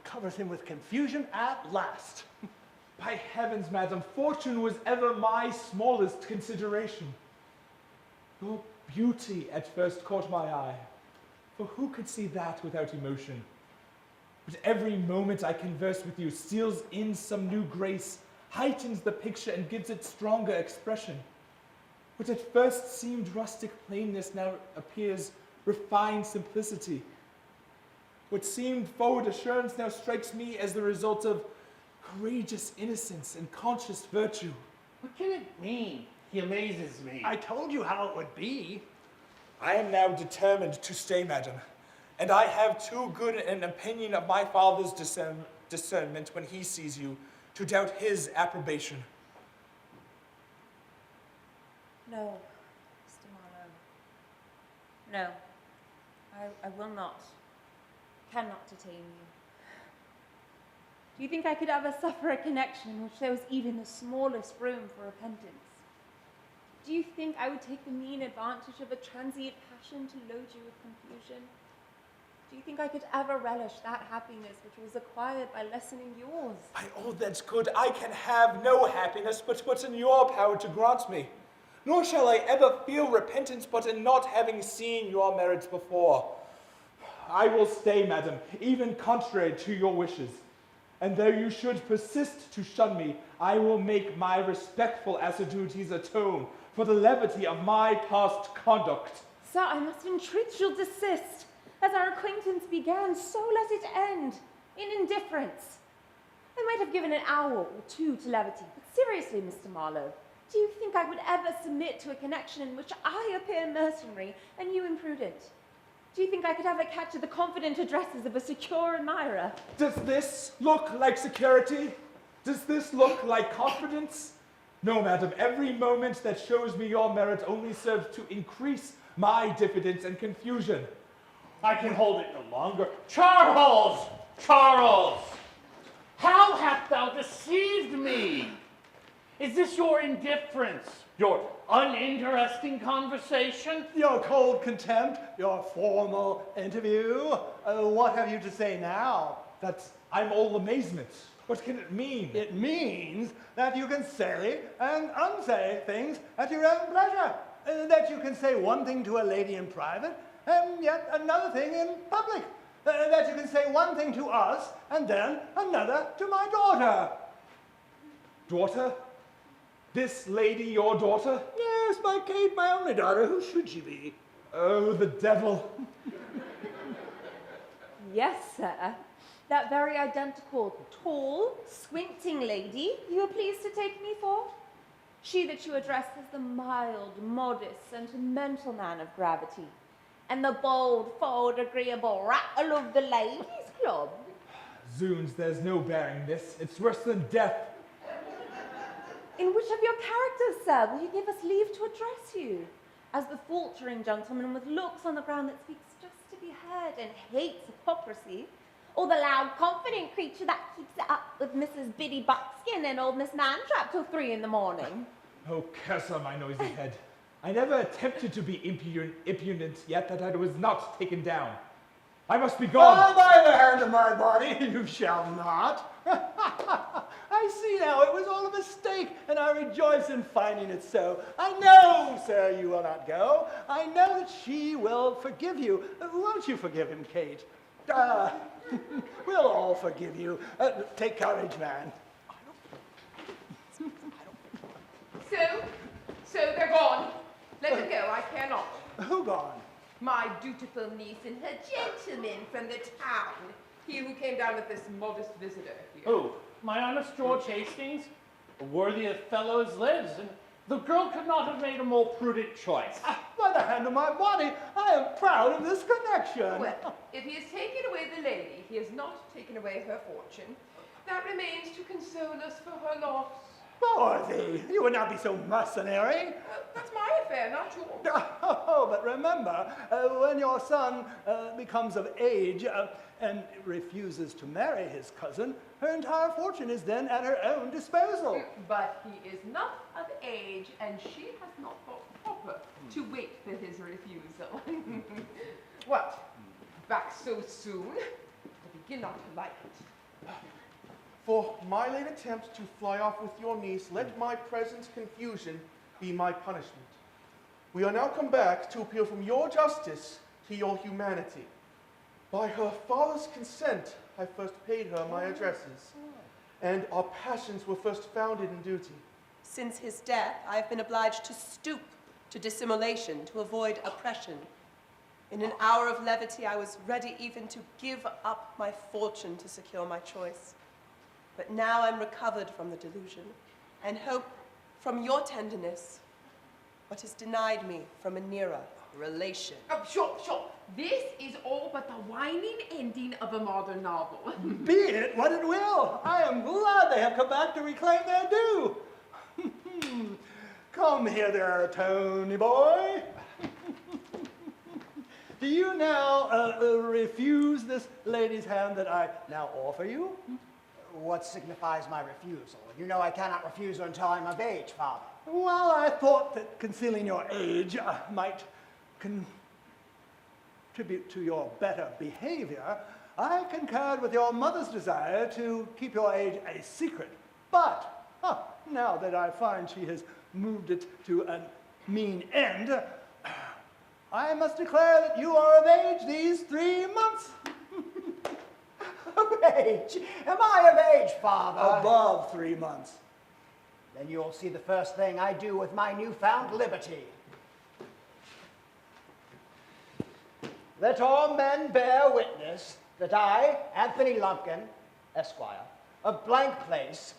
Covers him with confusion at last. By heavens, madam, fortune was ever my smallest consideration. Your beauty at first caught my eye, for who could see that without emotion? But every moment I converse with you steals in some new grace, heightens the picture and gives it stronger expression. What at first seemed rustic plainness now appears refined simplicity. What seemed forward assurance now strikes me as the result of courageous innocence and conscious virtue. What can it mean? He amazes me. I told you how it would be. I am now determined to stay, madam, and I have too good an opinion of my father's discernment when he sees you to doubt his approbation. No, Mr. Marlowe. No, I will not, cannot detain you. Do you think I could ever suffer a connection in which there was even the smallest room for repentance? Do you think I would take the mean advantage of a transient passion to load you with confusion? Do you think I could ever relish that happiness which was acquired by lessening yours? By all that's good, I can have no happiness but what's in your power to grant me. Nor shall I ever feel repentance but in not having seen your merits before. I will stay, madam, even contrary to your wishes. And though you should persist to shun me, I will make my respectful assiduities atone for the levity of my past conduct. Sir, I must entreat you'll desist. As our acquaintance began, so let it end, in indifference. I might have given an hour or two to levity, but seriously, Mr. Marlowe, do you think I would ever submit to a connection in which I appear mercenary and you imprudent? Do you think I could ever catch the confident addresses of a secure admirer? Does this look like security? Does this look like confidence? No, madam, every moment that shows me your merit only serves to increase my diffidence and confusion. I can hold it no longer. Charles! Charles! How hast thou deceived me? Is this your indifference? Your uninteresting conversation? Your cold contempt, your formal interview. What have you to say now? I'm all amazement. What can it mean? It means that you can say and unsay things at your own pleasure. That you can say one thing to a lady in private and yet another thing in public. That you can say one thing to us and then another to my daughter. Daughter? This lady your daughter? Yes, my Kate, my only daughter. Who should she be? Oh, the devil. Yes, sir. That very identical, tall, squinting lady you were pleased to take me for? She that you address as the mild, modest, sentimental man of gravity, and the bold, forward, agreeable rattle of the ladies' club. Zoons, there's no bearing this. It's worse than death. In which of your characters, sir, will you give us leave to address you? As the faltering gentleman with looks on the ground that speaks just to be heard and hates hypocrisy, or the loud, confident creature that keeps it up with Mrs. Biddy Buckskin and old Miss Mantrap till 3 in the morning? Oh, curse on my noisy head. I never attempted to be impudent, yet that I was not taken down. I must be gone. By the hand of my body, you shall not. I see now, it was all a mistake, and I rejoice in finding it so. I know, sir, you will not go. I know that she will forgive you. Won't you forgive him, Kate? We'll all forgive you. Take courage, man. So they're gone. Let them go, I care not. Who gone? My dutiful niece and her gentleman from the town. He who came down with this modest visitor here. Who? My honest George Hastings? A worthy of fellows lives, and the girl could not have made a more prudent choice. By the hand of my body, I am proud of this connection. Well, if he has taken away the lady, he has not taken away her fortune. That remains to console us for her loss. Dorothy, you would not be so mercenary. That's my affair, not yours. Oh, but remember, when your son becomes of age and refuses to marry his cousin, her entire fortune is then at her own disposal. But he is not of age, and she has not thought proper to wait for his refusal. What? Back so soon? I begin not to like it. For my late attempt to fly off with your niece, let my present confusion be my punishment. We are now come back to appeal from your justice to your humanity. By her father's consent, I first paid her my addresses, and our passions were first founded in duty. Since his death, I have been obliged to stoop to dissimulation to avoid oppression. In an hour of levity, I was ready even to give up my fortune to secure my choice. But now I'm recovered from the delusion, and hope from your tenderness what is denied me from a nearer relation. Oh, sure. This is all but the whining ending of a modern novel. Be it what it will, I am glad they have come back to reclaim their due. Come hither, Tony boy. Do you now refuse this lady's hand that I now offer you? What signifies my refusal? You know I cannot refuse her until I'm of age, Father. Well, I thought that concealing your age might contribute to your better behavior. I concurred with your mother's desire to keep your age a secret. But now that I find she has moved it to a mean end, I must declare that you are of age these 3 months. Of age? Am I of age, Father? Above 3 months. Then you'll see the first thing I do with my newfound liberty. Let all men bear witness that I, Anthony Lumpkin, Esquire, of blank place,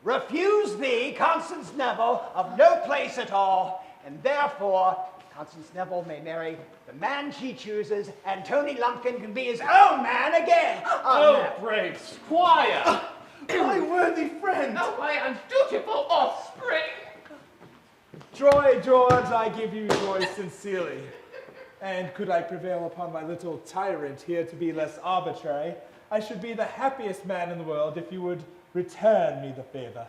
refuse thee, Constance Neville, of no place at all, and therefore Constance Neville may marry the man she chooses, and Tony Lumpkin can be his own man again. Oh, brave squire! My worthy friend! Oh, my undutiful offspring! Joy, George, I give you joy sincerely. And could I prevail upon my little tyrant here to be less arbitrary, I should be the happiest man in the world if you would return me the favor.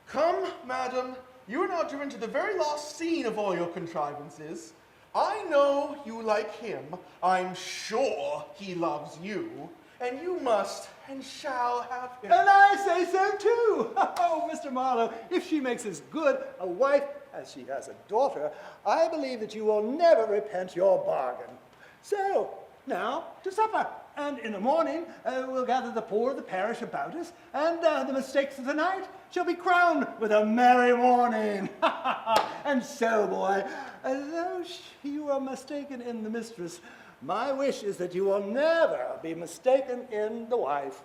Come, madam, you are now driven to the very last scene of all your contrivances. I know you like him. I'm sure he loves you. And you must and shall have him. And I say so too. Oh, Mr. Marlowe, if she makes as good a wife as she has a daughter, I believe that you will never repent your bargain. So, now to supper. And in the morning, we'll gather the poor of the parish about us, and the mistakes of the night shall be crowned with a merry morning. And so, boy, though you are mistaken in the mistress, my wish is that you will never be mistaken in the wife.